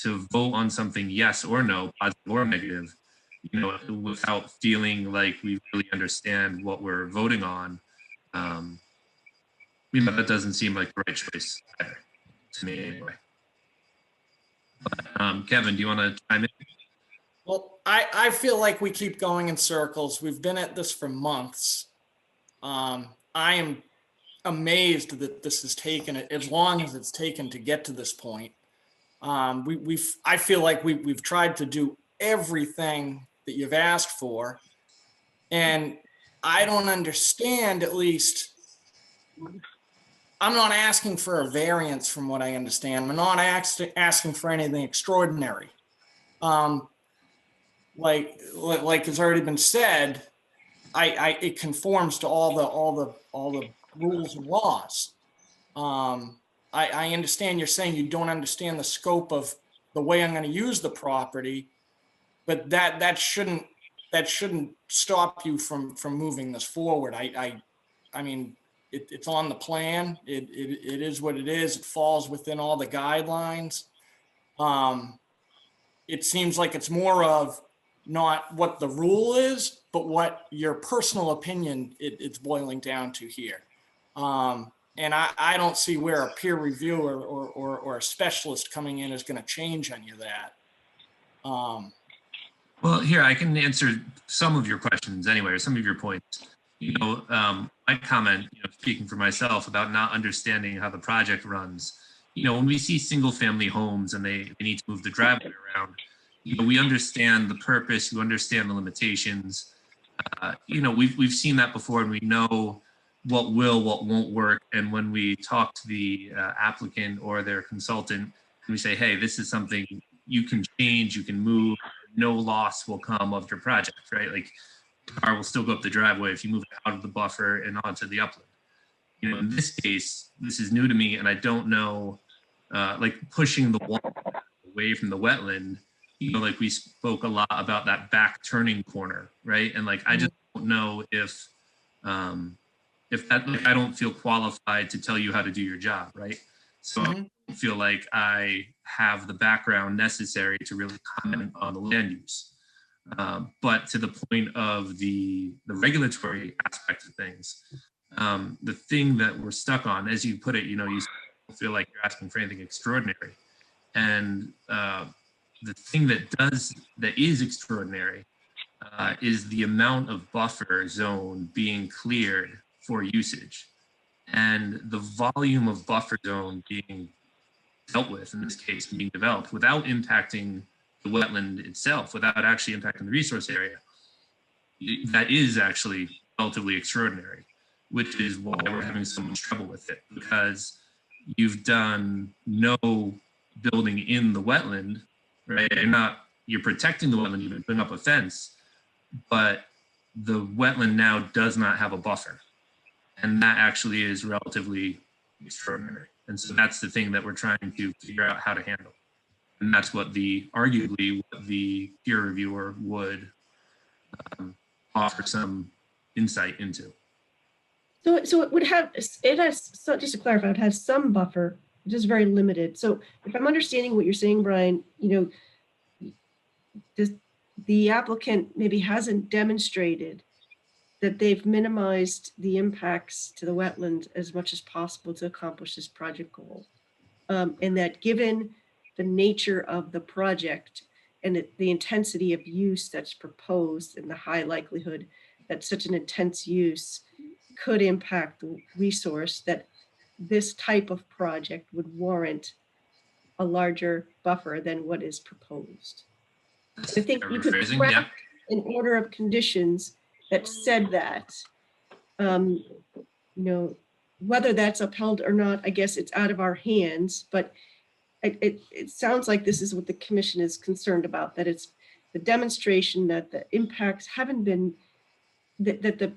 to vote on something yes or no, positive or negative, without feeling like we really understand what we're voting on, that doesn't seem like the right choice either, to me anyway. But, Kevin, do you want to chime in? Well, I feel like we keep going in circles. We've been at this for months. I am amazed that this has taken as long as it's taken to get to this point. I feel like we've tried to do everything that you've asked for, and I don't understand. At least I'm not asking for a variance from what I understand. I'm not asking for anything extraordinary. Like has already been said, it conforms to all the rules and laws. I understand you're saying you don't understand the scope of the way I'm going to use the property, but that shouldn't stop you from moving this forward. I mean, it's on the plan. It is what it is. It falls within all the guidelines. It seems like it's more of not what the rule is, but what your personal opinion it's boiling down to here. And I don't see where a peer reviewer or a specialist coming in is going to change any of that. Well, here, I can answer some of your questions anyway, or some of your points. My comment, speaking for myself about not understanding how the project runs, when we see single family homes and they need to move the driveway around, we understand the purpose, we understand the limitations. We've seen that before, and we know what won't work. And when we talk to the applicant or their consultant, and we say, hey, this is something you can change, you can move, no loss will come of your project, right? Like, the car will still go up the driveway if you move it out of the buffer and onto the upland. In this case, this is new to me, and I don't know, like pushing the wall away from the wetland, like we spoke a lot about that back turning corner, right? And like, I just don't know if that, like, I don't feel qualified to tell you how to do your job, right? So I don't feel like I have the background necessary to really comment on the land use. But to the point of the regulatory aspect of things, the thing that we're stuck on, as you put it, you feel like you're asking for anything extraordinary. And the thing that is extraordinary is the amount of buffer zone being cleared for usage, and the volume of buffer zone being dealt with, in this case, being developed without impacting the wetland itself, without actually impacting the resource area. That is actually relatively extraordinary, which is why we're having so much trouble with it, because you've done no building in the wetland, right? You're protecting the wetland, you've been putting up a fence, but the wetland now does not have a buffer. And that actually is relatively extraordinary. And so that's the thing that we're trying to figure out how to handle. And that's what arguably what the peer reviewer would offer some insight into. So it has, so just to clarify, it has some buffer, just very limited. So if I'm understanding what you're saying, Brian, the applicant maybe hasn't demonstrated that they've minimized the impacts to the wetland as much as possible to accomplish this project goal. And that given the nature of the project and the intensity of use that's proposed and the high likelihood that such an intense use could impact the resource, that this type of project would warrant a larger buffer than what is proposed. I think you could craft an order of conditions that said that, whether that's upheld or not, I guess it's out of our hands, but it sounds like this is what the commission is concerned about, that it's the demonstration that the impacts haven't been, that the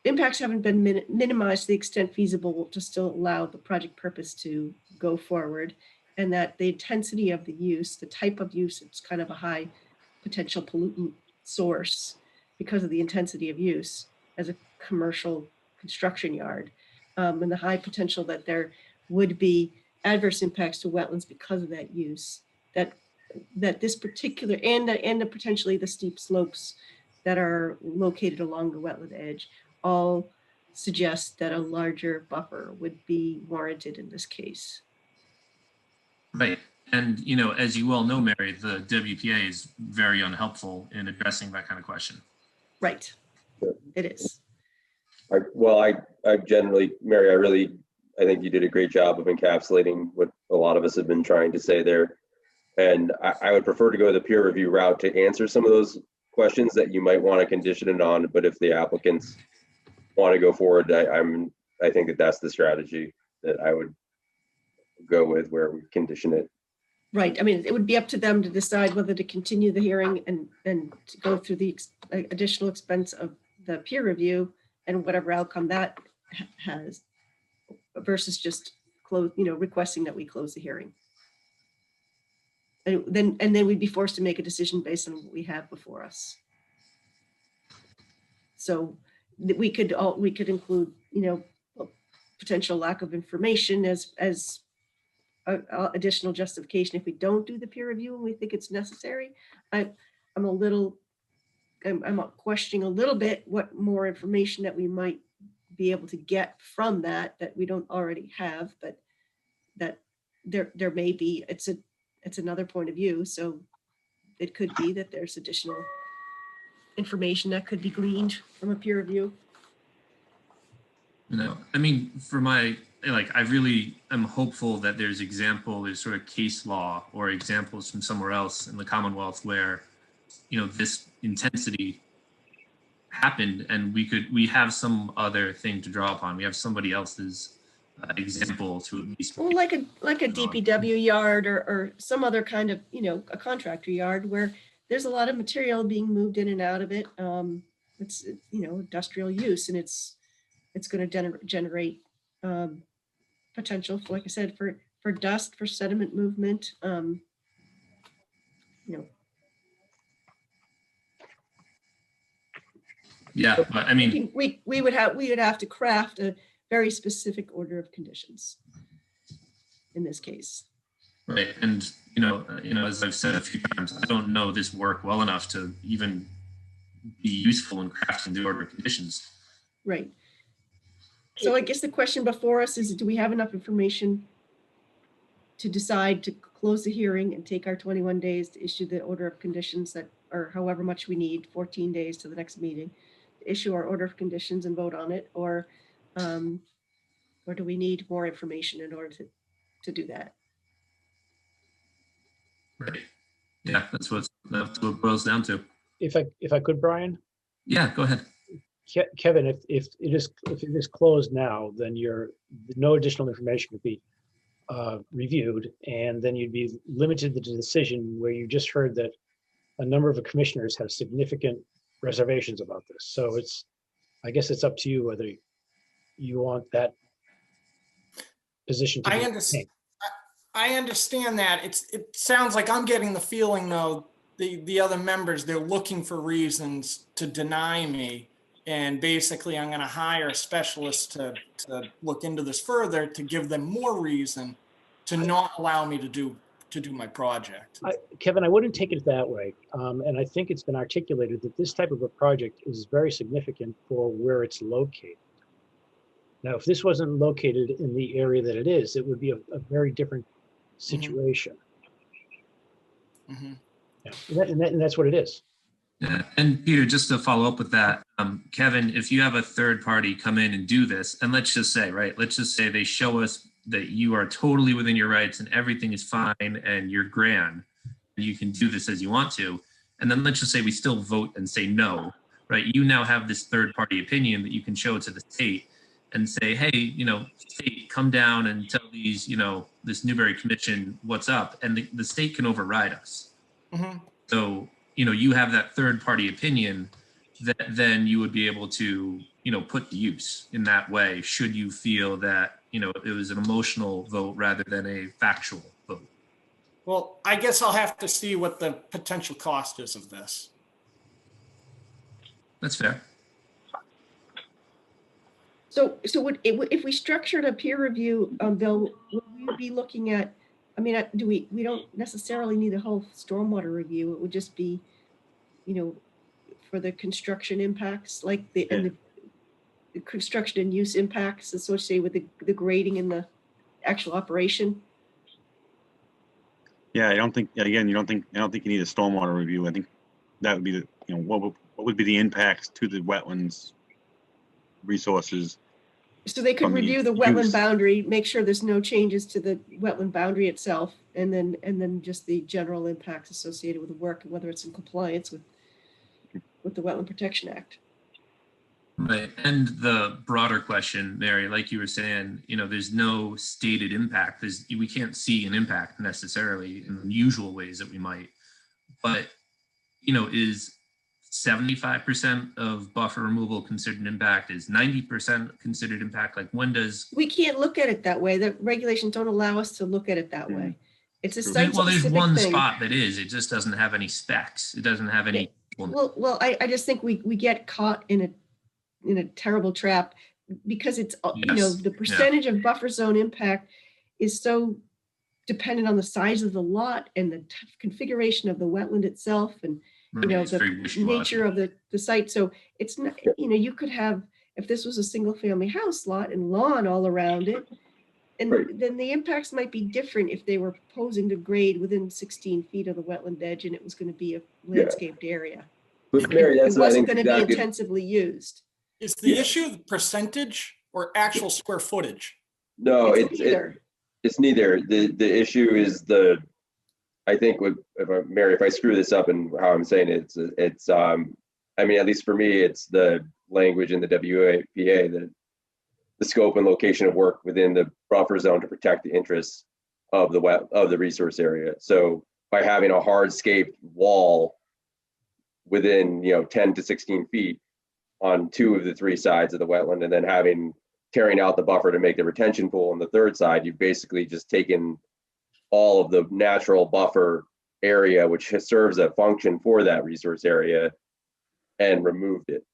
impacts haven't been minimized to the extent feasible to still allow the project purpose to go forward, and that the intensity of the use, the type of use, it's kind of a high potential pollutant source because of the intensity of use as a commercial construction yard, and the high potential that there would be adverse impacts to wetlands because of that use, that this particular, and potentially the steep slopes that are located along the wetland edge, all suggest that a larger buffer would be warranted in this case. Right. And, as you well know, Mary, the WPA is very unhelpful in addressing that kind of question. Right. It is. I generally, Mary, I think you did a great job of encapsulating what a lot of us have been trying to say there. And I would prefer to go the peer review route to answer some of those questions that you might want to condition it on. But if the applicants want to go forward, I think that's the strategy that I would go with, where we condition it. Right. I mean, it would be up to them to decide whether to continue the hearing and to go through the additional expense of the peer review and whatever outcome that has, versus just requesting that we close the hearing. And then we'd be forced to make a decision based on what we have before us. So we could include, potential lack of information as additional justification if we don't do the peer review and we think it's necessary. I'm questioning a little bit what more information that we might be able to get from that we don't already have, but that there may be, it's another point of view. So it could be that there's additional information that could be gleaned from a peer review. I mean, for my, I really am hopeful that there's sort of case law or examples from somewhere else in the Commonwealth where, this intensity happened and we have some other thing to draw upon. We have somebody else's example to at least. Well, like a DPW yard or some other kind of, a contractor yard where there's a lot of material being moved in and out of it. It's, industrial use, and it's going to generate potential, for, like I said, for dust, for sediment movement. Yeah, but I mean, we would have to craft a very specific order of conditions in this case. Right, and as I've said a few times, I don't know this work well enough to even be useful in crafting the order of conditions. Right. So I guess the question before us is, do we have enough information to decide to close the hearing and take our 21 days to issue the order of conditions that, or however much we need, 14 days to the next meeting, to issue our order of conditions and vote on it, or do we need more information in order to do that? Right. Yeah, that's what it boils down to. If I could, Brian? Yeah, go ahead. Kevin, if it is closed now, then no additional information could be reviewed, and then you'd be limited to the decision where you just heard that a number of the commissioners have significant reservations about this. So I guess it's up to you whether you want that position to be I understand that. It sounds like I'm getting the feeling, though, the other members, they're looking for reasons to deny me. And basically I'm going to hire a specialist to look into this further, to give them more reason to not allow me to do my project. Kevin, I wouldn't take it that way. And I think it's been articulated that this type of a project is very significant for where it's located. Now, if this wasn't located in the area that it is, it would be a very different situation. Mm-hmm. Yeah. And that's what it is. Yeah. And Peter, just to follow up with that, Kevin, if you have a third party come in and do this, and let's just say they show us that you are totally within your rights and everything is fine and you're grand, and you can do this as you want to, and then let's just say we still vote and say no, right? You now have this third party opinion that you can show to the state and say, hey, state, come down and tell these, this Newberry Commission what's up, and the state can override us. Mm-hmm. So, you have that third party opinion that then you would be able to, put to use in that way, should you feel that, it was an emotional vote rather than a factual vote. Well, I guess I'll have to see what the potential cost is of this. That's fair. So if we structured a peer review, Bill, would we be looking at, we don't necessarily need a whole stormwater review. It would just be, for the construction impacts, like and the construction and use impacts associated with the grading and the actual operation. Yeah, I don't think you need a stormwater review. I think that would be what would be the impacts to the wetlands resources. So they could review the wetland boundary, make sure there's no changes to the wetland boundary itself, and then just the general impacts associated with the work and whether it's in compliance with the Wetland Protection Act. Right. And the broader question, Mary, like you were saying, there's no stated impact. We can't see an impact necessarily in the usual ways that we might, but, is 75% of buffer removal considered impact? Is 90% considered impact? Like, when does... We can't look at it that way. The regulations don't allow us to look at it that way. It's a site-specific Well, there's one thing. spot that is. It just doesn't have any specs. It doesn't have any... Well, I just think we get caught in a terrible trap because it's, the percentage of buffer zone impact is so dependent on the size of the lot and the configuration of the wetland itself and, the nature of the site. So it's not, you could have, if this was a single family house lot and lawn all around it, and then the impacts might be different if they were proposing to grade within 16 feet of the wetland edge and it was going to be a landscaped area. But Mary, it wasn't going to be intensively used. Is the issue the percentage or actual square footage? No, it's neither. It's neither. The issue is I think Mary, if I screw this up and how I'm saying it, it's at least for me, it's the language in the WAPA that the scope and location of work within the buffer zone to protect the interests of the resource area. So by having a hardscaped wall within 10 to 16 feet on 2 of the 3 sides of the wetland, and then tearing out the buffer to make the retention pool on the 3rd side, you've basically just taken all of the natural buffer area, which serves a function for that resource area, and removed it.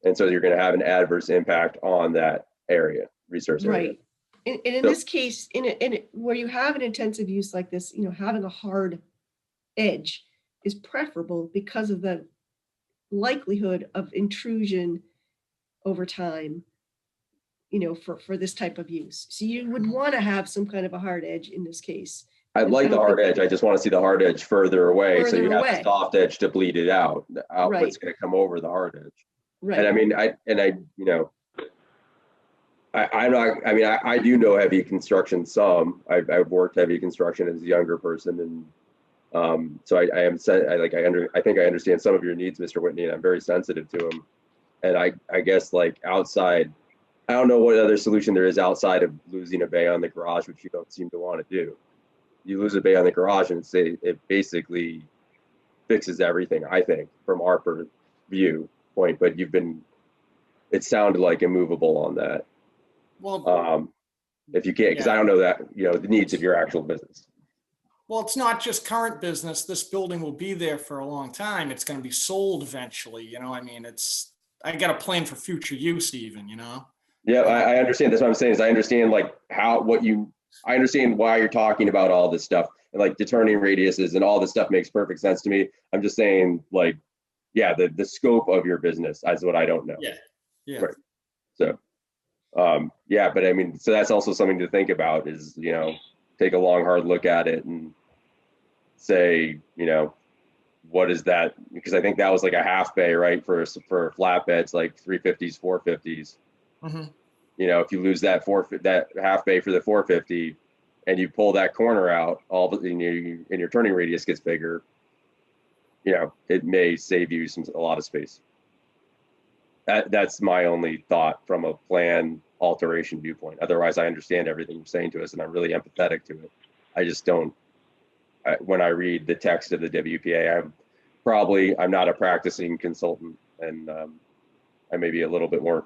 And so you're going to have an adverse impact on that resource area. Right. And in this case, where you have an intensive use like this, having a hard edge is preferable because of the likelihood of intrusion over time, for this type of use. So you would want to have some kind of a hard edge in this case. I'd like the hard edge. I just want to see the hard edge further away. So you have the soft edge to bleed it out. The outlet's going to come over the hard edge. Right. And I do know heavy construction some. I've worked heavy construction as a younger person, and so I think I understand some of your needs, Mr. Whitney, and I'm very sensitive to them. And I guess outside, I don't know what other solution there is outside of losing a bay on the garage, which you don't seem to want to do. You lose a bay on the garage and it basically fixes everything, I think, from our viewpoint, but it sounded like immovable on that. Well, if you can't, because I don't know that, the needs of your actual business. Well, it's not just current business. This building will be there for a long time. It's going to be sold eventually. I mean, I got a plan for future use even, Yeah, I understand. That's what I'm saying is I understand like I understand why you're talking about all this stuff and like the turning radiuses and all this stuff makes perfect sense to me. I'm just saying like, yeah, the scope of your business is what I don't know. Yeah. Yeah. Right. So, yeah, but I mean, so that's also something to think about is, take a long, hard look at it and say, what is that? Because I think that was like a half bay, right? For flatbeds, like 350s, 450s. Mm-hmm. If you lose that half bay for the 450 and you pull that corner out, and your turning radius gets bigger, it may save you a lot of space. That's my only thought from a plan alteration viewpoint. Otherwise, I understand everything you're saying to us and I'm really empathetic to it. I just don't, when I read the text of the WPA, I'm not a practicing consultant and I may be a little bit more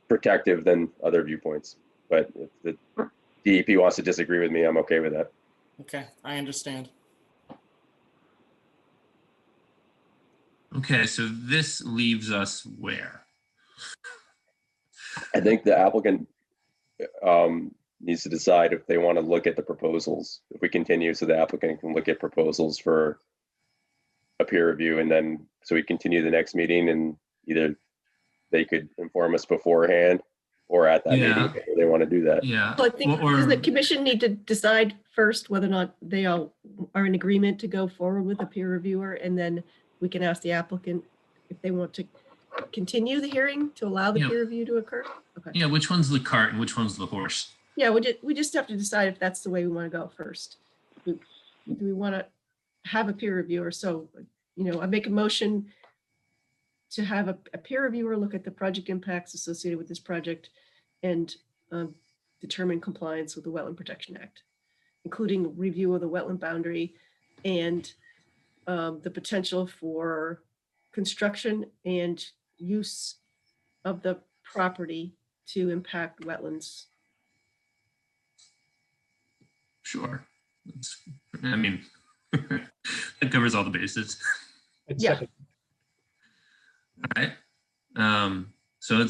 protective than other viewpoints, but if the DEP wants to disagree with me, I'm okay with that. Okay, I understand. Okay, so this leaves us where? I think the applicant needs to decide if they want to look at the proposals. If we continue, so the applicant can look at proposals for a peer review, and then so we continue the next meeting, and either they could inform us beforehand or at that meeting if they want to do that. Yeah. Well, I think does the commission need to decide first whether or not they all are in agreement to go forward with a peer reviewer, and then we can ask the applicant if they want to continue the hearing to allow the peer review to occur? Okay. Yeah, which one's the cart and which one's the horse? Yeah, we just have to decide if that's the way we want to go first. Do we want to have a peer reviewer? So, I make a motion to have a peer reviewer look at the project impacts associated with this project and determine compliance with the Wetland Protection Act, including review of the wetland boundary and the potential for construction and use of the property to impact wetlands. Sure. I mean, that covers all the bases. Yeah. All right. So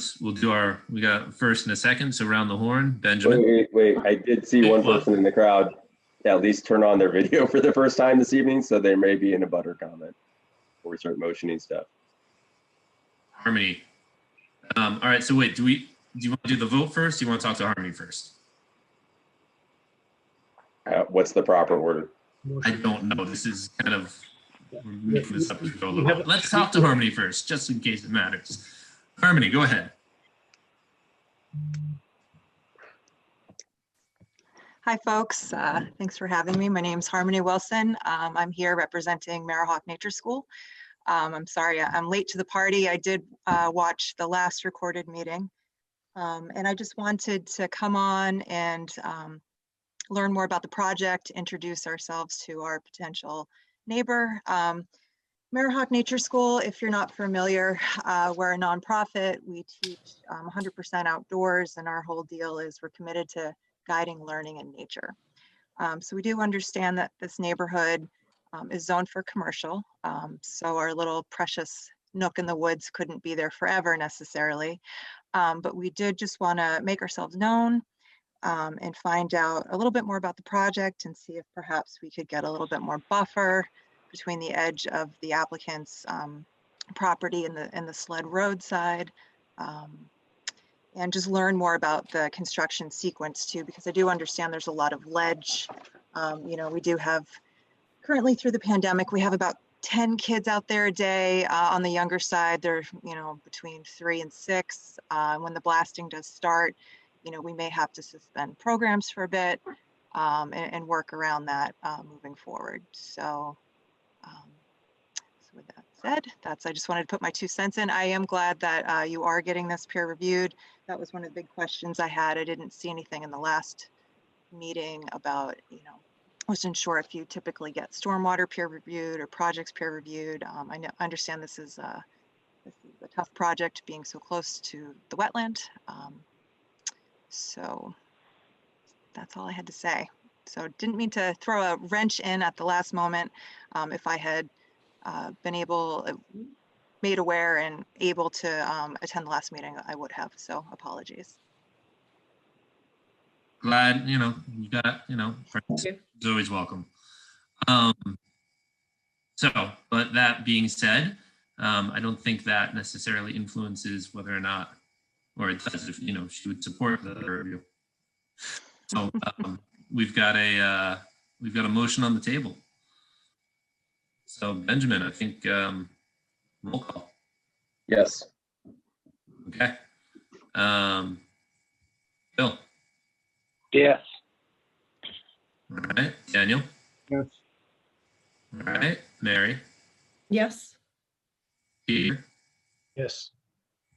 we got first and a second. So round the horn, Benjamin. Wait. I did see one person in the crowd at least turn on their video for the first time this evening. So there may be an abutter comment before we start motioning stuff. Harmony. All right. So wait, do you want to do the vote first? Do you want to talk to Harmony first? What's the proper order? I don't know. This is kind of, we're making this up as we go a little bit. Let's talk to Harmony first, just in case it matters. Harmony, go ahead. Hi, folks. Thanks for having me. My name is Harmony Wilson. I'm here representing Marahawk Nature School. I'm sorry, I'm late to the party. I did watch the last recorded meeting. And I just wanted to come on and learn more about the project, introduce ourselves to our potential neighbor. Marahawk Nature School, if you're not familiar, we're a nonprofit. We teach 100% outdoors, and our whole deal is we're committed to guiding learning in nature. So we do understand that this neighborhood is zoned for commercial. So our little precious nook in the woods couldn't be there forever necessarily. But we did just want to make ourselves known and find out a little bit more about the project and see if perhaps we could get a little bit more buffer between the edge of the applicant's property and the sled roadside, and just learn more about the construction sequence too, because I do understand there's a lot of ledge. We do have, currently through the pandemic, we have about 10 kids out there a day. On the younger side, they're between 3 and 6. When the blasting does start, we may have to suspend programs for a bit and work around that moving forward. So with that said, I just wanted to put my 2 cents in. I am glad that you are getting this peer reviewed. That was one of the big questions I had. I didn't see anything in the last meeting about, I wasn't sure if you typically get stormwater peer reviewed or projects peer reviewed. I understand this is a tough project being so close to the wetland. So that's all I had to say. So didn't mean to throw a wrench in at the last moment. If I had been made aware and able to attend the last meeting, I would have. So apologies. Glad, you got, friends is always welcome. But that being said, I don't think that necessarily influences whether or not, or it does if, she would support the review. So we've got a motion on the table. So Benjamin, I think roll call. Yes. Okay. Bill. Yes. All right. Daniel. Yes. All right. Mary. Yes. Peter. Yes.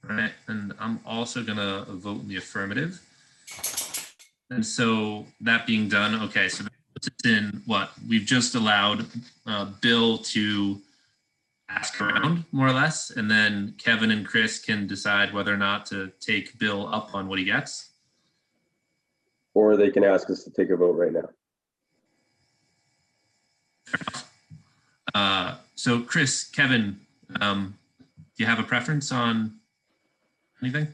All right. And I'm also going to vote in the affirmative. And so that being done, okay, so that puts us in what? We've just allowed Bill to ask around, more or less, and then Kevin and Chris can decide whether or not to take Bill up on what he gets. Or they can ask us to take a vote right now. So Chris, Kevin, do you have a preference on anything?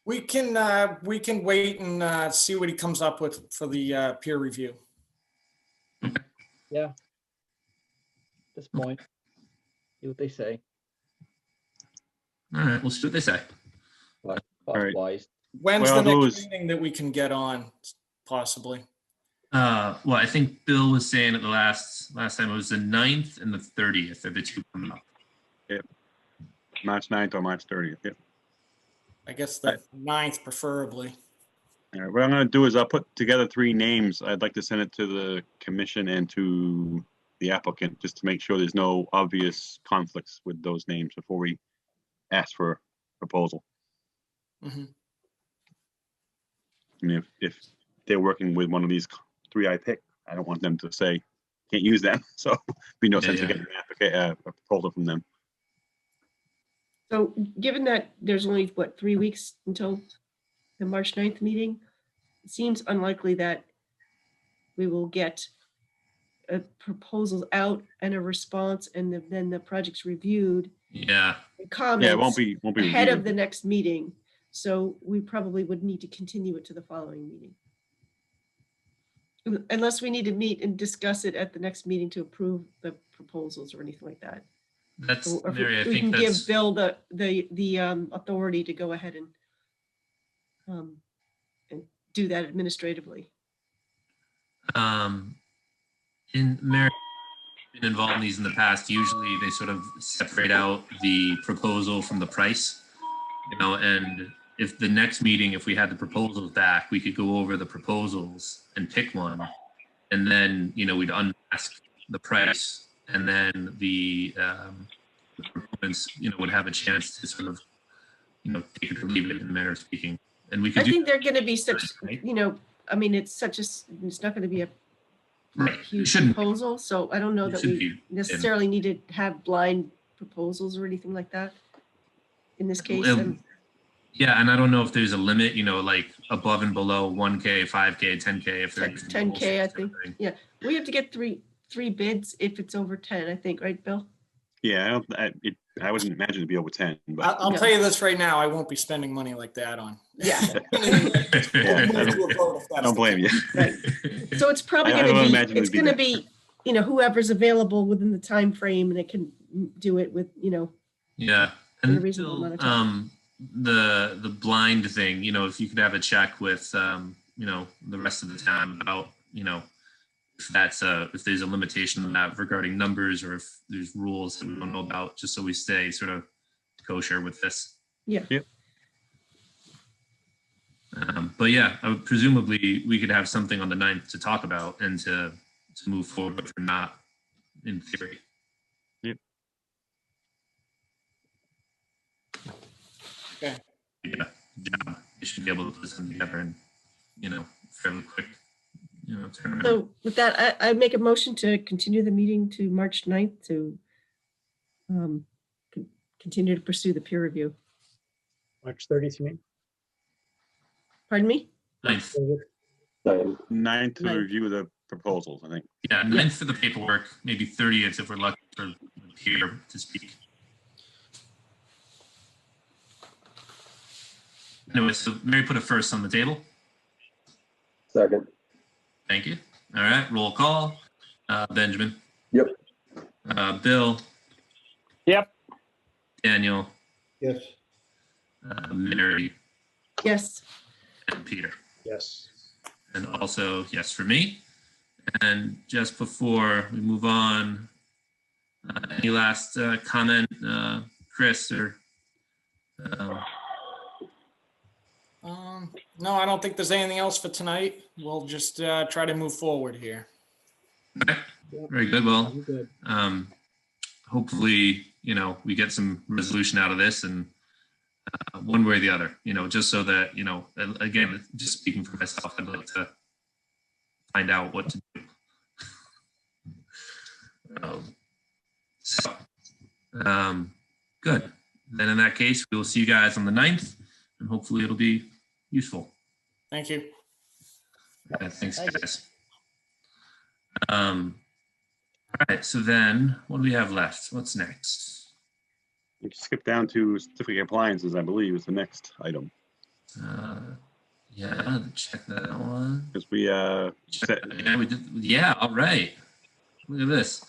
We can wait and see what he comes up with for the peer review. Yeah. At this point, see what they say. All right, we'll see what they say. Wise. When's the next meeting that we can get on, possibly? Well, I think Bill was saying at the last time it was the 9th and the 30th are the two coming up. Yep. March 9th or March 30th. Yep. I guess the 9th preferably. All right, what I'm going to do is I'll put together 3 names. I'd like to send it to the commission and to the applicant just to make sure there's no obvious conflicts with those names before we ask for a proposal. Mm-hmm. I mean, if they're working with one of these 3 I picked, I don't want them to say can't use them. So be no sense in getting a proposal from them. So given that there's only, 3 weeks until the March 9th meeting, it seems unlikely that we will get proposals out and a response and then the project's reviewed. Yeah. Comments Yeah, it won't be ahead reviewed. of the next meeting. So we probably would need to continue it to the following meeting. Unless we need to meet and discuss it at the next meeting to approve the proposals or anything like that. That's Or Mary, I we think can that's give Bill the authority to go ahead and do that administratively. in Mary, been involved in these in the past. Usually they sort of separate out the proposal from the price, and if the next meeting, if we had the proposals back, we could go over the proposals and pick one, and then we'd unmask the price, and then the proponents would have a chance to sort of take it or leave it in the manner of speaking. And we could I think they're going to be such, I mean, it's not going to be a huge proposal. So I don't know that we necessarily need to have blind proposals or anything like that in this case. Yeah, and I don't know if there's a limit, like above and below 1K, 5K, 10K. If they're 10K, I think. Yeah, we have to get three bids if it's over 10, I think, right, Bill? Yeah, I wouldn't imagine it'd be over 10. But I'll tell you this right now, I won't be spending money like that on. Yeah. I don't blame you. Right. So it's probably going to be, whoever's available within the time frame, and it can do it with, yeah, and a reasonable amount of time. The blind thing, if you could have a check with, the rest of the town about, if there's a limitation on that regarding numbers, or if there's rules that we don't know about, just so we stay sort of kosher with this. Yeah. Yep. But yeah, presumably we could have something on the 9th to talk about and to move forward, but we're not in theory. Yep. Okay. Yeah. Job. You should be able to put something together and, fairly quick. So with that, I make a motion to continue the meeting to March 9th to continue to pursue the peer review. March 30th, you mean? Pardon me? 9th. 9th to Ninth. review the proposals, I think. Yeah, 9th for the paperwork, maybe 30th if we're lucky for Peter to speak. Anyway, so Mary put a first on the table. Second. Thank you. All right, roll call. Benjamin. Yep. Bill. Yep. Daniel. Yes. Mary. Yes. And Peter. Yes. And also yes for me. And just before we move on, any last comment, Chris or? No, I don't think there's anything else for tonight. We'll just try to move forward here. Okay. Very good. Well, Good. hopefully, we get some resolution out of this, and one way or the other, just so that, again, just speaking for myself, I'd like to find out what to do. Good. Then in that case, we will see you guys on the 9th, and hopefully it'll be useful. Thank you. Thanks, guys. All right, so then what do we have left? What's next? You skip down to certificate of compliances, I believe, is the next item. Yeah, check that one. Because we we did. Yeah, all right. Look at this.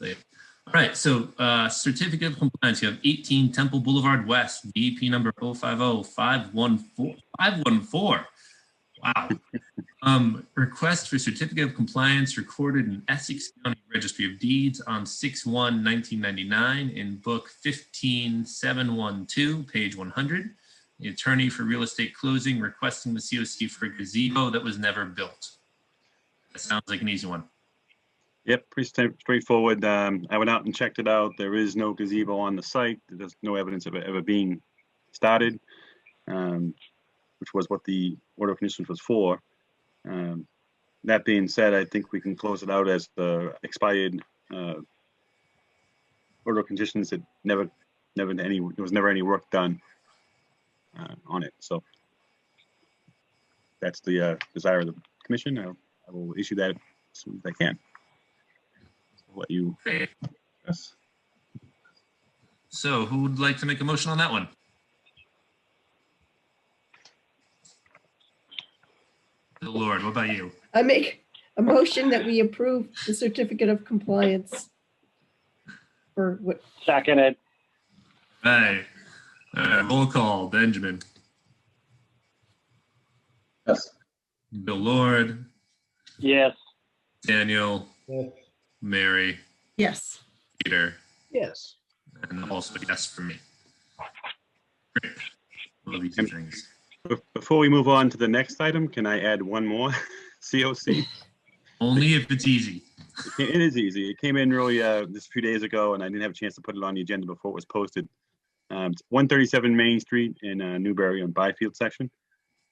All right, so certificate of compliance. You have 18 Temple Boulevard West, DEP number 050-514. Wow. Request for certificate of compliance recorded in Essex County Registry of Deeds on 6/1/1999 in book 15712, page 100. The attorney for real estate closing requesting the COC for a gazebo that was never built. That sounds like an easy one. Yep, pretty straightforward. I went out and checked it out. There is no gazebo on the site. There's no evidence of it ever being started, which was what the order of conditions was for. That being said, I think we can close it out as the expired order of conditions that there was never any work done on it. So that's the desire of the commission. I will issue that as soon as I can. I'll let you. Yes. So who would like to make a motion on that one? The Lord, what about you? I make a motion that we approve the certificate of compliance for what? Seconded. Right. Roll call. Benjamin. Yes. Bill Lord. Yes. Daniel. Yes. Mary. Yes. Peter. Yes. And also yes for me. Great. Love you two things. Before we move on to the next item, can I add one more COC? Only if it's easy. It is easy. It came in really just a few days ago, and I didn't have a chance to put it on the agenda before it was posted. It's 137 Main Street in Newbury on Byfield section.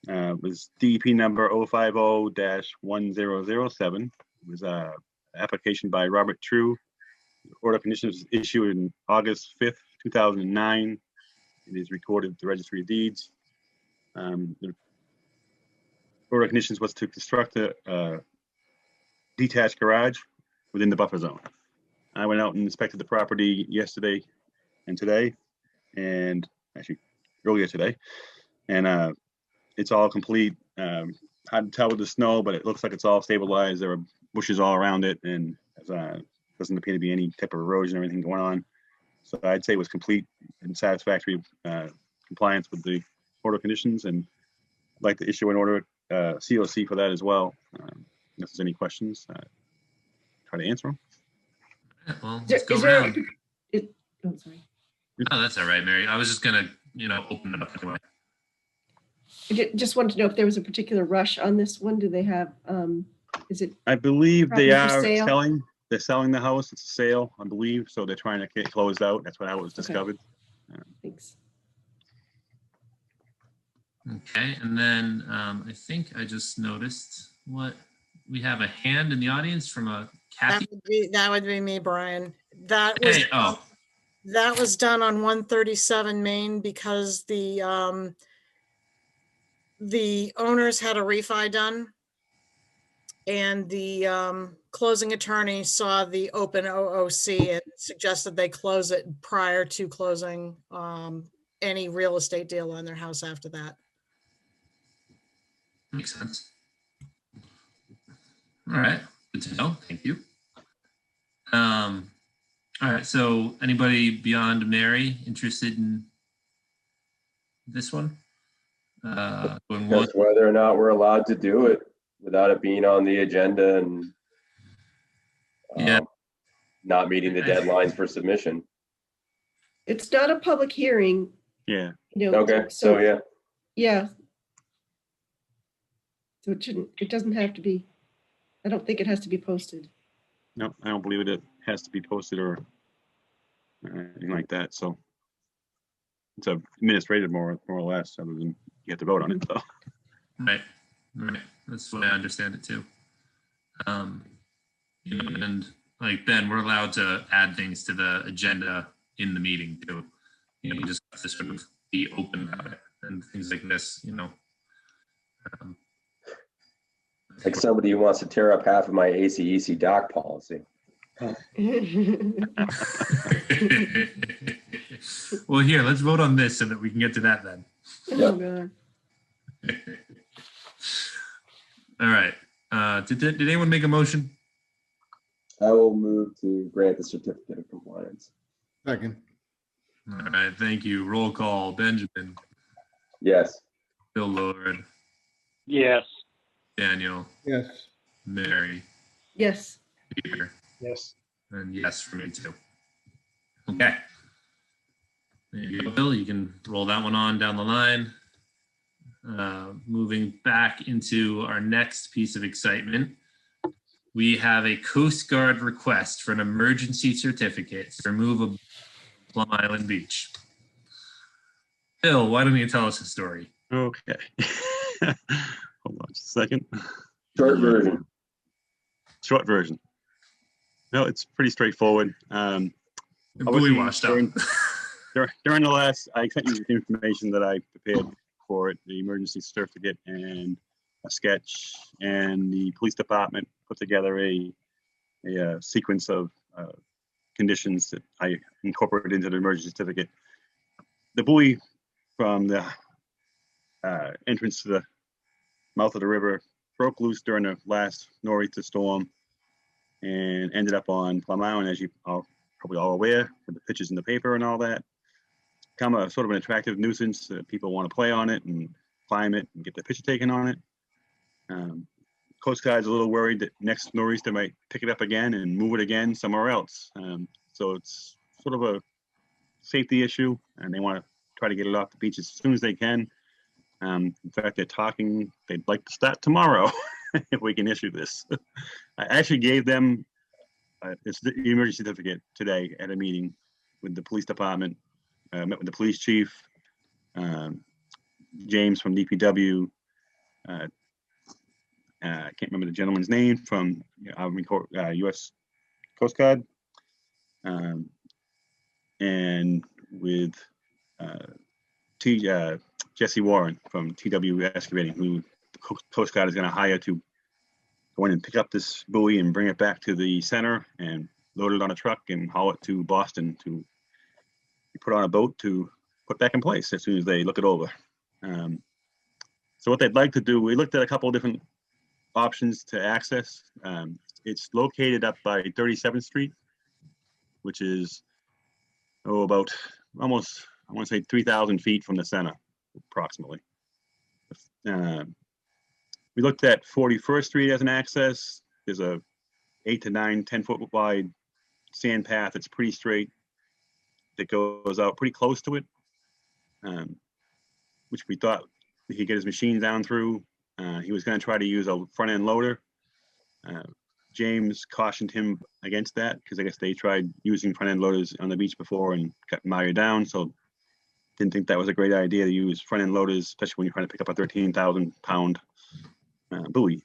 It was DEP number 050-1007. It was an application by Robert True. The order of conditions was issued in August 5th, 2009. It is recorded at the Registry of Deeds. The order of conditions was to construct a detached garage within the buffer zone. I went out and inspected the property yesterday and today, and actually earlier today, and it's all complete. Hard to tell with the snow, but it looks like it's all stabilized. There are bushes all around it, and doesn't appear to be any type of erosion or anything going on. So I'd say it was complete and satisfactory compliance with the order conditions, and I'd like to issue an order COC for that as well. If there's any questions, try to answer them. Well, let's go around. Oh, sorry. No, that's all right, Mary. I was just gonna, open it up anyway. I just wanted to know if there was a particular rush on this one. Do they have, is it? I believe they property for are sale? they're selling the house. It's a sale, I believe. So they're trying to get closed out. That's how it was discovered. Thanks. Okay, and then I think I just noticed we have a hand in the audience from a Kathy. That would be me, Brian. That was done on 137 Main because the owners had a refi done and the closing attorney saw the open OOC and suggested they close it prior to closing any real estate deal on their house after that. Makes sense. All right, good to know. Thank you. All right, so anybody beyond Mary interested in this one? Just whether or not we're allowed to do it without it being on the agenda and not meeting the deadlines for submission. It's not a public hearing. Yeah. You know, Okay, so yeah. Yeah. So it doesn't have to be, I don't think it has to be posted. No, I don't believe it has to be posted or anything like that. So it's administrative more or less, other than you have to vote on it. So. Right. That's what I understand it too. And like Ben, we're allowed to add things to the agenda in the meeting too. You know, you just have to sort of be open about it and things like this. You know. Like somebody who wants to tear up half of my ACEC doc policy. Well, here, let's vote on this so that we can get to that then. Oh, God. All right. Did anyone make a motion? I will move to grant the certificate of compliance. Second. All right. Thank you. Roll call. Benjamin. Yes. Bill Lord. Yes. Daniel. Yes. Mary. Yes. Peter. Yes. And yes for me too. Okay. There you go, Bill. You can roll that one on down the line. Moving back into our next piece of excitement, we have a Coast Guard request for an emergency certificate to remove a Plum Island beach. Bill, why don't you tell us a story? Okay. Hold on just a second. Short version. Short version. No, it's pretty straightforward. Buoy washed up. During the last, I sent you the information that I prepared for it, the emergency certificate and a sketch, and the police department put together a sequence of conditions that I incorporated into the emergency certificate. The buoy from the entrance to the mouth of the river broke loose during the last nor'easter storm and ended up on Plum Island, as you are probably all aware, with the pictures in the paper and all that. Become a sort of an attractive nuisance. People want to play on it and climb it and get the picture taken on it. Coast Guard's a little worried that next nor'easter might pick it up again and move it again somewhere else. So it's sort of a safety issue, and they want to try to get it off the beach as soon as they can. In fact, they're talking, they'd like to start tomorrow if we can issue this. I actually gave them it's the emergency certificate today at a meeting with the police department. Met with the police chief, James from DPW. I can't remember the gentleman's name from U.S. Coast Guard, and with Jesse Warren from TW Excavating, who the Coast Guard is going to hire to go in and pick up this buoy and bring it back to the center and load it on a truck and haul it to Boston to be put on a boat to put back in place as soon as they look it over. So what they'd like to do, we looked at a couple of different options to access. It's located up by 37th Street, which is about almost, I want to say 3,000 feet from the center, approximately. We looked at 41st Street as an access. There's a 8 to 9, 10-foot wide sand path. It's pretty straight. That goes out pretty close to it, which we thought he could get his machine down through. He was going to try to use a front end loader. James cautioned him against that because I guess they tried using front end loaders on the beach before and cut mired down. So didn't think that was a great idea to use front end loaders, especially when you're trying to pick up a 13,000 pound buoy.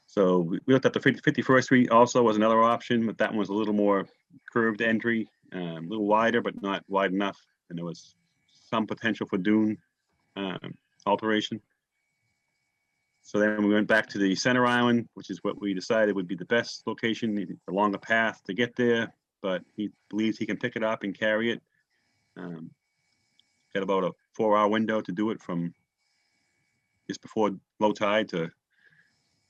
So we looked at the 51st Street also was another option, but that one was a little more curved entry, a little wider, but not wide enough. And there was some potential for dune alteration. So then we went back to the center island, which is what we decided would be the best location, the longer path to get there, but he believes he can pick it up and carry it. Got about a 4-hour window to do it from just before low tide to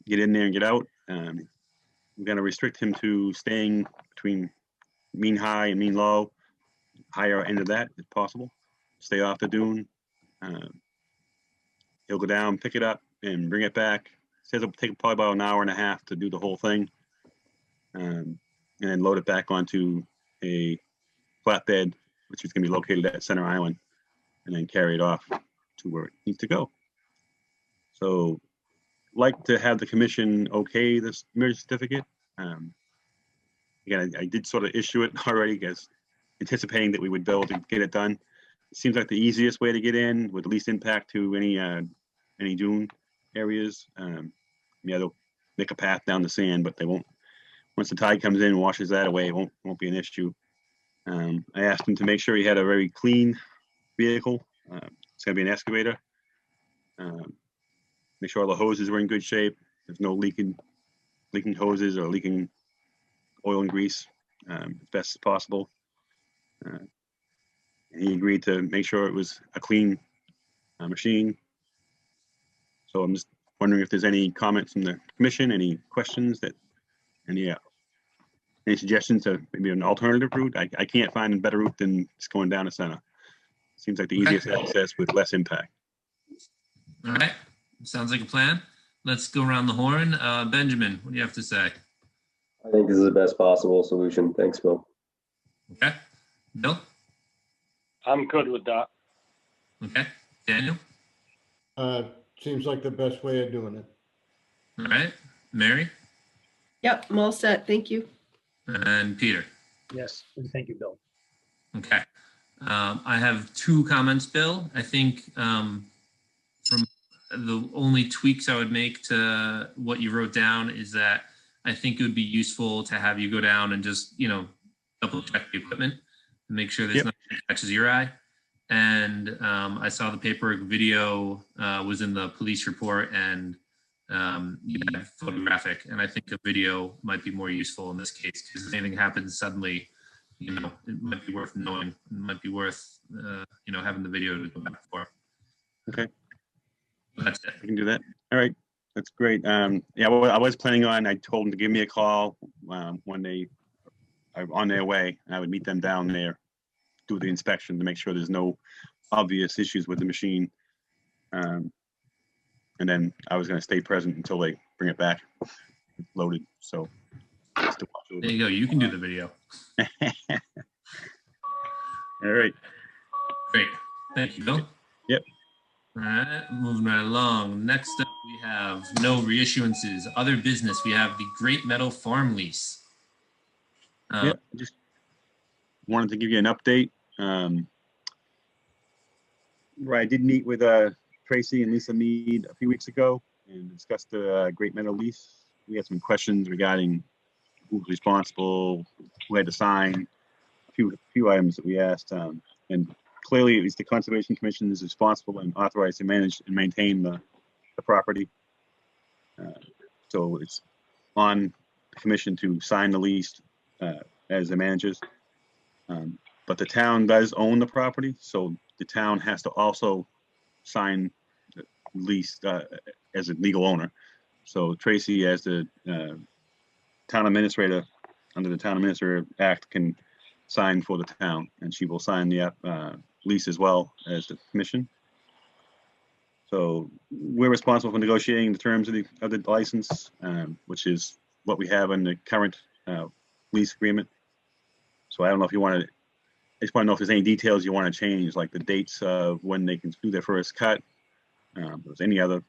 get in there and get out. We're going to restrict him to staying between mean high and mean low, higher end of that if possible. Stay off the dune. He'll go down, pick it up, and bring it back. Says it'll take probably about an hour and a half to do the whole thing, and then load it back onto a flatbed, which is going to be located at Center Island, and then carry it off to where it needs to go. So, like to have the commission okay this emergency certificate. Again, I did sort of issue it already, guys, anticipating that we would be able to get it done. It seems like the easiest way to get in with the least impact to any dune areas. Yeah, they'll make a path down the sand, but they won't. Once the tide comes in and washes that away, it won't be an issue. I asked him to make sure he had a very clean vehicle. It's going to be an excavator. Make sure all the hoses were in good shape. There's no leaking hoses or leaking oil and grease as best as possible. And he agreed to make sure it was a clean machine. So I'm just wondering if there's any comments from the commission, any questions any suggestions to maybe an alternative route. I can't find a better route than just going down the center. Seems like the easiest access with less impact. All right, sounds like a plan. Let's go around the horn. Benjamin, what do you have to say? I think this is the best possible solution. Thanks, Bill. Okay. Bill? I'm good with that. Okay. Daniel? Seems like the best way of doing it. All right. Mary? Yep, I'm all set. Thank you. And Peter? Yes, and thank you, Bill. Okay. I have 2 comments, Bill. I think from the only tweaks I would make to what you wrote down is that I think it would be useful to have you go down and just, double check the equipment and make sure there's nothing that catches your eye. And I saw the paperwork video was in the police report, and you had photographic, and I think a video might be more useful in this case, because if anything happens suddenly, it might be worth knowing. It might be worth having the video to go back for. Okay. That's it. I can do that. All right. That's great. Yeah, well, I was planning on, I told them to give me a call when they are on their way, and I would meet them down there, do the inspection to make sure there's no obvious issues with the machine. And then I was going to stay present until they bring it back loaded. So there you go. You can do the video. All right. Great. Thank you, Bill. Yep. All right, moving right along. Next up, we have no reissuances. Other business, we have the Great Meadow Farm lease. Yeah, just wanted to give you an update. Right, I did meet with Tracy and Lisa Mead a few weeks ago and discussed the Great Meadow lease. We had some questions regarding who's responsible, who had to sign, a few items that we asked, and clearly, at least the Conservation Commission is responsible and authorized to manage and maintain the property. So it's on the commission to sign the lease as the managers. But the town does own the property, so the town has to also sign the lease as a legal owner. So Tracy, as the town administrator, under the Town Administrator Act, can sign for the town, and she will sign the lease as well as the commission. So we're responsible for negotiating the terms of the license, which is what we have in the current lease agreement. So I don't know if you want to, I just want to know if there's any details you want to change, like the dates of when they can do their first cut. If there's any other,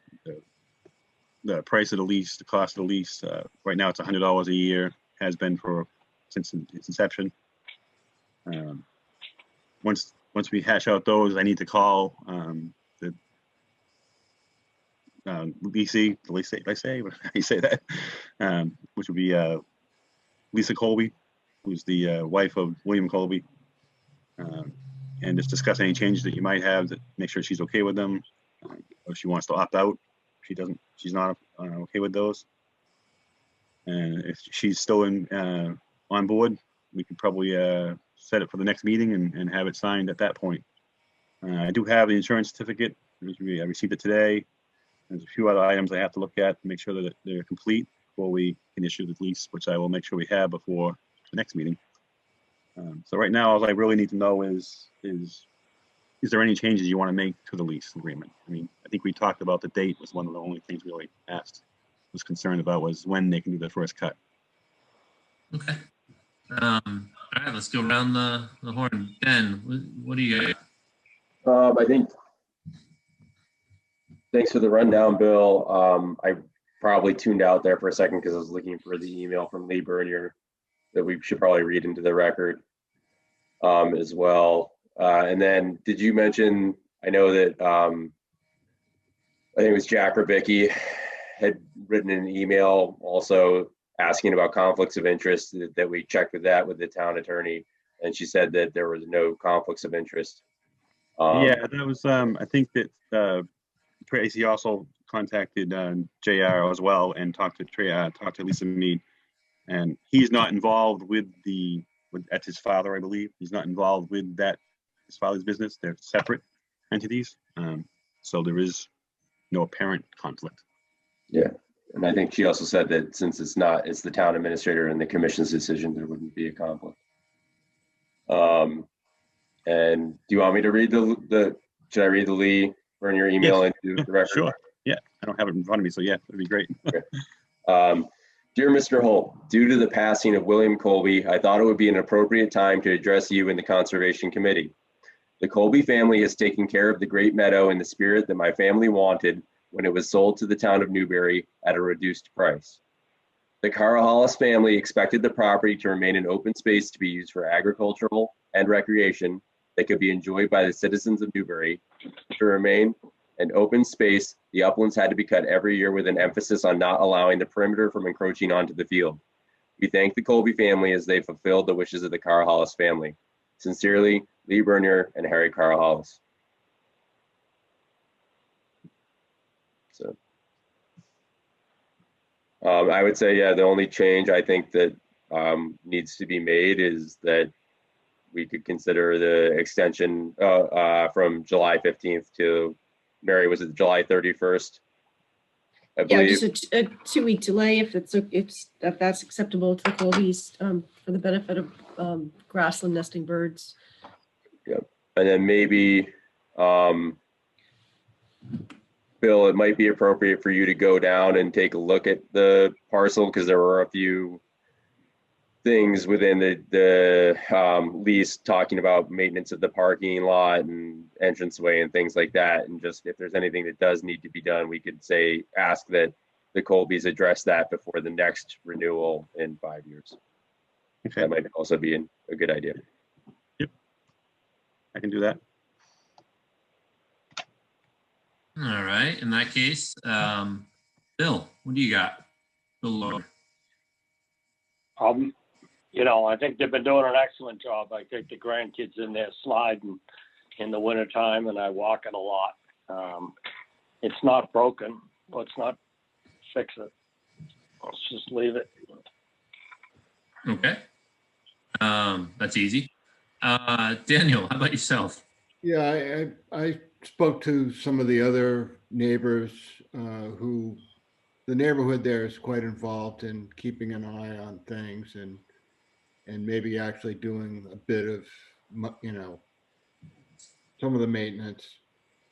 the price of the lease, the cost of the lease. Right now it's $100 a year, has been since its inception. Once we hash out those, I need to call the VC, did I say, how do you say that? Which would be Lisa Colby, who's the wife of William Colby, and just discuss any changes that you might have, that make sure she's okay with them, or if she wants to opt out. she's not okay with those. And if she's still on board, we could probably set it for the next meeting and have it signed at that point. I do have the insurance certificate. I received it today. There's a few other items I have to look at to make sure that they're complete before we can issue the lease, which I will make sure we have before the next meeting. So right now, all I really need to know is there any changes you want to make to the lease agreement? I mean, I think we talked about the date was one of the only things we really was concerned about was when they can do their first cut. Okay. All right, let's go around the horn. Ben, what do you got? I think, thanks for the rundown, Bill. I probably tuned out there for a second because I was looking for the email from Lee Bernier that we should probably read into the record as well. And then did you mention, I know that I think it was Jack or Vicky had written an email also asking about conflicts of interest, that we checked with that with the town attorney, and she said that there was no conflicts of interest. Yeah, that was, I think that Tracy also contacted JR as well and talked to Lisa Mead, and he's not involved with that's his father, I believe. He's not involved with his father's business. They're separate entities. So there is no apparent conflict. Yeah. And I think she also said that since it's the town administrator and the commission's decision, there wouldn't be a conflict. And do you want me to read should I read the Lee Bernier email into the record? Sure. Yeah, I don't have it in front of me, so yeah, that'd be great. Okay. Dear Mr. Holt, due to the passing of William Colby, I thought it would be an appropriate time to address you in the Conservation Committee. The Colby family has taken care of the Great Meadow in the spirit that my family wanted when it was sold to the town of Newbury at a reduced price. The Carl family expected the property to remain an open space to be used for agricultural and recreation that could be enjoyed by the citizens of Newbury. To remain an open space, the uplands had to be cut every year with an emphasis on not allowing the perimeter from encroaching onto the field. We thank the Colby family as they fulfilled the wishes of the Carl family. Sincerely, Lee Bernier and Harry Carl. So I would say, yeah, the only change I think that needs to be made is that we could consider the extension from July 15th to, Mary, was it July 31st? I believe. Yeah, just a 2-week delay if that's acceptable to the Colbys for the benefit of grassland nesting birds. Yep. And then maybe, Bill, it might be appropriate for you to go down and take a look at the parcel, because there were a few things within the lease talking about maintenance of the parking lot and entranceway and things like that. And just if there's anything that does need to be done, we could ask that the Colbys address that before the next renewal in 5 years. Okay. That might also be a good idea. Yep, I can do that. All right, in that case, Bill, what do you got? Bill Lord. I think they've been doing an excellent job. I take the grandkids in there sliding in the wintertime, and I walk it a lot. It's not broken. Let's not fix it. Let's just leave it. Okay. That's easy. Daniel, how about yourself? Yeah, I spoke to some of the other neighbors who the neighborhood there is quite involved in keeping an eye on things and maybe actually doing a bit of, some of the maintenance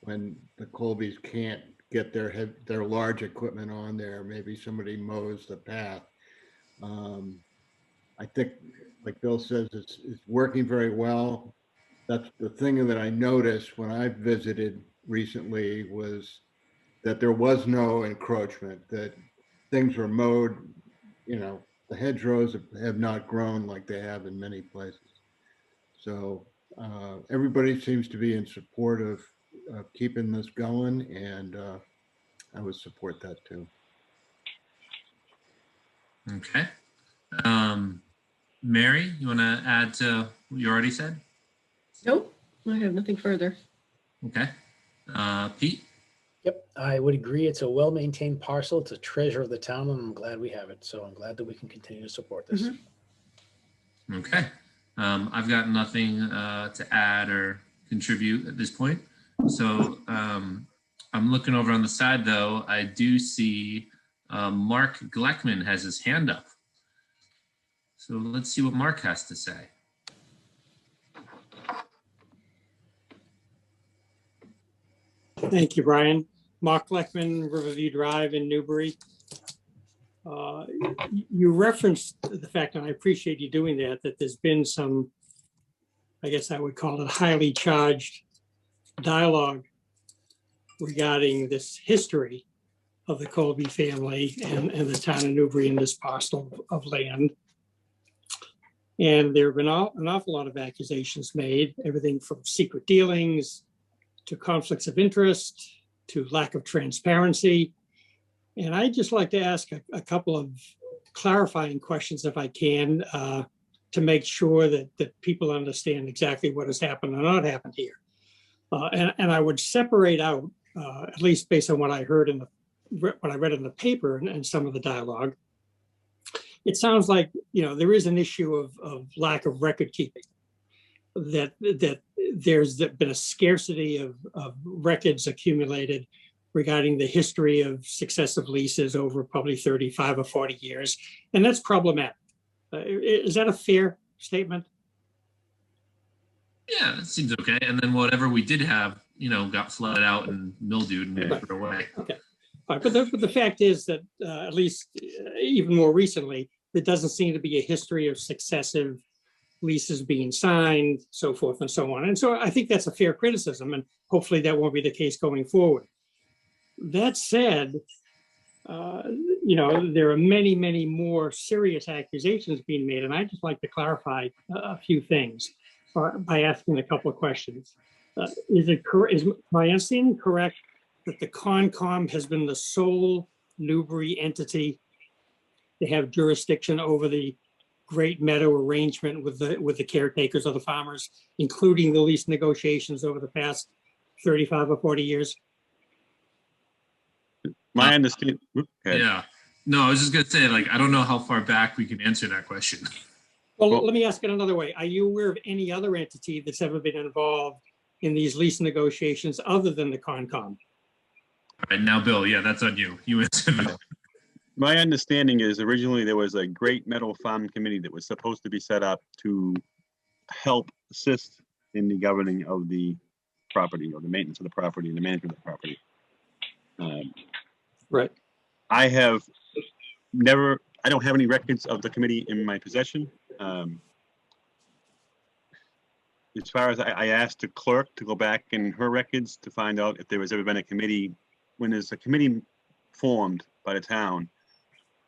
when the Colbys can't get their large equipment on there. Maybe somebody mows the path. I think, like Bill says, it's working very well. That's the thing that I noticed when I visited recently, was that there was no encroachment, that things were mowed, the hedgerows have not grown like they have in many places. So everybody seems to be in support of keeping this going, and I would support that too. Okay. Mary, you want to add to what you already said? Nope, I have nothing further. Okay. Pete? Yep, I would agree. It's a well-maintained parcel. It's a treasure of the town, and I'm glad we have it. So I'm glad that we can continue to support this. Okay. I've got nothing to add or contribute at this point. So I'm looking over on the side, though. I do see Mark Gleckman has his hand up. So let's see what Mark has to say. Thank you, Brian. Mark Gleckman, Riverview Drive in Newbury. You referenced the fact, and I appreciate you doing that, that there's been some, I guess I would call it highly charged dialogue regarding this history of the Colby family and the town of Newbury in this parcel of land. And there have been an awful lot of accusations made, everything from secret dealings to conflicts of interest to lack of transparency. And I'd just like to ask a couple of clarifying questions, if I can, to make sure that people understand exactly what has happened or not happened here. And I would separate out, at least based on what I heard in what I read in the paper and some of the dialogue, it sounds like, there is an issue of lack of record keeping, that there's been a scarcity of records accumulated regarding the history of successive leases over probably 35 or 40 years. And that's problematic. Is that a fair statement? Yeah, that seems okay. And then whatever we did have, got flooded out and mildewed and moved away. Okay. All right, but the fact is that at least even more recently, there doesn't seem to be a history of successive leases being signed, so forth and so on. And so I think that's a fair criticism, and hopefully that won't be the case going forward. That said, there are many, many more serious accusations being made, and I'd just like to clarify a few things by asking a couple of questions. Is my understanding correct that the Concom has been the sole Newbury entity to have jurisdiction over the Great Meadow arrangement with the caretakers of the farmers, including the lease negotiations over the past 35 or 40 years? My understanding. Yeah. No, I was just going to say, I don't know how far back we can answer that question. Well, let me ask it another way. Are you aware of any other entity that's ever been involved in these lease negotiations other than the Concom? All right, now, Bill, yeah, that's on you. You answered that. My understanding is originally there was a Great Meadow Farm Committee that was supposed to be set up to help assist in the governing of the property, or the maintenance of the property and the management of the property. Right. I don't have any records of the committee in my possession. As far as I asked the clerk to go back in her records to find out if there was ever been a committee. When there's a committee formed by the town,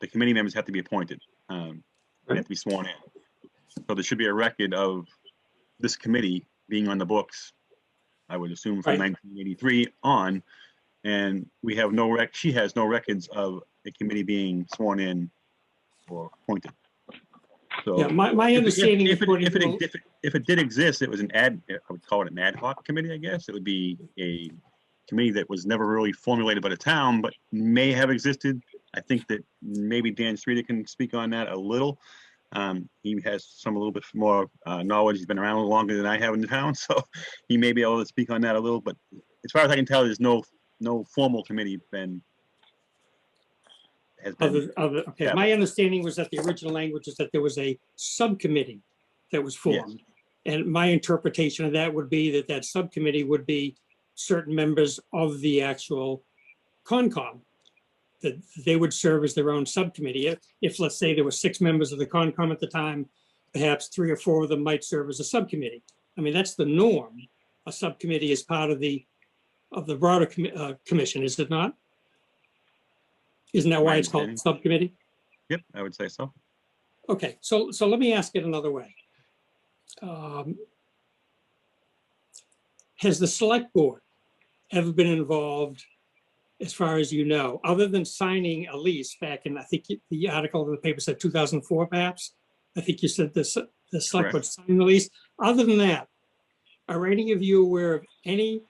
the committee members have to be appointed. They have to be sworn in. So there should be a record of this committee being on the books, I would assume from 1983 on. And we have she has no records of a committee being sworn in or appointed. So yeah, my understanding if it did exist, it was I would call it an ad hoc committee, I guess. It would be a committee that was never really formulated by the town, but may have existed. I think that maybe Dan Streeter can speak on that a little. He has a little bit more knowledge. He's been around a little longer than I have in the town, so he may be able to speak on that a little. But as far as I can tell, there's no formal committee has been. Okay, yeah. My understanding was that the original language is that there was a subcommittee that was formed. Yes. And my interpretation of that would be that subcommittee would be certain members of the actual Concom, that they would serve as their own subcommittee. If let's say there were 6 members of the Concom at the time, perhaps 3 or 4 of them might serve as a subcommittee. I mean, that's the norm. A subcommittee is part of the broader commission, is it not? Isn't that why it's called a subcommittee? Yep, I would say so. Okay, so let me ask it another way. Has the select board ever been involved, as far as you know, other than signing a lease back in, I think the article in the paper said 2004, perhaps? I think you said the select board signed the lease. Other than that, are any of you aware of any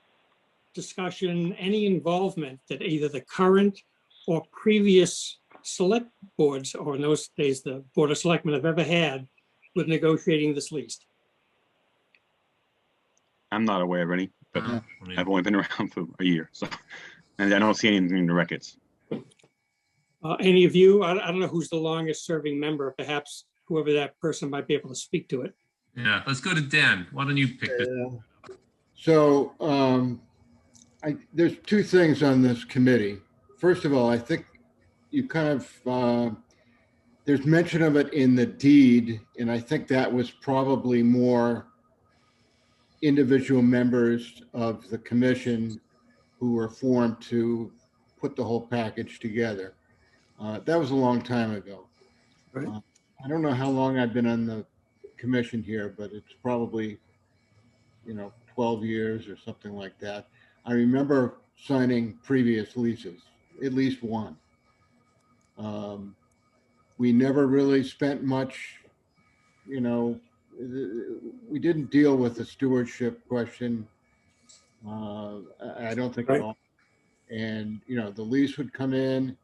discussion, any involvement that either the current or previous select boards, or in those days, the Board of Selectmen have ever had with negotiating this lease? I'm not aware of any, but I mean, I've only been around for a year, so, and I don't see anything in the records. Any of you, I don't know who's the longest serving member, perhaps whoever that person might be able to speak to it. yeah, let's go to Dan. Why don't you pick this? So there's two things on this committee. First of all, I think you kind of, there's mention of it in the deed, and I think that was probably more individual members of the commission who were formed to put the whole package together. That was a long time ago. Right. I don't know how long I've been on the commission here, but it's probably, 12 years or something like that. I remember signing previous leases, at least one. We never really spent much, we didn't deal with the stewardship question. I don't think at all. And, the lease would come in,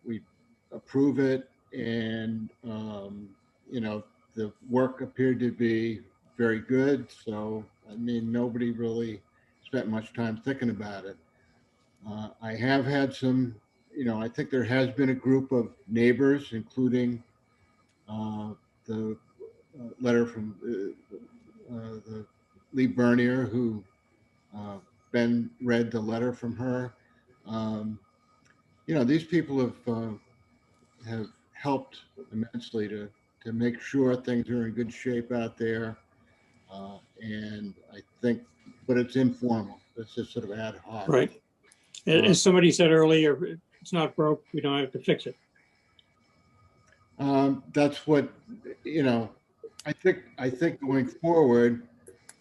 we'd approve it, and, the work appeared to be very good. So, nobody really spent much time thinking about it. I have had some, I think there has been a group of neighbors, including the letter from the Lee Bernier, who Ben read the letter from her. These people have helped immensely to make sure things are in good shape out there. And I think, but it's informal. It's just sort of ad hoc. Right. As somebody said earlier, it's not broke, we don't have to fix it. That's what, I think going forward,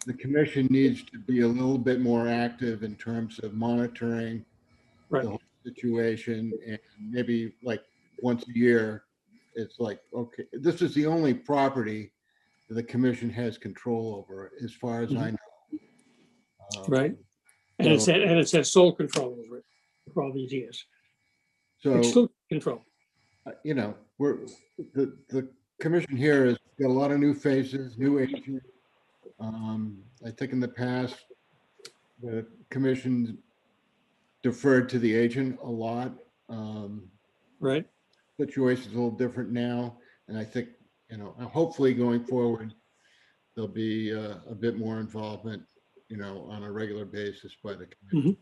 the commission needs to be a little bit more active in terms of monitoring the whole situation, and maybe like once a year, it's like, okay, this is the only property that the commission has control over, as far as I know. Right. And it's had sole control over it for all these years. So exclusive control. We're the commission here has got a lot of new faces, new agents. I think in the past, the commission deferred to the agent a lot. Right. Situation's a little different now, and I think hopefully going forward there'll be a bit more involvement, on a regular basis by the commission. Mm-hmm.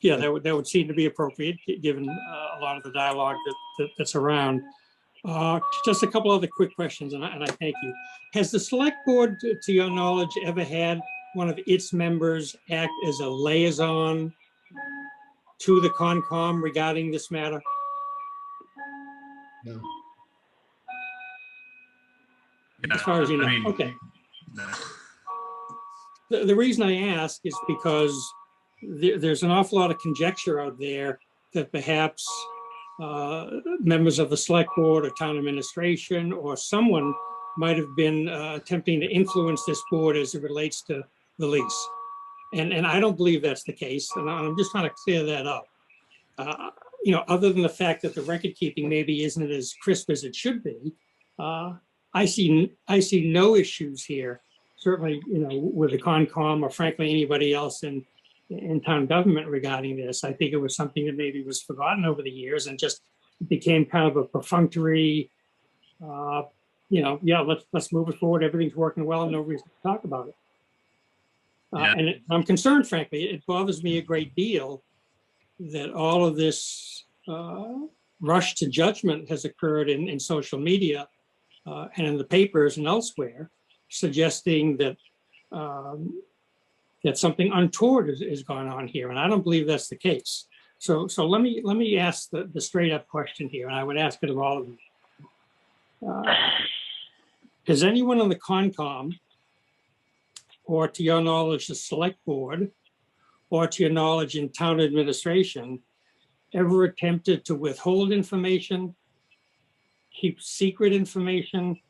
Yeah, that would seem to be appropriate, given a lot of the dialogue that's around. Just a couple other quick questions, and I thank you. Has the select board, to your knowledge, ever had one of its members act as a liaison to the Concom regarding this matter? No. As far as you know, okay. No. The reason I ask is because there's an awful lot of conjecture out there that perhaps members of the select board or town administration or someone might have been attempting to influence this board as it relates to the lease. And I don't believe that's the case. And I'm just trying to clear that up. Other than the fact that the record keeping maybe isn't as crisp as it should be, I see no issues here. Certainly, with the Concom or frankly anybody else in town government regarding this. I think it was something that maybe was forgotten over the years and just became kind of a perfunctory, let's move it forward. Everything's working well, no reason to talk about it. And I'm concerned, frankly, it bothers me a great deal that all of this rush to judgment has occurred in social media and in the papers and elsewhere, suggesting that that something untoward is going on here, and I don't believe that's the case. So let me ask the straight up question here, and I would ask it of all of you. Has anyone on the Concom, or to your knowledge, the select board, or to your knowledge in town administration, ever attempted to withhold information, keep secret information,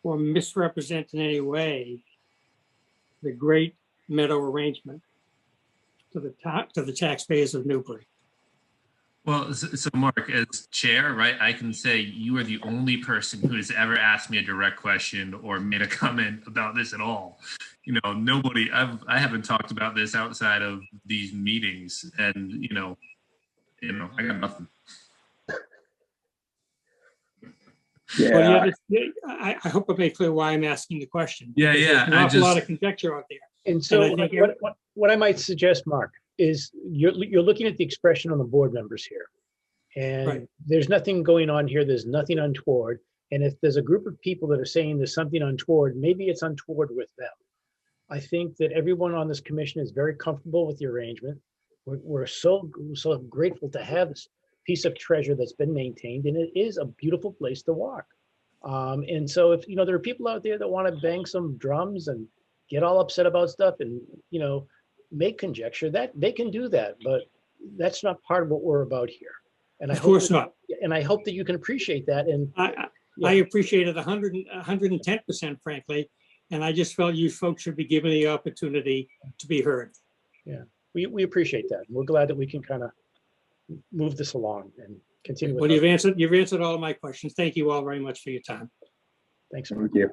or misrepresent in any way the great meadow arrangement to the taxpayers of Newbury. Well, so Mark, as chair, right, I can say you are the only person who has ever asked me a direct question or made a comment about this at all. You know, nobody, I haven't talked about this outside of these meetings, and you know, I got nothing. Yeah. Well, I hope I made clear why I'm asking the question. Yeah, There's an awful lot of conjecture out there. And so And I think what I might suggest, Mark, is you're looking at the expression on the board members here. And Right. there's nothing going on here. There's nothing untoward. And if there's a group of people that are saying there's something untoward, maybe it's untoward with them. I think that everyone on this commission is very comfortable with the arrangement. We're so grateful to have this piece of treasure that's been maintained, and it is a beautiful place to walk. And so if, there are people out there that want to bang some drums and get all upset about stuff and, make conjecture, that they can do that, but that's not part of what we're about here. And Of course not. And I hope that you can appreciate that. And I appreciate it 110%, frankly. And I just felt you folks should be given the opportunity to be heard. Yeah, we appreciate that. We're glad that we can kind of move this along and continue. Well, you've answered all of my questions. Thank you all very much for your time. Thanks. Thank you.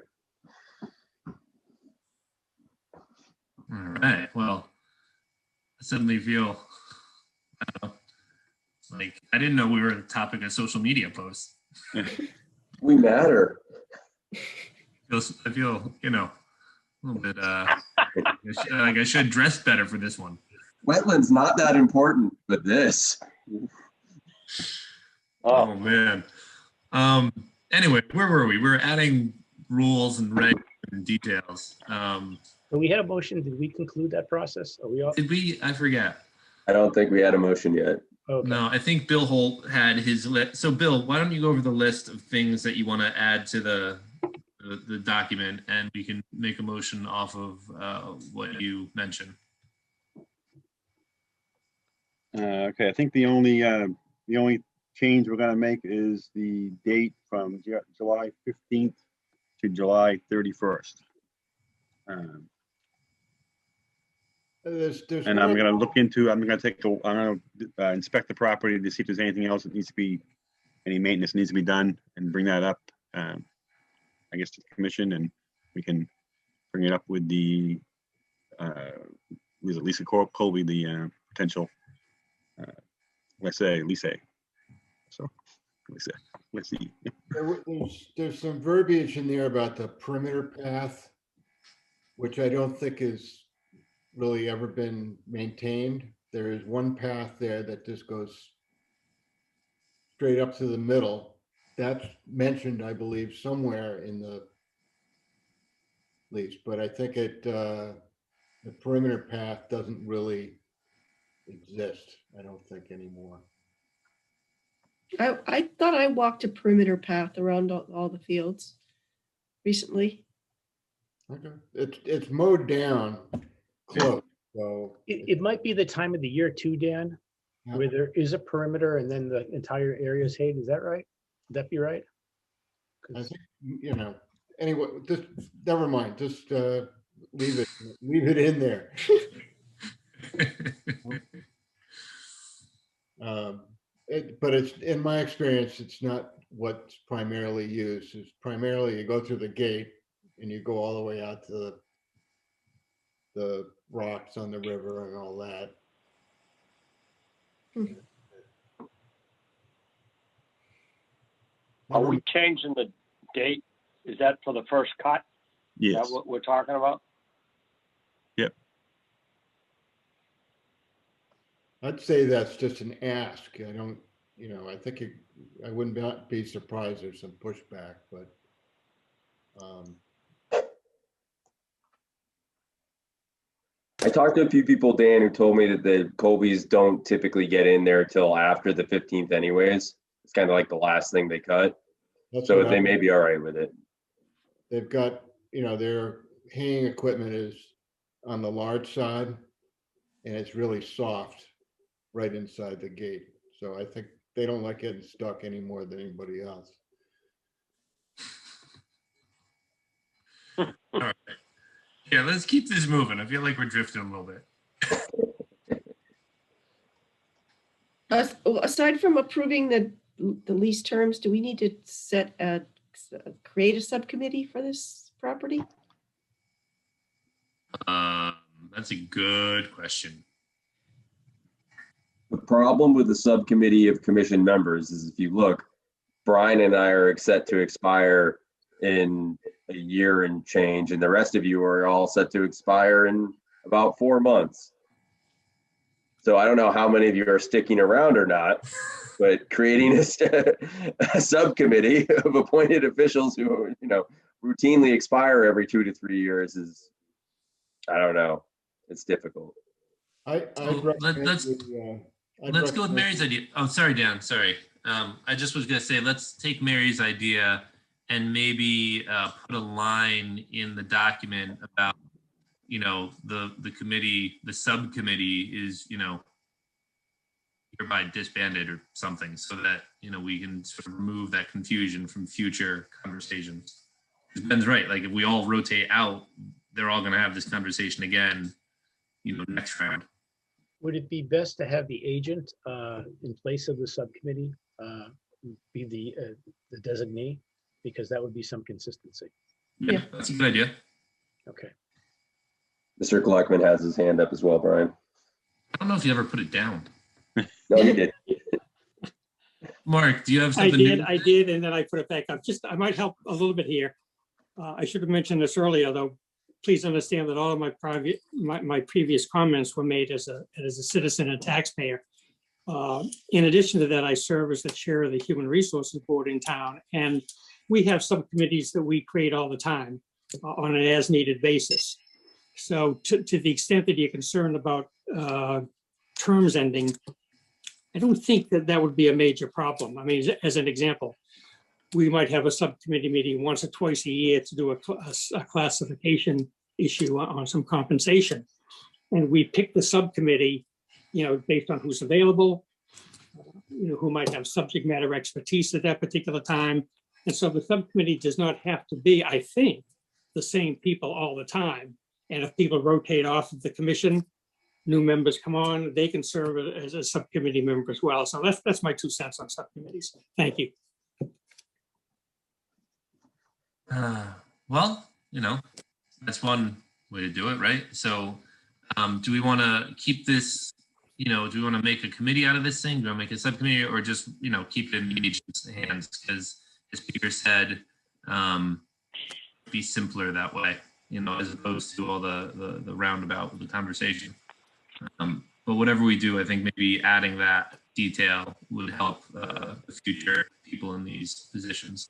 All right. Well, I suddenly feel, I don't know, like I didn't know we were the topic of social media posts. We matter. I feel, a little bit like I should dress better for this one. Wetlands not that important, but this. Oh man. Anyway, where were we? We're adding rules and regs and details. So we had a motion. Did we conclude that process? Are we all? Did we? I forget. I don't think we had a motion yet. Okay. No, I think Bill Holt had his list. So Bill, why don't you go over the list of things that you want to add to the document, and we can make a motion off of what you mentioned. Okay, I think the only change we're gonna make is the date from July 15th to July 31st. And I'm gonna look into, I'm gonna inspect the property to see if there's anything else that needs to be, any maintenance needs to be done, and bring that up, I guess, to the commission, and we can bring it up with the, with Lisa Colby, the potential, Lisa. So, let's see. There's some verbiage in there about the perimeter path, which I don't think is really ever been maintained. There is one path there that just goes straight up to the middle. That's mentioned, I believe, somewhere in the lease, but I think the perimeter path doesn't really exist, I don't think, anymore. I thought I walked a perimeter path around all the fields recently. Okay. It's mowed down close, so It might be the time of the year too, Dan, where there is a perimeter and then the entire area is hay. Is that right? Would that be right? I think, anyway, just never mind. Just leave it in there. But it's, in my experience, it's not what's primarily used. It's primarily you go through the gate and you go all the way out to the rocks on the river and all that. Are we changing the date? Is that for the first cut? Yes. Is that what we're talking about? Yep. I'd say that's just an ask. I don't, I think I wouldn't be surprised there's some pushback, but I talked to a few people, Dan, who told me that the Colbys don't typically get in there till after the 15th anyways. It's kind of like the last thing they cut. So they may be all right with it. They've got, their hanging equipment is on the large side and it's really soft right inside the gate. So I think they don't like getting stuck any more than anybody else. All right. Yeah, let's keep this moving. I feel like we're drifting a little bit. Aside from approving the lease terms, do we need to create a subcommittee for this property? That's a good question. The problem with the subcommittee of commission members is if you look, Brian and I are set to expire in a year and change, and the rest of you are all set to expire in about 4 months. So I don't know how many of you are sticking around or not, but creating a subcommittee of appointed officials who, routinely expire every 2 to 3 years is, I don't know, it's difficult. Let's go with Mary's idea. Oh, sorry, Dan. Sorry. I just was going to say, let's take Mary's idea and maybe put a line in the document about, the committee, the subcommittee is, hereby disbanded or something, so that, we can sort of remove that confusion from future conversations. Because Ben's right. Like if we all rotate out, they're all going to have this conversation again, next round. Would it be best to have the agent in place of the subcommittee be the designee? Because that would be some consistency. Yeah, that's a good idea. Okay. Mr. Gluckman has his hand up as well, Brian. I don't know if you ever put it down. No, he did. Mark, do you have something? I did, and then I put it back up. I might help a little bit here. I should have mentioned this earlier, though. Please understand that all of my previous comments were made as a citizen and taxpayer. In addition to that, I serve as the chair of the Human Resources Board in town, and we have subcommittees that we create all the time on an as-needed basis. So to the extent that you're concerned about terms ending, I don't think that would be a major problem. I mean, as an example, we might have a subcommittee meeting once or twice a year to do a classification issue on some compensation. And we pick the subcommittee, based on who's available, who might have subject matter expertise at that particular time. And so the subcommittee does not have to be, I think, the same people all the time. And if people rotate off of the commission, new members come on, they can serve as a subcommittee member as well. So that's my 2 cents on subcommittees. Thank you. Well, that's one way to do it, right? So do we want to keep this, do we want to make a committee out of this thing? Do we want to make a subcommittee, or just, keep it in the agent's hands? Because as Peter said, be simpler that way, as opposed to all the roundabout of the conversation. But whatever we do, I think maybe adding that detail would help the future people in these positions.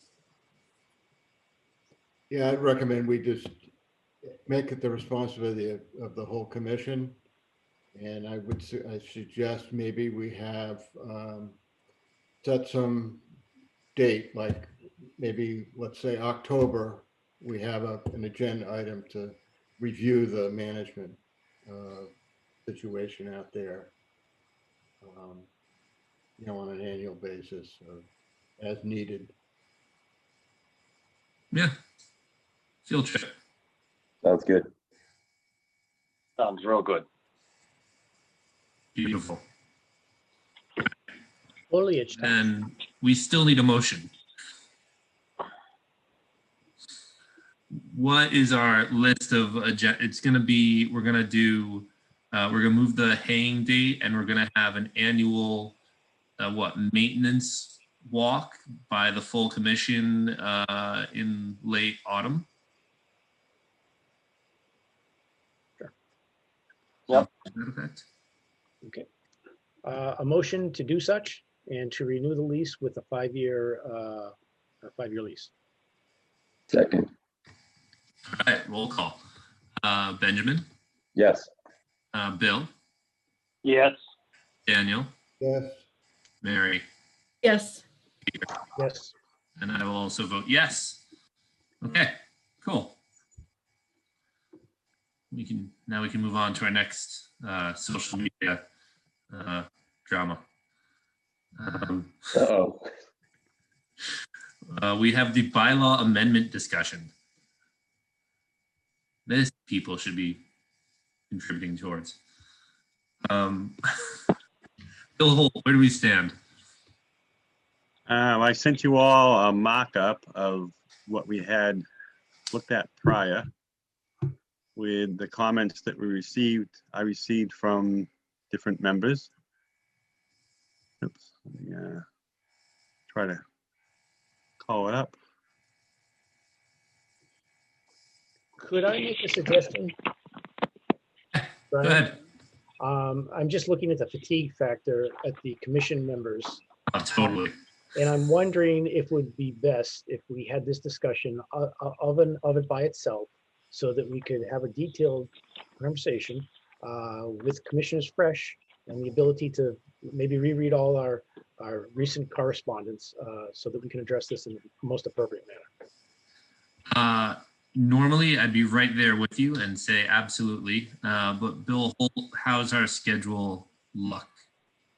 Yeah, I'd recommend we just make it the responsibility of the whole commission. And I suggest maybe we have set some date, like maybe, let's say October, we have an agenda item to review the management situation out there, on an annual basis, as needed. Yeah. Field trip. Sounds good. Sounds real good. Beautiful. Foliage. And we still need a motion. What is our list of agenda? It's going to be, we're going to move the haying date, and we're going to have an annual, maintenance walk by the full commission in late autumn. Sure. Yep. Okay. A motion to do such and to renew the lease with a 5-year lease. Second. All right, roll call. Benjamin? Yes. Bill? Yes. Daniel? Yes. Mary? Yes. Peter? Yes. And I will also vote yes. Okay, cool. Now we can move on to our next social media drama. We have the bylaw amendment discussion. this people should be contributing towards. Bill Holt, where do we stand? I sent you all a mock-up of what we had looked at prior with the comments that I received from different members. Oops, try to call it up. Could I make a suggestion? Go ahead. I'm just looking at the fatigue factor at the commission members. Oh, totally. And I'm wondering if it would be best if we had this discussion of it by itself, so that we could have a detailed conversation with commissioners fresh and the ability to maybe reread all our recent correspondence so that we can address this in the most appropriate manner. Normally, I'd be right there with you and say absolutely. But Bill Holt, how's our schedule look?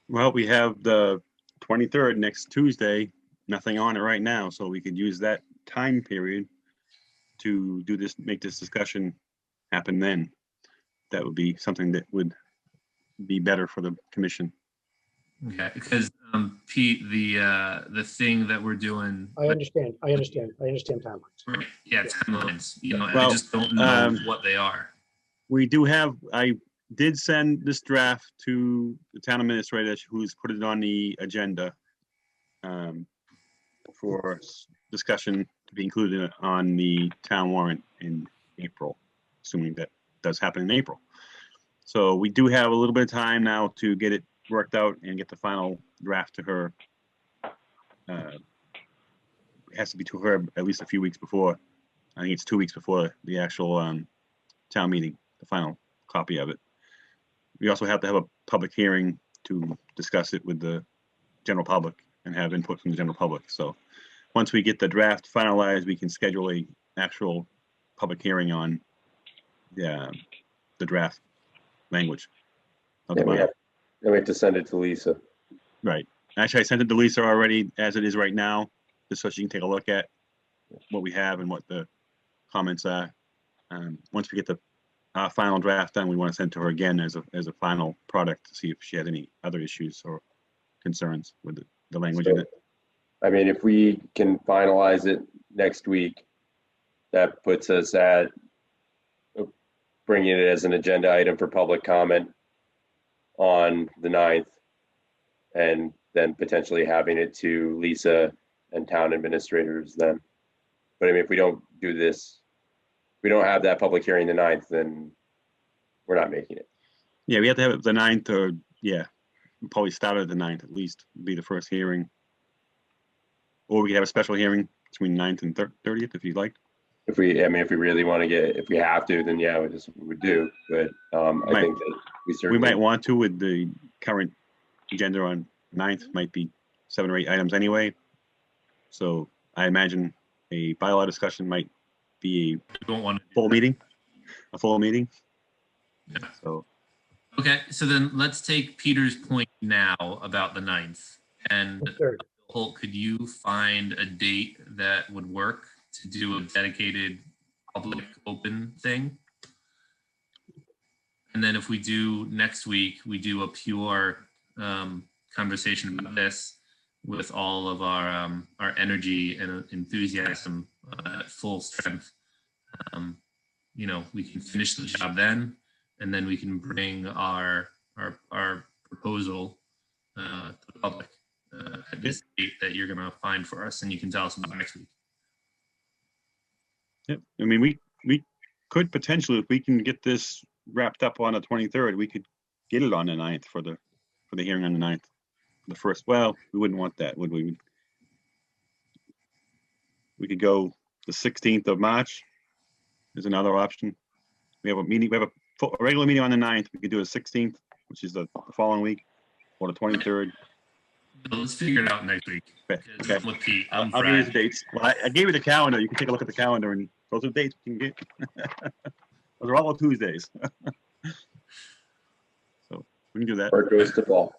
Well, we have the 23rd next Tuesday, nothing on it right now, so we could use that time period to do this, make this discussion happen then. That would be something that would be better for the commission. Okay, because Pete, the thing that we're doing. I understand timelines. Right. Yeah, timelines. You know, Well, I just don't know what they are. We do have, I did send this draft to the town administrator who's put it on the agenda for discussion to be included on the town warrant in April, assuming that does happen in April. So we do have a little bit of time now to get it worked out and get the final draft to her. It has to be to her at least a few weeks before. I think it's 2 weeks before the actual town meeting, the final copy of it. We also have to have a public hearing to discuss it with the general public and have input from the general public. So once we get the draft finalized, we can schedule a actual public hearing on the draft language. Yeah, we have to send it to Lisa. Right. Actually, I sent it to Lisa already as it is right now, just so she can take a look at what we have and what the comments are. Once we get the final draft done, we want to send it to her again as a final product to see if she had any other issues or concerns with the language in it. I mean, if we can finalize it next week, that puts us at bringing it as an agenda item for public comment on the 9th, and then potentially having it to Lisa and town administrators then. But I mean, if we don't do this, if we don't have that public hearing the 9th, then we're not making it. Yeah, we have to have it the 9th, or we'll probably start at the 9th at least, be the first hearing. Or we could have a special hearing between 9th and 30th if you'd like. If we really want to get, if we have to, then yeah, we would do. But I think that we might want to with the current agenda on 9th, might be 7 or 8 items anyway. So I imagine a bylaw discussion might be a full meeting. Yeah. So. Okay, so then let's take Peter's point now about the 9th. And Holt, could you find a date that would work to do a dedicated public open thing? And then if we do next week, we do a pure conversation about this with all of our energy and enthusiasm at full strength. You know, we can finish the job then, and then we can bring our proposal to the public at this date that you're going to find for us, and you can tell us about next week. Yep. I mean, we could potentially, if we can get this wrapped up on the 23rd, we could get it on the 9th for the hearing on the 9th. The first, well, we wouldn't want that, would we? We could go the 16th of March is another option. We have a meeting, we have a regular meeting on the 9th. We could do the 16th, which is the following week, or the 23rd. Let's figure it out next week. Okay. I'm with Pete. I'll give you the dates. Well, I gave you the calendar. You can take a look at the calendar and those are the dates you can get. Those are all Tuesdays. So we can do that. Or it goes to fall.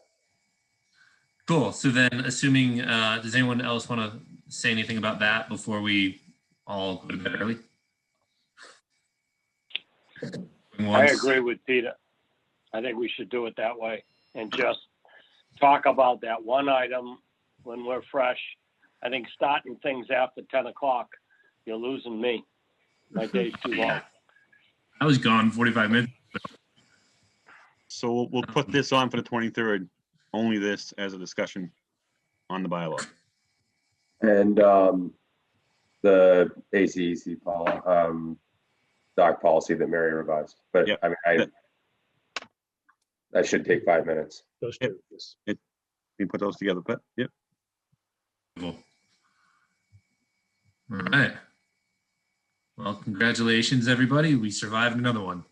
Cool. So then, assuming, does anyone else want to say anything about that before we all go to bed early? I agree with Peter. I think we should do it that way and just talk about that one item when we're fresh. I think starting things after 10 o'clock, you're losing me. My day's too long. I was gone 45 minutes. So we'll put this on for the 23rd, only this as a discussion on the bylaw. And the ACEC doc policy that Mary revised. But Yep. I mean, that should take 5 minutes. Those two. Yes. We put those together, but yep. All right. Well, congratulations, everybody. We survived another one.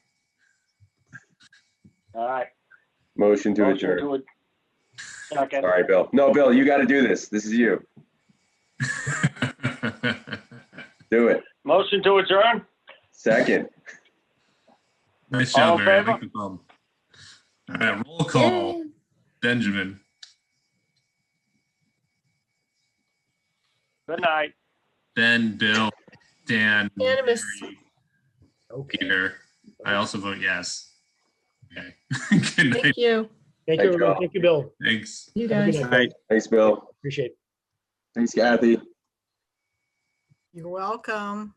All right. Motion to adjourn. Second. All right, Bill. No, Bill, you got to do this. This is you. Do it. Motion to adjourn? Second. Nice All job, in Mary. I favor? like the thumb. All right, roll call. Benjamin. Good night. Ben, Bill, Dan, Unanimous. Mary, Okay. Peter. I also vote yes. Okay. Good night. Thank you. Thank Thanks, you, everyone. Bill. Thank you, Bill. Thanks. You Have a guys. good night. Thanks, Bill. Appreciate it. Thanks, Kathy. You're welcome.